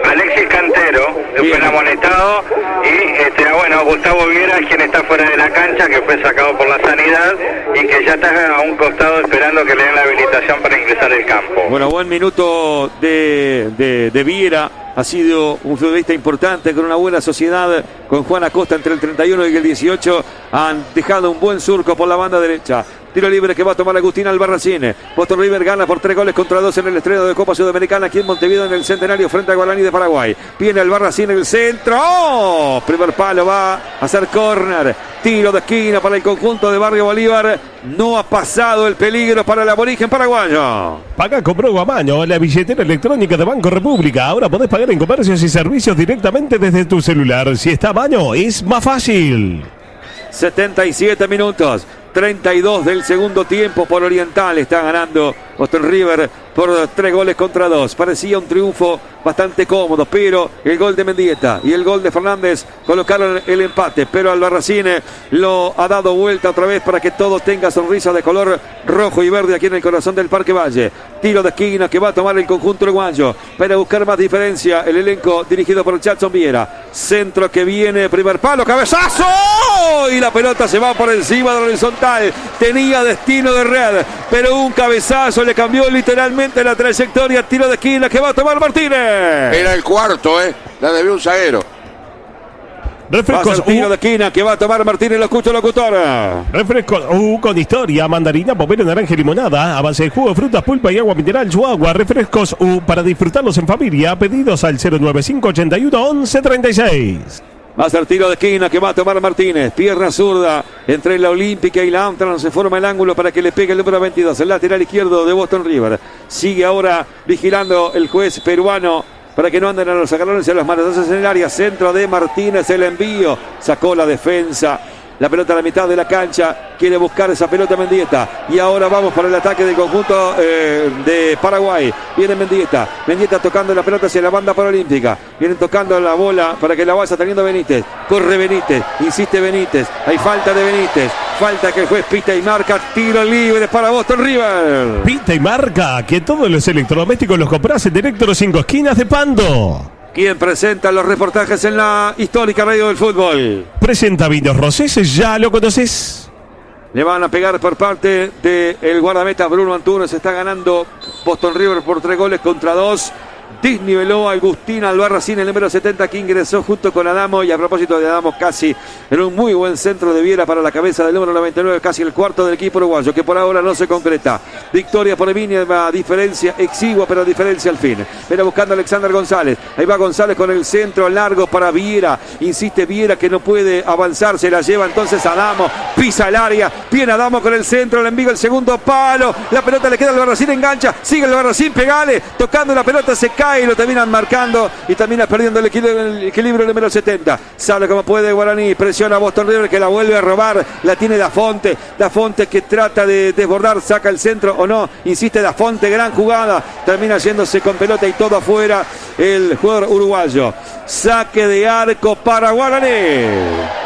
Alexis Cantero fue amonestado y bueno, Gustavo Viera es quien está fuera de la cancha, que fue sacado por la sanidad y que ya está a un costado esperando que le den la habilitación para ingresar al campo. Bueno, buen minuto de Viera. Ha sido un futbolista importante con una buena sociedad con Juan Acosta entre el 31 y el 18. Han dejado un buen surco por la banda derecha. Tiro libre que va a tomar Agustín Albarracín. Boston River gana por 3-2 en el estreno de Copa Sudamericana aquí en Montevideo en el Centenario frente a Guaraní de Paraguay. Viene Albarracín en el centro. ¡Oh! Primer palo, va a hacer córner. Tiro de esquina para el conjunto de Barrio Bolívar. No ha pasado el peligro para el aborigen paraguayo. Paga con Progo a mano, la billetera electrónica de Banco República. Ahora podés pagar en comercios y servicios directamente desde tu celular. Si está a mano, es más fácil. 77 minutos. 32 del segundo tiempo por Oriental. Está ganando Boston River por 3-2. Parecía un triunfo bastante cómodo, pero el gol de Mendieta y el gol de Fernández colocaron el empate. Pero Albarracín lo ha dado vuelta otra vez para que todo tenga sonrisa de color rojo y verde aquí en el corazón del Parque Valle. Tiro de esquina que va a tomar el conjunto uruguayo para buscar más diferencia. El elenco dirigido por Jackson Viera. Centro que viene, primer palo, cabezazo. Y la pelota se va por encima del horizontal. Tenía destino de red, pero un cabezazo le cambió literalmente la trayectoria. Tiro de esquina que va a tomar Martínez. Era el cuarto, la debió un zaguero. Refrescos tiro de esquina que va a tomar Martínez, lo escucho, locutora. Refrescos con historia, mandarina, pomelo, naranja y limonada. Avance de jugo, frutas, pulpa y agua mineral Chihuahua. Refrescos para disfrutarlos en familia. Pedidos al 09581-1136. Va a ser tiro de esquina que va a tomar Martínez. Pierna zurda entre la Olímpica y la Amsterdam. Se forma el ángulo para que le pegue el número 22. El lateral izquierdo de Boston River. Sigue ahora vigilando el juez peruano para que no anden a los agarrones y a los manotazos en el área. Centro de Martínez, el envío. Sacó la defensa. La pelota a la mitad de la cancha. Quiere buscar esa pelota Mendieta. Y ahora vamos para el ataque del conjunto de Paraguay. Viene Mendieta. Mendieta tocando la pelota hacia la banda paralímpica. Vienen tocando la bola para que la vaya teniendo Benítez. Corre Benítez. Insiste Benítez. Hay falta de Benítez. Falta que el juez pita y marca. Tiro libre para Boston River. Pita y marca que todos los electrodomésticos los compras en Electro 5 Esquinas de Pando. ¿Quién presenta los reportajes en la histórica radio del fútbol? Presenta Vinos Rosés, ya lo conoces. Le van a pegar por parte del guardameta Bruno Antunes. Está ganando Boston River por 3-2. Desniveló a Agustín Albarracín, el número 70, que ingresó junto con Adamo. Y a propósito de Adamo, casi en un muy buen centro de Viera para la cabeza del número 99, casi el cuarto del equipo uruguayo, que por ahora no se concreta. Victoria por mínima diferencia, exigua, pero diferencia al fin. Viene buscando a Alexander González. Ahí va González con el centro largo para Viera. Insiste Viera, que no puede avanzar. Se la lleva entonces Adamo. Pisa el área. Viene Adamo con el centro. Le envía el segundo palo. La pelota le queda al Albarracín, engancha. Sigue el Albarracín, pegale. Tocando la pelota, se cae y lo terminan marcando. Y termina perdiendo el equilibrio el número 70. Sale como puede Guaraní. Presiona a Boston River, que la vuelve a robar. La tiene Da Fonte. Da Fonte, que trata de desbordar. Saca el centro o no. Insiste Da Fonte. Gran jugada. Termina yéndose con pelota y todo afuera el jugador uruguayo. Saque de arco para Guaraní.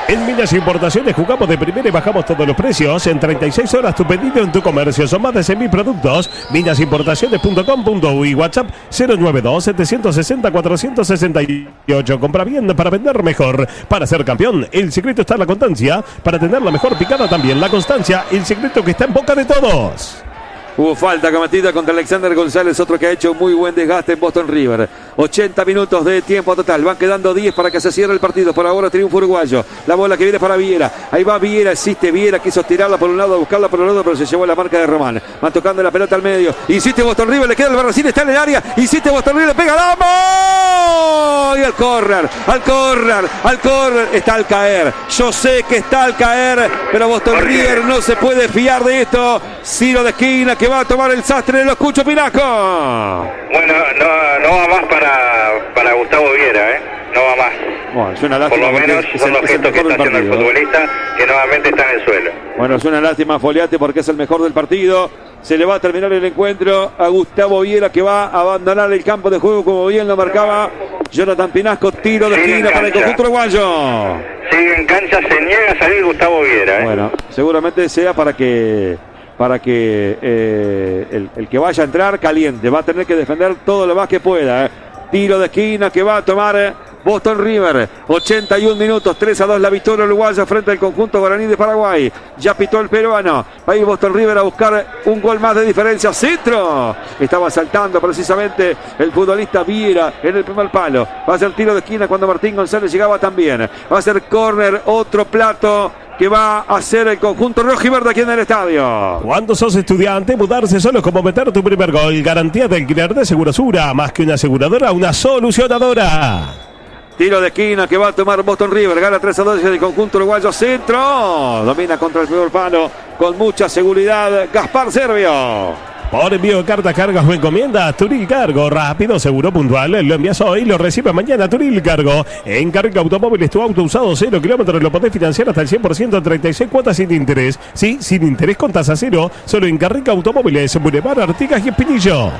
En Minas Importaciones jugamos de primera y bajamos todos los precios. En 36 horas tu pedido en tu comercio. Son más de 100.000 productos. Minasimportaciones.com.uy. WhatsApp 092-760-468. Compra bien para vender mejor. Para ser campeón, el secreto está en la constancia. Para tener la mejor picada también la constancia. El secreto que está en boca de todos. Hubo falta cometida contra Alexander González, otro que ha hecho muy buen desgaste en Boston River. 80 minutos de tiempo total. Van quedando 10 para que se cierre el partido. Por ahora triunfo uruguayo. La bola que viene para Viera. Ahí va Viera, existe Viera. Quiso tirarla por un lado, buscarla por el otro, pero se llevó la marca de Román. Van tocando la pelota al medio. Insiste Boston River, le queda el Albarracín, está en el área. Insiste Boston River, le pega Adamo. Y al córner. Está al caer. Yo sé que está al caer, pero Boston River no se puede fiar de esto. Ciro de esquina que va a tomar el sastre, lo escucho, Pinaco. Bueno, no va más para Gustavo Viera, no va más. Bueno, es una lástima. Por lo menos son los gestos que está haciendo el futbolista, que nuevamente está en el suelo. Bueno, es una lástima, Foliati, porque es el mejor del partido. Se le va a terminar el encuentro a Gustavo Viera, que va a abandonar el campo de juego, como bien lo marcaba Jonathan Pinasco. Tiro de esquina para el conjunto uruguayo. Sigue en cancha, se niega a salir Gustavo Viera. Bueno, seguramente sea para que el que vaya a entrar caliente. Va a tener que defender todo lo más que pueda. Tiro de esquina que va a tomar Boston River. 81 minutos, 3-2 la victoria uruguaya frente al conjunto guaraní de Paraguay. Ya pitó el peruano. Va a ir Boston River a buscar un gol más de diferencia. Centro. Estaba saltando precisamente el futbolista Viera en el primer palo. Va a ser tiro de esquina cuando Martín González llegaba también. Va a ser córner, otro plato que va a hacer el conjunto rojiverde aquí en el estadio. Cuando sos estudiante, mudarse solo es como meter tu primer gol. Garantía de alquiler de Segurosura. Más que una aseguradora, una solucionadora. Tiro de esquina que va a tomar Boston River. Gana 3-2 del conjunto uruguayo. Centro. Domina contra el primer palo con mucha seguridad Gaspar Servio. Por envío de cartas, cargas o encomiendas, Turil Cargo. Rápido, seguro, puntual. Lo envías hoy, lo recibe mañana. Turil Cargo. En Carga Automóviles, tu auto usado 0 kilómetros lo podés financiar hasta el 100% en 36 cuotas sin interés. Sí, sin interés con tasa cero. Solo en Carga Automóviles, Boulevard Artigas y Espinillo.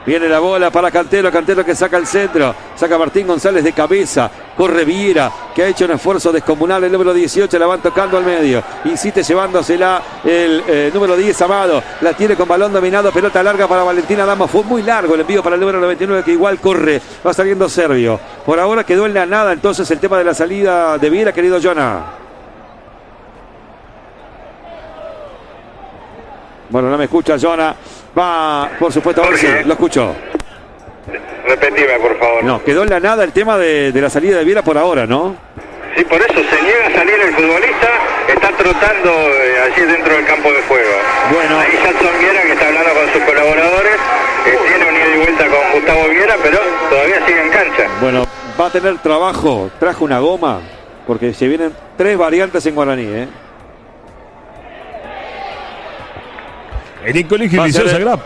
Viene la bola para Cantero que saca el centro. Saca Martín González de cabeza. Corre Viera, que ha hecho un esfuerzo descomunal. El número 18 la van tocando al medio. Insiste llevándosela el número 10 Amado. La tiene con balón dominado. Pelota larga para Valentina Adamo. Fue muy largo el envío para el número 99, que igual corre. Va saliendo Servio. Por ahora quedó en la nada entonces el tema de la salida de Viera, querido Jonah. Bueno, no me escucha Jonah. Va, por supuesto, ahora sí, lo escucho. Repetime, por favor. No, quedó en la nada el tema de la salida de Viera por ahora, ¿no? Sí, por eso se niega a salir el futbolista. Está trotando allí dentro del campo de juego. Bueno. Ahí Jackson Viera, que está hablando con sus colaboradores, tiene un ida y vuelta con Gustavo Viera, pero todavía sigue en cancha. Bueno, va a tener trabajo. Trajo una goma, porque se vienen 3 variantes en guaraní, En el Colegio Liceo Sagrada.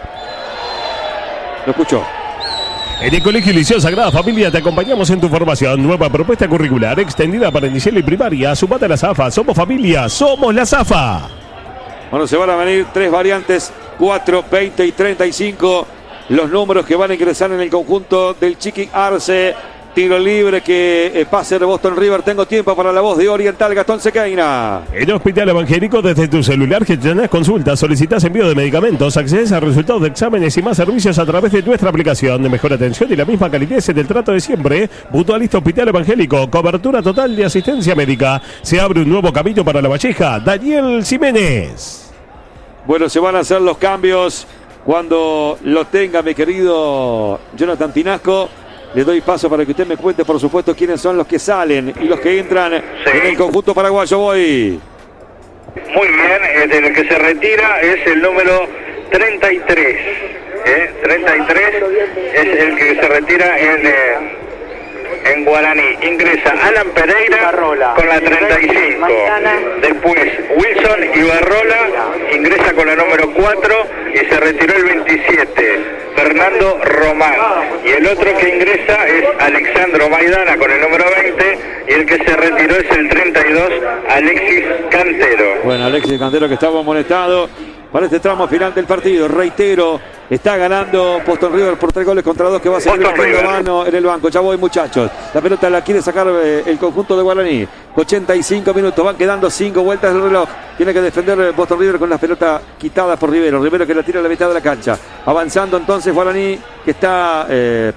Lo escucho. En el Colegio Liceo Sagrada Familia te acompañamos en tu formación. Nueva propuesta curricular extendida para inicial y primaria. Sumate a la ZAFA. Somos familia. Somos la ZAFA. Bueno, se van a venir 3 variantes. 4, 20 y 35. Los números que van a ingresar en el conjunto del Chiqui Arce. Tiro libre que pase de Boston River. Tengo tiempo para la voz de Oriental, Gastón Sequeira. En Hospital Evangélico, desde tu celular gestionas consultas, solicitas envío de medicamentos, accedes a resultados de exámenes y más servicios a través de nuestra aplicación. De mejor atención y la misma calidez en el trato de siempre. Mutualista Hospital Evangélico, cobertura total de asistencia médica. Se abre un nuevo camino para La Valleja. Daniel Jiménez. Bueno, se van a hacer los cambios. Cuando lo tenga, mi querido Jonathan Pinasco, le doy paso para que usted me cuente, por supuesto, quiénes son los que salen y los que entran en el conjunto paraguayo. Voy. Muy bien, el que se retira es el número 33. 33 es el que se retira en Guaraní. Ingresa Alan Pereira con la 35. Después Wilson Ibarrola ingresa con la número 4 y se retiró el 27. Fernando Román. Y el otro que ingresa es Alexandro Maidana con el número 20. Y el que se retiró es el 32, Alexis Cantero. Bueno, Alexis Cantero, que estaba molestado para este tramo final del partido. Reitero, está ganando Boston River por 3-2, que va a seguir metiendo mano en el banco. Ya voy, muchachos. La pelota la quiere sacar el conjunto de Guaraní. 85 minutos, van quedando 5 vueltas del reloj. Tiene que defender Boston River con la pelota quitada por Rivero. Rivero que la tira a la mitad de la cancha. Avanzando entonces Guaraní, que está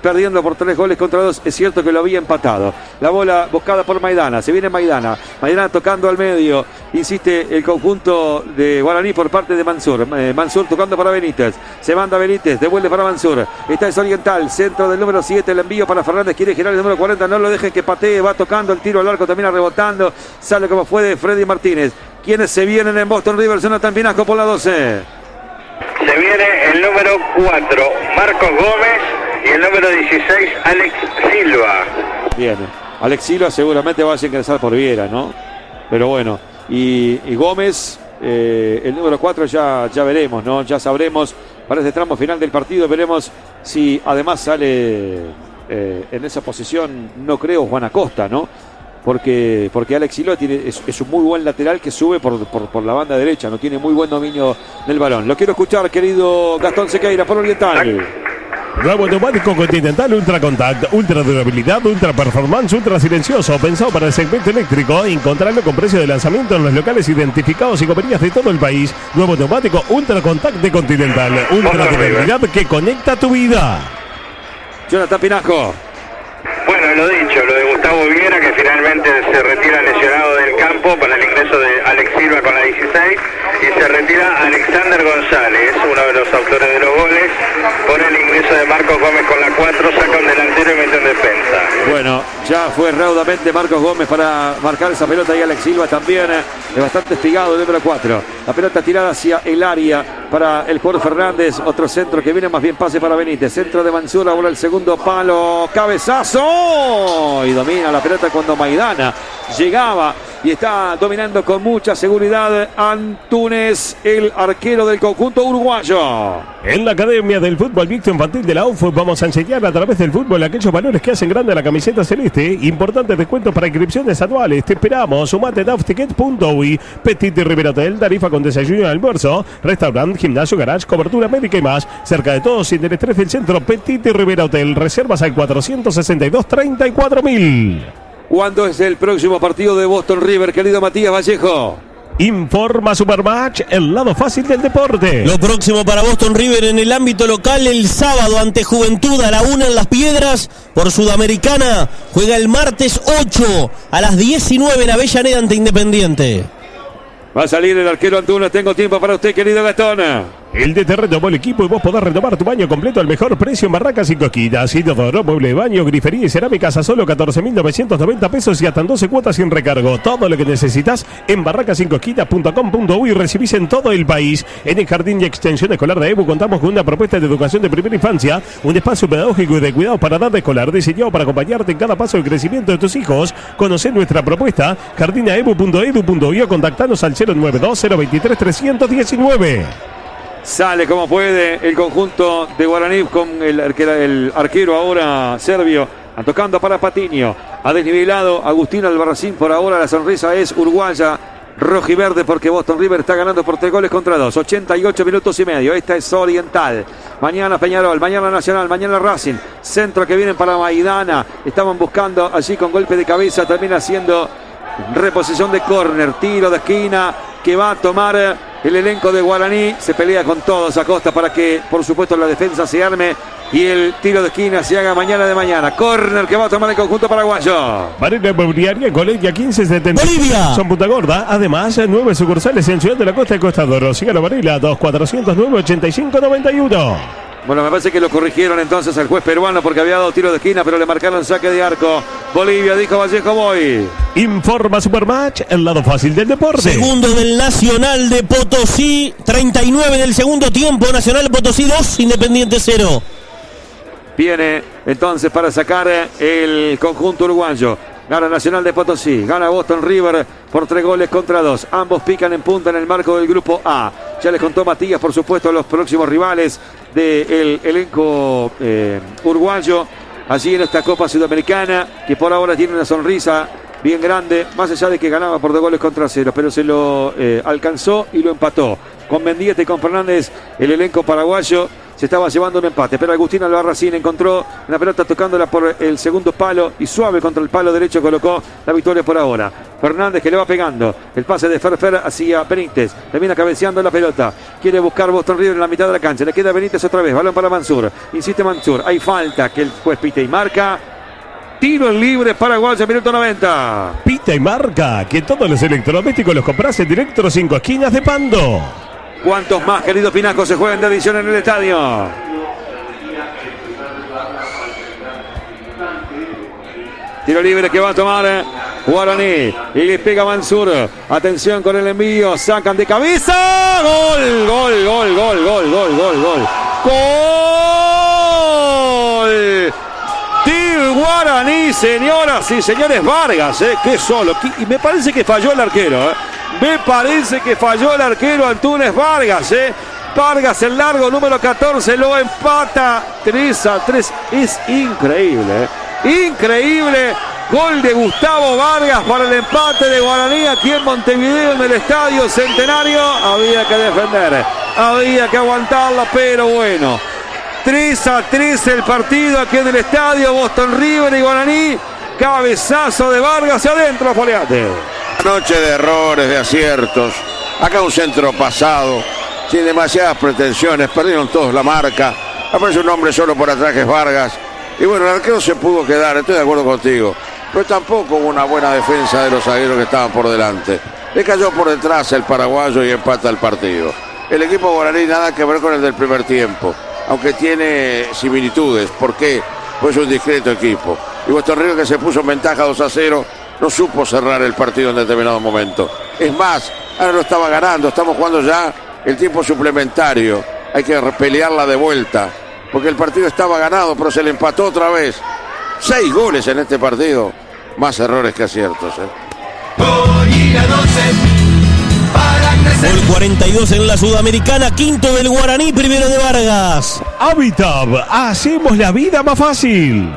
perdiendo por 3-2. Es cierto que lo había empatado. La bola buscada por Maidana. Se viene Maidana. Maidana tocando al medio. Insiste el conjunto de Guaraní por parte de Mansur. Mansur tocando para Benítez. Se manda Benítez. Devuelve para Mansur. Esta es Oriental. Centro del número 7. El envío para Fernández. Quiere girar el número 40. No lo dejen que patee. Va tocando el tiro al arco. Termina rebotando. Sale como fue de Freddy Martínez. ¿Quiénes se vienen en Boston River? Jonathan Pinasco por la 12. Se viene el número 4, Marcos Gómez, y el número 16, Alex Silva. Bien, Alex Silva seguramente va a ingresar por Viera, ¿no? Pero bueno, y Gómez, el número 4 ya veremos, ¿no? Ya sabremos para este tramo final del partido. Veremos si además sale en esa posición, no creo, Juan Acosta, ¿no? Porque Alex Silva es un muy buen lateral que sube por la banda derecha, no tiene muy buen dominio del balón. Lo quiero escuchar, querido Gastón Sequeira, por Oriental. Nuevo neumático Continental Ultra Contact, ultra durabilidad, ultra performance, ultra silencioso, pensado para el segmento eléctrico. Encontrarlo con precio de lanzamiento en los locales identificados y coperías de todo el país. Nuevo neumático Ultra Contact de Continental, ultra durabilidad que conecta tu vida. Jonathan Pinasco. Bueno, lo dicho, lo de Gustavo Viera, que finalmente se retira lesionado del campo para el ingreso de Alex Silva con la 16, y se retira Alexander González, uno de los autores de los goles, por el ingreso de Marcos Gómez con la 4, saca un delantero y mete un defensa. Bueno, ya fue raudamente Marcos Gómez para marcar esa pelota, y Alex Silva también es bastante espigado, el número 4. La pelota tirada hacia el área para el jugador Fernández, otro centro que viene, más bien pase para Benítez, centro de Mansur, ahora el segundo palo, cabezazo, y domina la pelota cuando Maidana llegaba y está dominando con mucha seguridad Antunes, el arquero del conjunto uruguayo. En la Academia del Fútbol Mixto Infantil de la UFO vamos a enseñar a través del fútbol aquellos valores que hacen grande a la camiseta celeste. Importantes descuentos para inscripciones anuales. Te esperamos. Sumate a Ticket.uy. Petit Rivera Hotel, tarifa con desayuno y almuerzo, restaurante, gimnasio, garage, cobertura médica y más. Cerca de todos, sin el estrés del centro. Petit Rivera Hotel. Reservas al 462-34.000. ¿Cuándo es el próximo partido de Boston River, querido Matías Vallejo? Informa Supermatch, el lado fácil del deporte. Lo próximo para Boston River en el ámbito local, el sábado ante Juventud a la 1 en Las Piedras por Sudamericana. Juega el martes 8 a las 19 en Avellaneda ante Independiente. Va a salir el arquero Antunes. Tengo tiempo para usted, querido Gastón. El DT retomó el equipo y vos podés retomar tu baño completo al mejor precio en Barracas y Cosquitas. Inodoro, mueble de baño, grifería y cerámicas a solo 14.990 pesos y hasta en 12 cuotas sin recargo. Todo lo que necesitas en barracasyncosquitas.com.uy y recibís en todo el país. En el Jardín y Extensión Escolar de EBU contamos con una propuesta de educación de primera infancia, un espacio pedagógico y de cuidado para edad escolar diseñado para acompañarte en cada paso del crecimiento de tus hijos. Conocé nuestra propuesta, jardinaebu.edu.uy o contactanos al 092-023-319. Sale como puede el conjunto de Guaraní con el arquero ahora serbio, tocando para Patiño. Ha desnivelado Agustín Albarracín. Por ahora la sonrisa es uruguaya, rojiverde, porque Boston River está ganando por 3-2. 88 minutos y medio. Esta es Oriental. Mañana Peñarol, mañana Nacional, mañana Racing. Centro que vienen para Maidana. Estaban buscando allí con golpe de cabeza. Termina siendo reposición de córner. Tiro de esquina que va a tomar el elenco de Guaraní. Se pelea con todos Acosta para que, por supuesto, la defensa se arme y el tiro de esquina se haga mañana de mañana. Córner que va a tomar el conjunto paraguayo. Marina Inmobiliaria, Colegio 1570. Bolivia. Son Punta Gorda. Además, 9 sucursales en Ciudad de la Costa y Costa de Oro. Sígalo, Varela, 2409-8591. Bueno, me parece que lo corrigieron entonces al juez peruano porque había dado tiro de esquina, pero le marcaron saque de arco. Bolivia, dijo Vallejo, voy. Informa Supermatch, el lado fácil del deporte. Segundo del Nacional de Potosí, 39 del segundo tiempo. Nacional de Potosí 2, Independiente 0. Viene entonces para sacar el conjunto uruguayo. Gana Nacional de Potosí, gana Boston River por 3-2. Ambos pican en punta en el marco del grupo A. Ya les contó Matías, por supuesto, los próximos rivales del elenco uruguayo. Allí en esta Copa Sudamericana, que por ahora tiene una sonrisa bien grande, más allá de que ganaba por 2-0, pero se lo alcanzó y lo empató. Con Mendieta y con Fernández, el elenco paraguayo se estaba llevando un empate, pero Agustín Albarracín encontró una pelota tocándola por el segundo palo y suave contra el palo derecho colocó la victoria por ahora. Fernández que le va pegando, el pase de Ferfer hacia Benítez, termina cabeceando la pelota, quiere buscar Boston River en la mitad de la cancha, le queda Benítez otra vez, balón para Mansur, insiste Mansur, hay falta que el juez pite y marca. Tiro libre paraguayo, minuto 90. Pita y marca que todos los electrodomésticos los compras en Directo 5 Esquinas de Pando. ¿Cuántos más, querido Pinaco, se juegan de edición en el estadio? Tiro libre que va a tomar Guaraní. Y le pega Mansur. Atención con el envío. Sacan de cabeza. Gol, gol, gol, gol, gol, gol, gol, gol. ¡Gol! Del Guaraní, señoras y señores. Vargas, qué solo. Y me parece que falló el arquero, Me parece que falló el arquero Antunes Vargas, Vargas, el largo número 14, lo empata 3-3. Es increíble, Increíble. Gol de Gustavo Vargas para el empate de Guaraní aquí en Montevideo, en el Estadio Centenario. Había que defender, había que aguantarlo, pero bueno. 3-3 el partido aquí en el estadio. Boston River y Guaraní. Cabezazo de Vargas hacia adentro, Foliate. Noche de errores, de aciertos. Acá un centro pasado, sin demasiadas pretensiones. Perdieron todos la marca. Aparece un hombre solo por atrás que es Vargas. Y bueno, el arquero se pudo quedar, estoy de acuerdo contigo. Pero tampoco hubo una buena defensa de los zagueros que estaban por delante. Le cayó por detrás el paraguayo y empata el partido. El equipo guaraní nada que ver con el del primer tiempo, aunque tiene similitudes. ¿Por qué? Pues es un discreto equipo. Y Boston River, que se puso en ventaja 2-0, no supo cerrar el partido en determinado momento. Es más, ahora lo estaba ganando, estamos jugando ya el tiempo suplementario. Hay que pelearla de vuelta, porque el partido estaba ganado, pero se le empató otra vez. 6 goles en este partido, más errores que aciertos. Gol 42 en la Sudamericana, quinto del Guaraní, primero de Vargas. Habitab, hacemos la vida más fácil.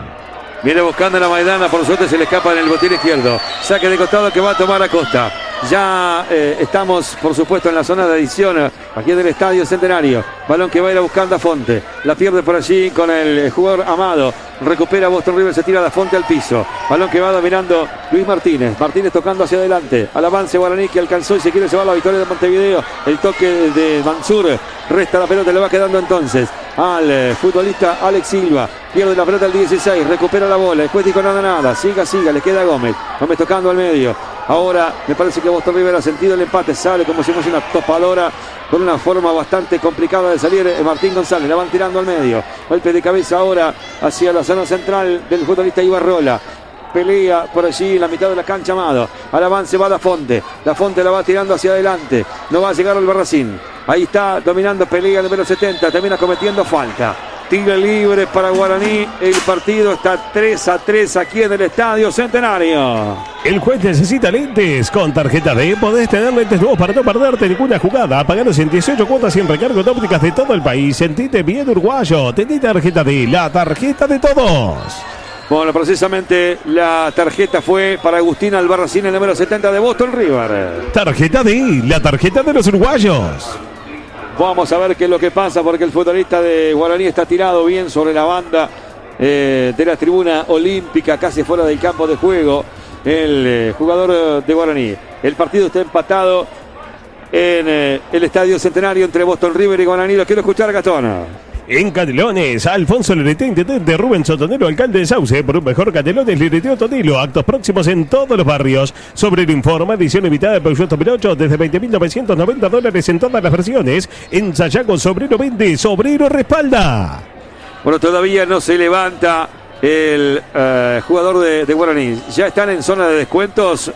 Viene buscando la Maidana, por suerte se le escapa en el botín izquierdo. Saque de costado que va a tomar Acosta. Ya estamos, por supuesto, en la zona de adición aquí del Estadio Centenario. Balón que va a ir buscando a Fonte. La pierde por allí con el jugador Amado. Recupera Boston River, se tira la Fonte al piso. Balón que va dominando Luis Martínez. Martínez tocando hacia adelante. Al avance Guaraní que alcanzó y se quiere llevar la victoria de Montevideo. El toque de Mansur. Resta la pelota, le va quedando entonces al futbolista Alex Silva. Pierde la pelota al 16, recupera la bola. Después dijo nada. Siga, le queda Gómez. Gómez tocando al medio. Ahora me parece que Boston River ha sentido el empate. Sale como si fuese una topadora con una forma bastante complicada de salir. Martín González la van tirando al medio. Golpe de cabeza ahora hacia la zona central del futbolista Ibarrola. Pelea por allí en la mitad de la cancha Amado. Al avance va La Fonte. La Fonte la va tirando hacia adelante. No va a llegar al Barracín. Ahí está dominando, pelea el número 70. Termina cometiendo falta. Tiro libre para Guaraní. El partido está 3-3 aquí en el Estadio Centenario. El juez necesita lentes. Con tarjeta D podés tener lentes nuevos para no perderte ninguna jugada. Paganos en 18 cuotas sin recargo de ópticas de todo el país. Sentite bien uruguayo. Tenés tarjeta D, la tarjeta de todos. Bueno, precisamente la tarjeta fue para Agustín Albarracín, el número 70 de Boston River. Tarjeta D, la tarjeta de los uruguayos. Vamos a ver qué es lo que pasa, porque el futbolista de Guaraní está tirado bien sobre la banda de la tribuna olímpica, casi fuera del campo de juego, el jugador de Guaraní. El partido está empatado en el Estadio Centenario entre Boston River y Guaraní. Lo quiero escuchar, Gastón. En Canelones, Alfonso Lerete, intendente Rubén Sotonero, alcalde de Sauce. Por un mejor Canelones, Lerete Tonelo. Actos próximos en todos los barrios. Sobrero informa, edición limitada de Peugeot 2008 desde $20.990 en todas las versiones. En Sayago, Sobrero vende, Sobrero respalda. Bueno, todavía no se levanta el jugador de Guaraní. ¿Ya están en zona de descuentos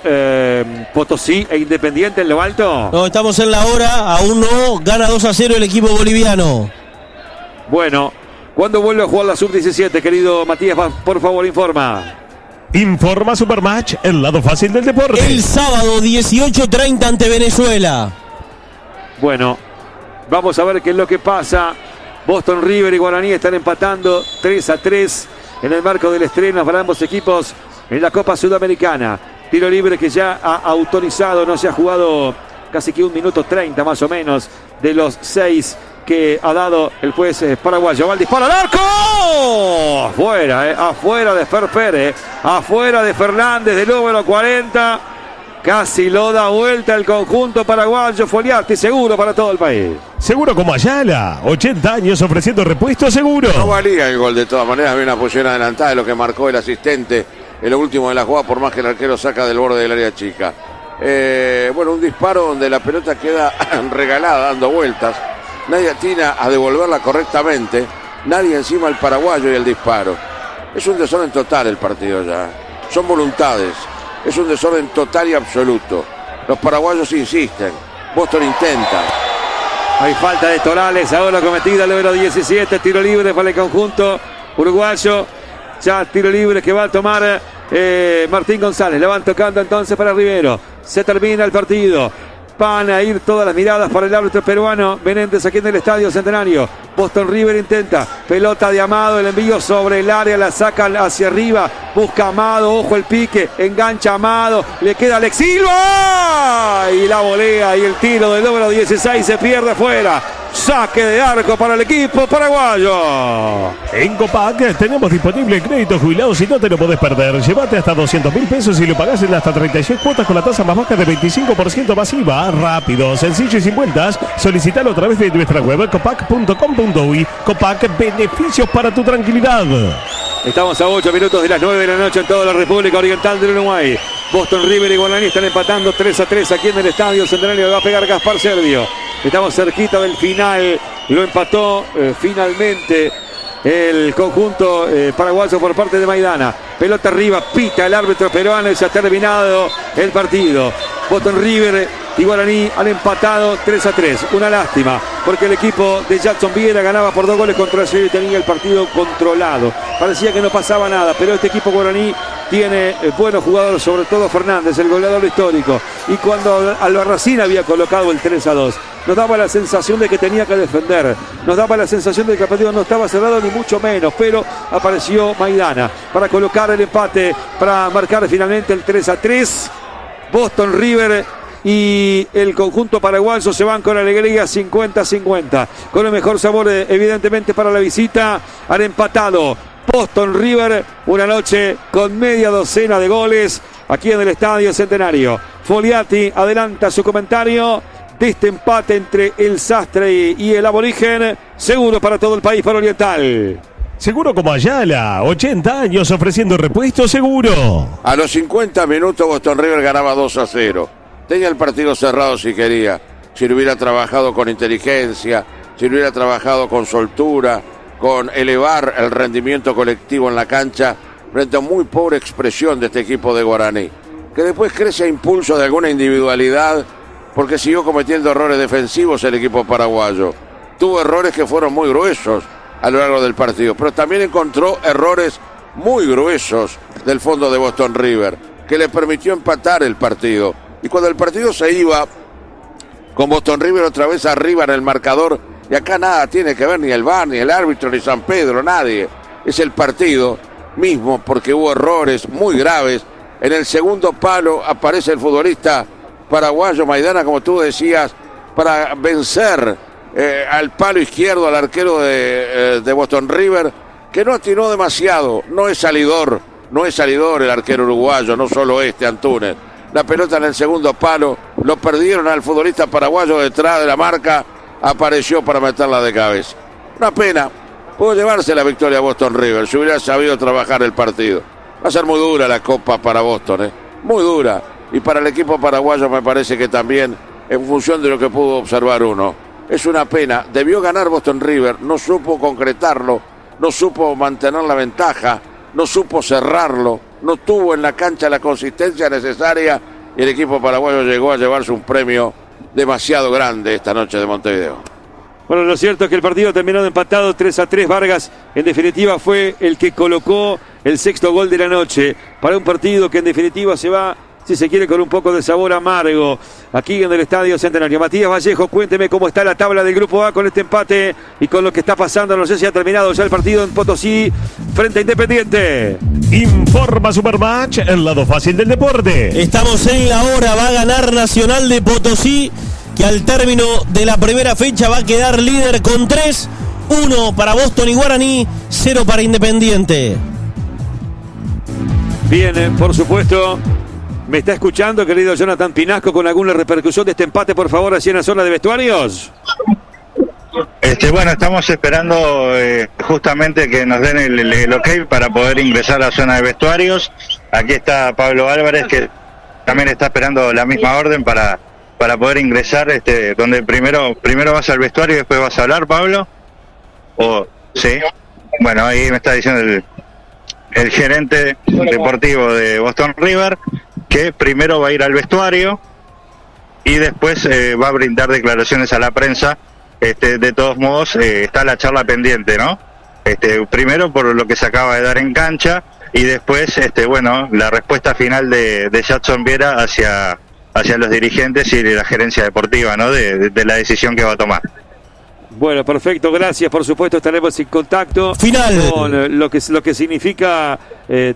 Potosí e Independiente en lo alto? No, estamos en la hora, aún no. Gana 2-0 el equipo boliviano. Bueno, ¿cuándo vuelve a jugar la sub-17, querido Matías? Por favor, informa. Informa Supermatch, el lado fácil del deporte. El sábado 18:30 ante Venezuela. Bueno, vamos a ver qué es lo que pasa. Boston River y Guaraní están empatando 3-3 en el marco del estreno para ambos equipos en la Copa Sudamericana. Tiro libre que ya ha autorizado, no se ha jugado casi que 1 minuto 30 más o menos de los 6 que ha dado el juez paraguayo. Va el disparo al arco. Afuera de Ferfer, afuera de Fernández, del número 40. Casi lo da vuelta el conjunto paraguayo. Foliati, seguro para todo el país. Seguro como Ayala, 80 años ofreciendo repuesto seguro. No valía el gol de todas maneras, había una posición adelantada de lo que marcó el asistente en lo último de la jugada, por más que el arquero saca del borde del área chica. Bueno, un disparo donde la pelota queda regalada, dando vueltas. Nadie atina a devolverla correctamente. Nadie encima del paraguayo y el disparo. Es un desorden total el partido ya. Son voluntades. Es un desorden total y absoluto. Los paraguayos insisten. Boston intenta. Hay falta de Torales. Ahora cometida el número 17. Tiro libre para el conjunto uruguayo. Ya tiro libre que va a tomar Martín González. Le van tocando entonces para Rivero. Se termina el partido. Van a ir todas las miradas para el árbitro peruano Menéndez aquí en el Estadio Centenario. Boston River intenta, pelota de Amado, el envío sobre el área, la sacan hacia arriba, busca Amado, ojo el pique, engancha Amado, le queda Alex Silva y la volea y el tiro del número 16 se pierde fuera. Saque de arco para el equipo paraguayo. En Copac tenemos disponible crédito jubilado, si no te lo podés perder. Llévate hasta 200.000 pesos y lo pagás en hasta 36 cuotas con la tasa más baja de 25% masiva. Rápido, sencillo y sin vueltas. Solicitalo a través de nuestra web copac.com.uy. Copac, beneficios para tu tranquilidad. Estamos a 8 minutos de las 9 de la noche en toda la República Oriental del Uruguay. Boston River y Guaraní están empatando 3-3 aquí en el Estadio Centenario. Le va a pegar Gaspar Serdio. Estamos cerquita del final. Lo empató finalmente el conjunto paraguayo por parte de Maidana. Pelota arriba, pita el árbitro peruano y se ha terminado el partido. Boston River y Guaraní han empatado 3-3. Una lástima, porque el equipo de Jackson Viera ganaba por 2 goles contra 0 y tenía el partido controlado. Parecía que no pasaba nada, pero este equipo guaraní tiene buenos jugadores, sobre todo Fernández, el goleador histórico. Y cuando Albarracín había colocado el 3-2, nos daba la sensación de que tenía que defender. Nos daba la sensación de que el partido no estaba cerrado, ni mucho menos. Pero apareció Maidana para colocar el empate, para marcar finalmente el 3-3. Boston River y el conjunto paraguayo se van con alegría 50-50. Con el mejor sabor, evidentemente, para la visita. Han empatado Boston River, una noche con media docena de goles aquí en el Estadio Centenario. Foliati adelanta su comentario de este empate entre el Sastre y el Aborigen. Seguro para todo el país, para Oriental. Seguro como Ayala, 80 años ofreciendo repuesto seguro. A los 50 minutos Boston River ganaba 2-0. Tenía el partido cerrado si quería. Si lo hubiera trabajado con inteligencia, si lo hubiera trabajado con soltura, con elevar el rendimiento colectivo en la cancha frente a muy pobre expresión de este equipo de Guaraní, que después crece a impulso de alguna individualidad porque siguió cometiendo errores defensivos el equipo paraguayo. Tuvo errores que fueron muy gruesos a lo largo del partido, pero también encontró errores muy gruesos del fondo de Boston River, que le permitió empatar el partido. Y cuando el partido se iba con Boston River otra vez arriba en el marcador, y acá nada tiene que ver ni el VAR, ni el árbitro, ni San Pedro, nadie. Es el partido mismo, porque hubo errores muy graves. En el segundo palo aparece el futbolista paraguayo Maidana, como tú decías, para vencer al palo izquierdo al arquero de Boston River, que no atinó demasiado. No es salidor el arquero uruguayo, no solo Antúnez. La pelota en el segundo palo, lo perdieron al futbolista paraguayo detrás de la marca, apareció para meterla de cabeza. Una pena. Pudo llevarse la victoria a Boston River si hubiera sabido trabajar el partido. Va a ser muy dura la Copa para Boston, muy dura. Y para el equipo paraguayo me parece que también, en función de lo que pudo observar uno. Es una pena. Debió ganar Boston River, no supo concretarlo, no supo mantener la ventaja, no supo cerrarlo, no tuvo en la cancha la consistencia necesaria y el equipo paraguayo llegó a llevarse un premio demasiado grande esta noche de Montevideo. Bueno, lo cierto es que el partido terminó empatado 3-3. Vargas, en definitiva, fue el que colocó el sexto gol de la noche para un partido que en definitiva se va, si se quiere, con un poco de sabor amargo aquí en el Estadio Centenario. Matías Vallejo, cuénteme cómo está la tabla del Grupo A con este empate y con lo que está pasando. No sé si ha terminado ya el partido en Potosí frente a Independiente. Informa Supermatch, el lado fácil del deporte. Estamos en la hora, va a ganar Nacional de Potosí, que al término de la primera fecha va a quedar líder con 3, 1 para Boston y Guaraní, 0 para Independiente. Bien, por supuesto. ¿Me está escuchando, querido Jonathan Pinasco, con alguna repercusión de este empate, por favor, así en la zona de vestuarios? Bueno, estamos esperando justamente que nos den el ok para poder ingresar a la zona de vestuarios. Aquí está Pablo Álvarez, que también está esperando la misma orden para poder ingresar, donde primero vas al vestuario y después vas a hablar, Pablo. ¿Sí? Bueno, ahí me está diciendo el gerente deportivo de Boston River que primero va a ir al vestuario y después va a brindar declaraciones a la prensa. De todos modos, está la charla pendiente, ¿no? Primero por lo que se acaba de dar en cancha y después, la respuesta final de Jackson Viera hacia los dirigentes y la gerencia deportiva, ¿no? De la decisión que va a tomar. Bueno, perfecto, gracias. Por supuesto estaremos en contacto final con lo que significa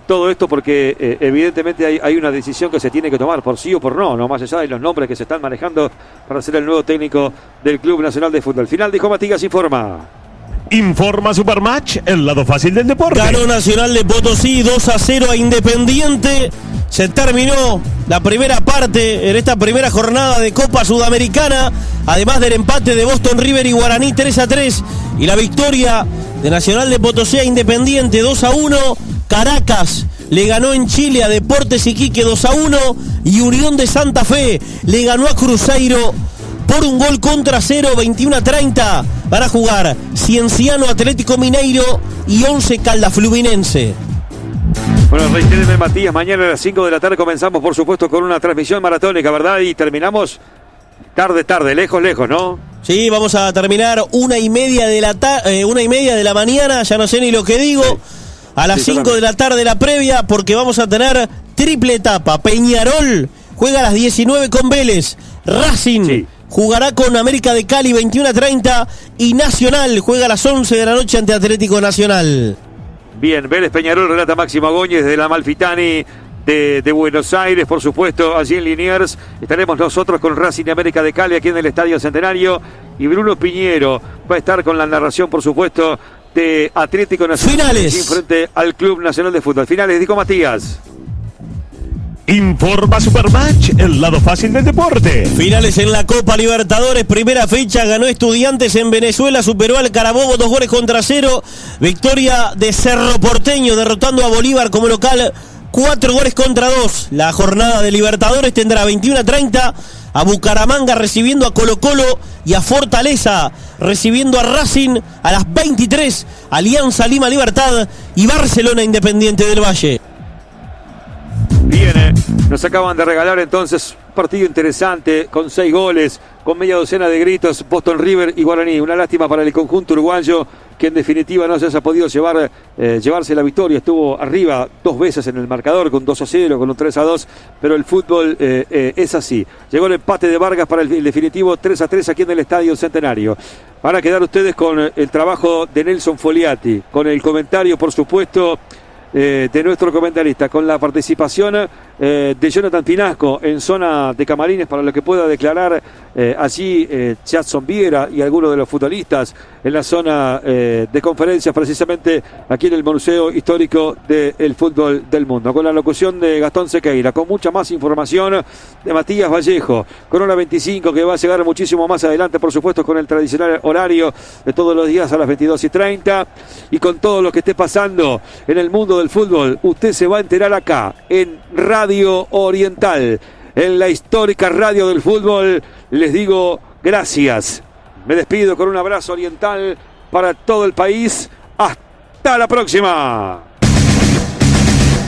todo esto, porque evidentemente hay una decisión que se tiene que tomar por sí o por no más allá de los nombres que se están manejando para ser el nuevo técnico del Club Nacional de Fútbol. Final, dijo Matías, informa. Informa Supermatch, el lado fácil del deporte. Ganó Nacional de Potosí 2-0 a Independiente. Se terminó la primera parte en esta primera jornada de Copa Sudamericana, además del empate de Boston River y Guaraní 3-3 y la victoria de Nacional de Potosí a Independiente 2-1. Caracas le ganó en Chile a Deportes Iquique 2-1 y Unión de Santa Fe le ganó a Cruzeiro por un gol contra 0, 21-30. Van a jugar Cienciano Atlético Mineiro y 11 Caldas Fluminense. Bueno, reitéreme, Matías, mañana a las 5 de la tarde comenzamos, por supuesto, con una transmisión maratónica, ¿verdad? Y terminamos tarde, lejos, ¿no? Sí, vamos a terminar 1:30 de la mañana, ya no sé ni lo que digo. Sí. A las 5 de la tarde la previa, porque vamos a tener triple etapa. Peñarol juega a las 19 con Vélez. Racing jugará con América de Cali 21:30 y Nacional juega a las 11 de la noche ante Atlético Nacional. Bien, Vélez Peñarol, relata Máximo Agóñez desde la Amalfitani de Buenos Aires, por supuesto, allí en Liniers. Estaremos nosotros con Racing y América de Cali aquí en el Estadio Centenario. Y Bruno Piñero va a estar con la narración, por supuesto, de Atlético Nacional. Finales. Frente al Club Nacional de Fútbol. Finales, dijo Matías. Informa Supermatch, el lado fácil del deporte. Finales en la Copa Libertadores, primera fecha, ganó Estudiantes en Venezuela, superó al Carabobo 2-0. Victoria de Cerro Porteño, derrotando a Bolívar como local 4-2. La jornada de Libertadores tendrá 21:30 a Bucaramanga recibiendo a Colo-Colo y a Fortaleza recibiendo a Racing a las 23, Alianza Lima Libertad y Barcelona Independiente del Valle. Bien, nos acaban de regalar entonces un partido interesante con 6 goles, con media docena de gritos, Boston River y Guaraní. Una lástima para el conjunto uruguayo que en definitiva no se haya podido llevarse la victoria. Estuvo arriba 2 veces en el marcador con 2-0, con un 3-2, pero el fútbol es así. Llegó el empate de Vargas para el definitivo 3-3 aquí en el Estadio Centenario. Van a quedar ustedes con el trabajo de Nelson Foliati, con el comentario, por supuesto, de nuestro comentarista, con la participación de Jonathan Pinasco en zona de camarines para lo que pueda declarar allí Jadson Viera y algunos de los futbolistas en la zona de conferencias, precisamente aquí en el Museo Histórico del Fútbol del Mundo, con la locución de Gastón Sequeira, con mucha más información de Matías Vallejo, con hora 25 que va a llegar muchísimo más adelante, por supuesto, con el tradicional horario de todos los días a las 22:30, y con todo lo que esté pasando en el mundo del fútbol, usted se va a enterar acá en Radio Oriental, en la histórica radio del fútbol. Les digo gracias. Me despido con un abrazo oriental para todo el país. Hasta la próxima.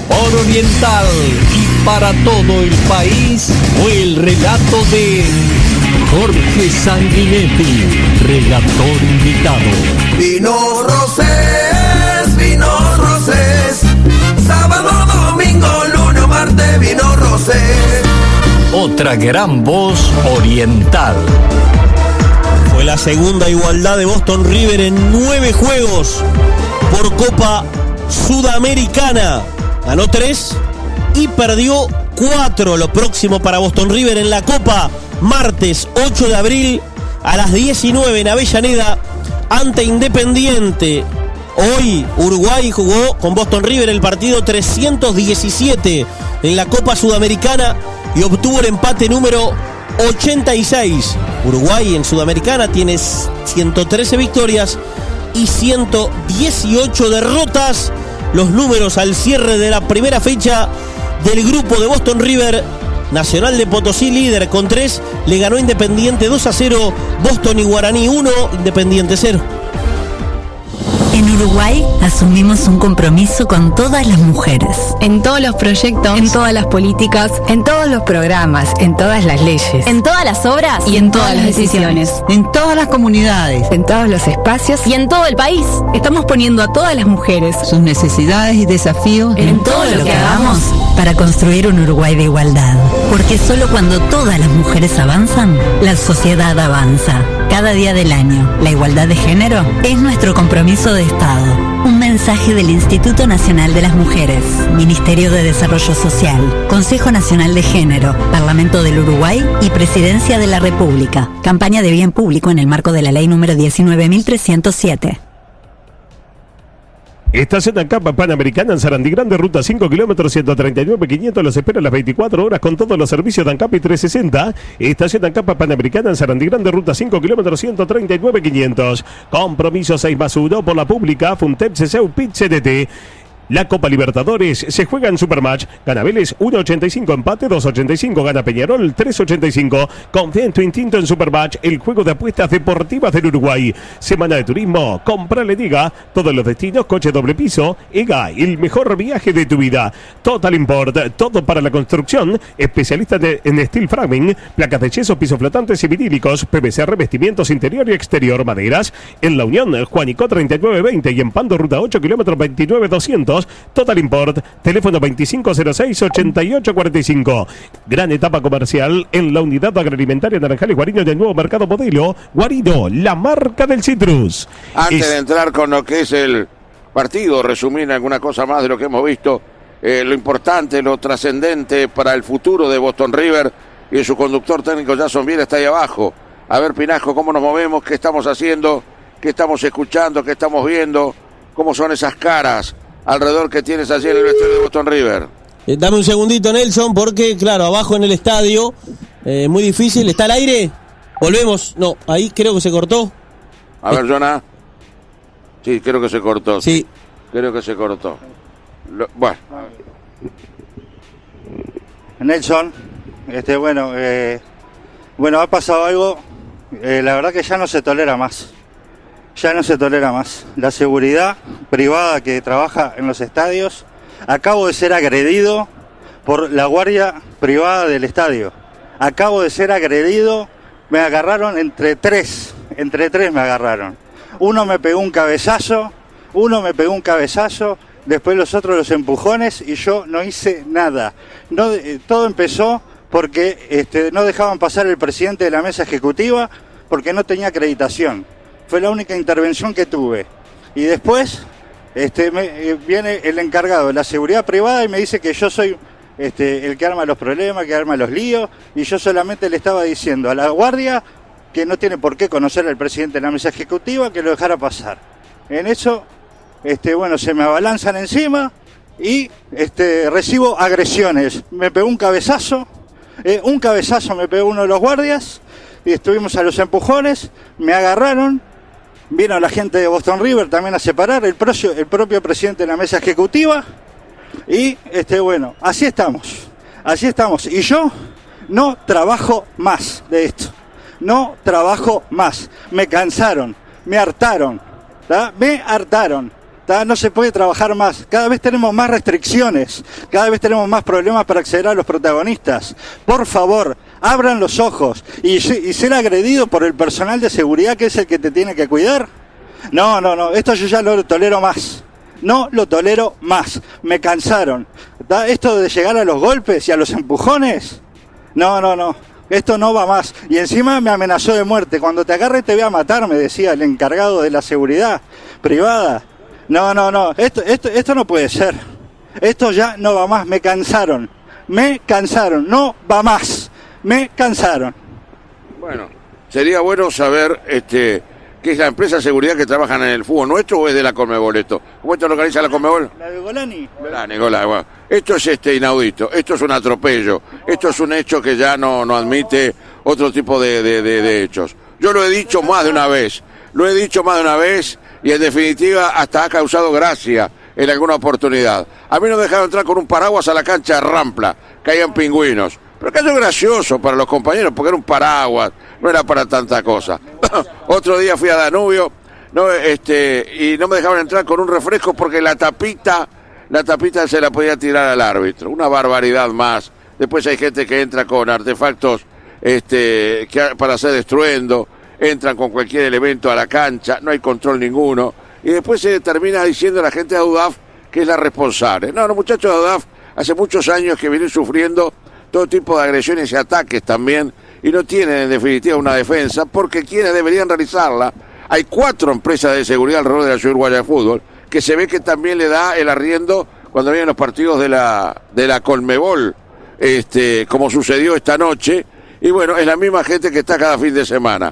Por Oriental y para todo el país fue el relato de Jorge Sanguinetti, relator invitado. Vinos Rosés, sábado, domingo, lunes, martes, vino Rosés. Otra gran voz oriental. Fue la segunda igualdad de Boston River en 9 juegos por Copa Sudamericana. Ganó 3 y perdió 4. Lo próximo para Boston River en la Copa, martes 8 de abril a las 19 en Avellaneda ante Independiente. Hoy Uruguay jugó con Boston River el partido 317 en la Copa Sudamericana y obtuvo el empate número 86. Uruguay en Sudamericana tiene 113 victorias y 118 derrotas. Los números al cierre de la primera fecha del grupo de Boston River. Nacional de Potosí líder con 3, le ganó Independiente 2-0, Boston y Guaraní 1, Independiente 0. En Uruguay asumimos un compromiso con todas las mujeres. En todos los proyectos, en todas las políticas, En todos los programas, en todas las leyes. en todas las obras y en todas las decisiones. En todas las comunidades. en todos los espacios y en todo el país. Estamos poniendo a todas las mujeres Sus necesidades y desafíos. en todo lo que hagamos para construir un Uruguay de igualdad. Porque solo cuando todas las mujeres avanzan, la sociedad avanza. Cada día del año, la igualdad de género es nuestro compromiso de Estado. Un mensaje del Instituto Nacional de las Mujeres, Ministerio de Desarrollo Social, Consejo Nacional de Género, Parlamento del Uruguay y Presidencia de la República. Campaña de bien público en el marco de la ley número 19.307. Estación ANCAP Panamericana en Sarandí Grande, ruta 5 kilómetros 139.500. Los espera a las 24 horas con todos los servicios de ANCAP y 360. Estación ANCAP Panamericana en Sarandí Grande, ruta 5 kilómetros 139.500. Compromiso 6+1 por la pública, Funtep, CCU, PIT, CDT. La Copa Libertadores se juega en Supermatch. Gana Vélez 1.85, empate 2.85. Gana Peñarol 3.85. Confía en tu instinto en Supermatch, el juego de apuestas deportivas del Uruguay. Semana de turismo, comprale Diga. Todos los destinos, coche doble piso. EGA, el mejor viaje de tu vida. Total Import, todo para la construcción. Especialista en steel framing, placas de yeso, pisos flotantes y vinílicos, PVC, revestimientos interior y exterior, maderas. En La Unión, Juanico 3920 y en Pando, ruta 8 kilómetros 29.200. Total Import, teléfono 2506-8845. Gran etapa comercial en la unidad agroalimentaria Naranjales Guarino del nuevo mercado modelo. Guarino, la marca del citrus. Antes de entrar con lo que es el partido, resumir alguna cosa más de lo que hemos visto, lo importante, lo trascendente para el futuro de Boston River y su conductor técnico Jadson Viera está ahí abajo. A ver, Pinasco, cómo nos movemos, qué estamos haciendo, qué estamos escuchando, qué estamos viendo, cómo son esas caras alrededor que tienes allí en el vestuario de Boston River. Dame un segundito, Nelson, porque, claro, abajo en el estadio, muy difícil. ¿Está al aire? Volvemos. No, ahí creo que se cortó. A ver, Jonah. Sí, creo que se cortó. Sí. Creo que se cortó. Bueno. Nelson, bueno, ha pasado algo, la verdad que ya no se tolera más. Ya no se tolera más. La seguridad privada que trabaja en los estadios. Acabo de ser agredido por la guardia privada del estadio. Acabo de ser agredido. Me agarraron entre tres me agarraron. Uno me pegó un cabezazo, después los otros los empujones y yo no hice nada. No, todo empezó porque no dejaban pasar el presidente de la mesa ejecutiva porque no tenía acreditación. Fue la única intervención que tuve. Y después viene el encargado de la seguridad privada y me dice que yo soy el que arma los problemas, que arma los líos, y yo solamente le estaba diciendo a la guardia que no tiene por qué conocer al presidente de la mesa ejecutiva, que lo dejara pasar. En eso, se me abalanzan encima y recibo agresiones. Me pegó un cabezazo me pegó uno de los guardias, y estuvimos a los empujones, me agarraron, vino la gente de Boston River también a separar, el propio presidente de la mesa ejecutiva, y así estamos, y yo no trabajo más de esto, no trabajo más, me cansaron, me hartaron, no se puede trabajar más, cada vez tenemos más restricciones, cada vez tenemos más problemas para acceder a los protagonistas. Por favor, abran los ojos y ser agredido por el personal de seguridad, que es el que te tiene que cuidar. No, esto yo ya no lo tolero más, me cansaron. Esto de llegar a los golpes y a los empujones, no, esto no va más. Y encima me amenazó de muerte, cuando te agarre te voy a matar, me decía el encargado de la seguridad privada. No, esto no puede ser. Esto ya no va más, me cansaron, no va más, me cansaron. Bueno, sería bueno saber ¿qué es la empresa de seguridad que trabajan en el fútbol nuestro o es de la Conmebol esto? ¿Cómo esto lo organiza la Conmebol? La de Golani. Bueno. Esto es inaudito, esto es un atropello, esto es un hecho que ya no admite otro tipo de hechos. Yo lo he dicho más de una vez, y en definitiva hasta ha causado gracia en alguna oportunidad. A mí no me dejaron entrar con un paraguas a la cancha de Rampla, caían pingüinos. Pero cayó gracioso para los compañeros, porque era un paraguas, no era para tanta cosa. Otro día fui a Danubio, y no me dejaban entrar con un refresco porque la tapita se la podía tirar al árbitro. Una barbaridad más. Después hay gente que entra con artefactos para hacer estruendo. Entran con cualquier elemento a la cancha, no hay control ninguno, y después se termina diciendo la gente de AUDAF que es la responsable. No, los muchachos de AUDAF hace muchos años que vienen sufriendo todo tipo de agresiones y ataques también, y no tienen en definitiva una defensa, porque quienes deberían realizarla, hay 4 empresas de seguridad alrededor de la ciudad uruguaya de fútbol, que se ve que también le da el arriendo cuando vienen los partidos de la Conmebol, como sucedió esta noche, y bueno, es la misma gente que está cada fin de semana.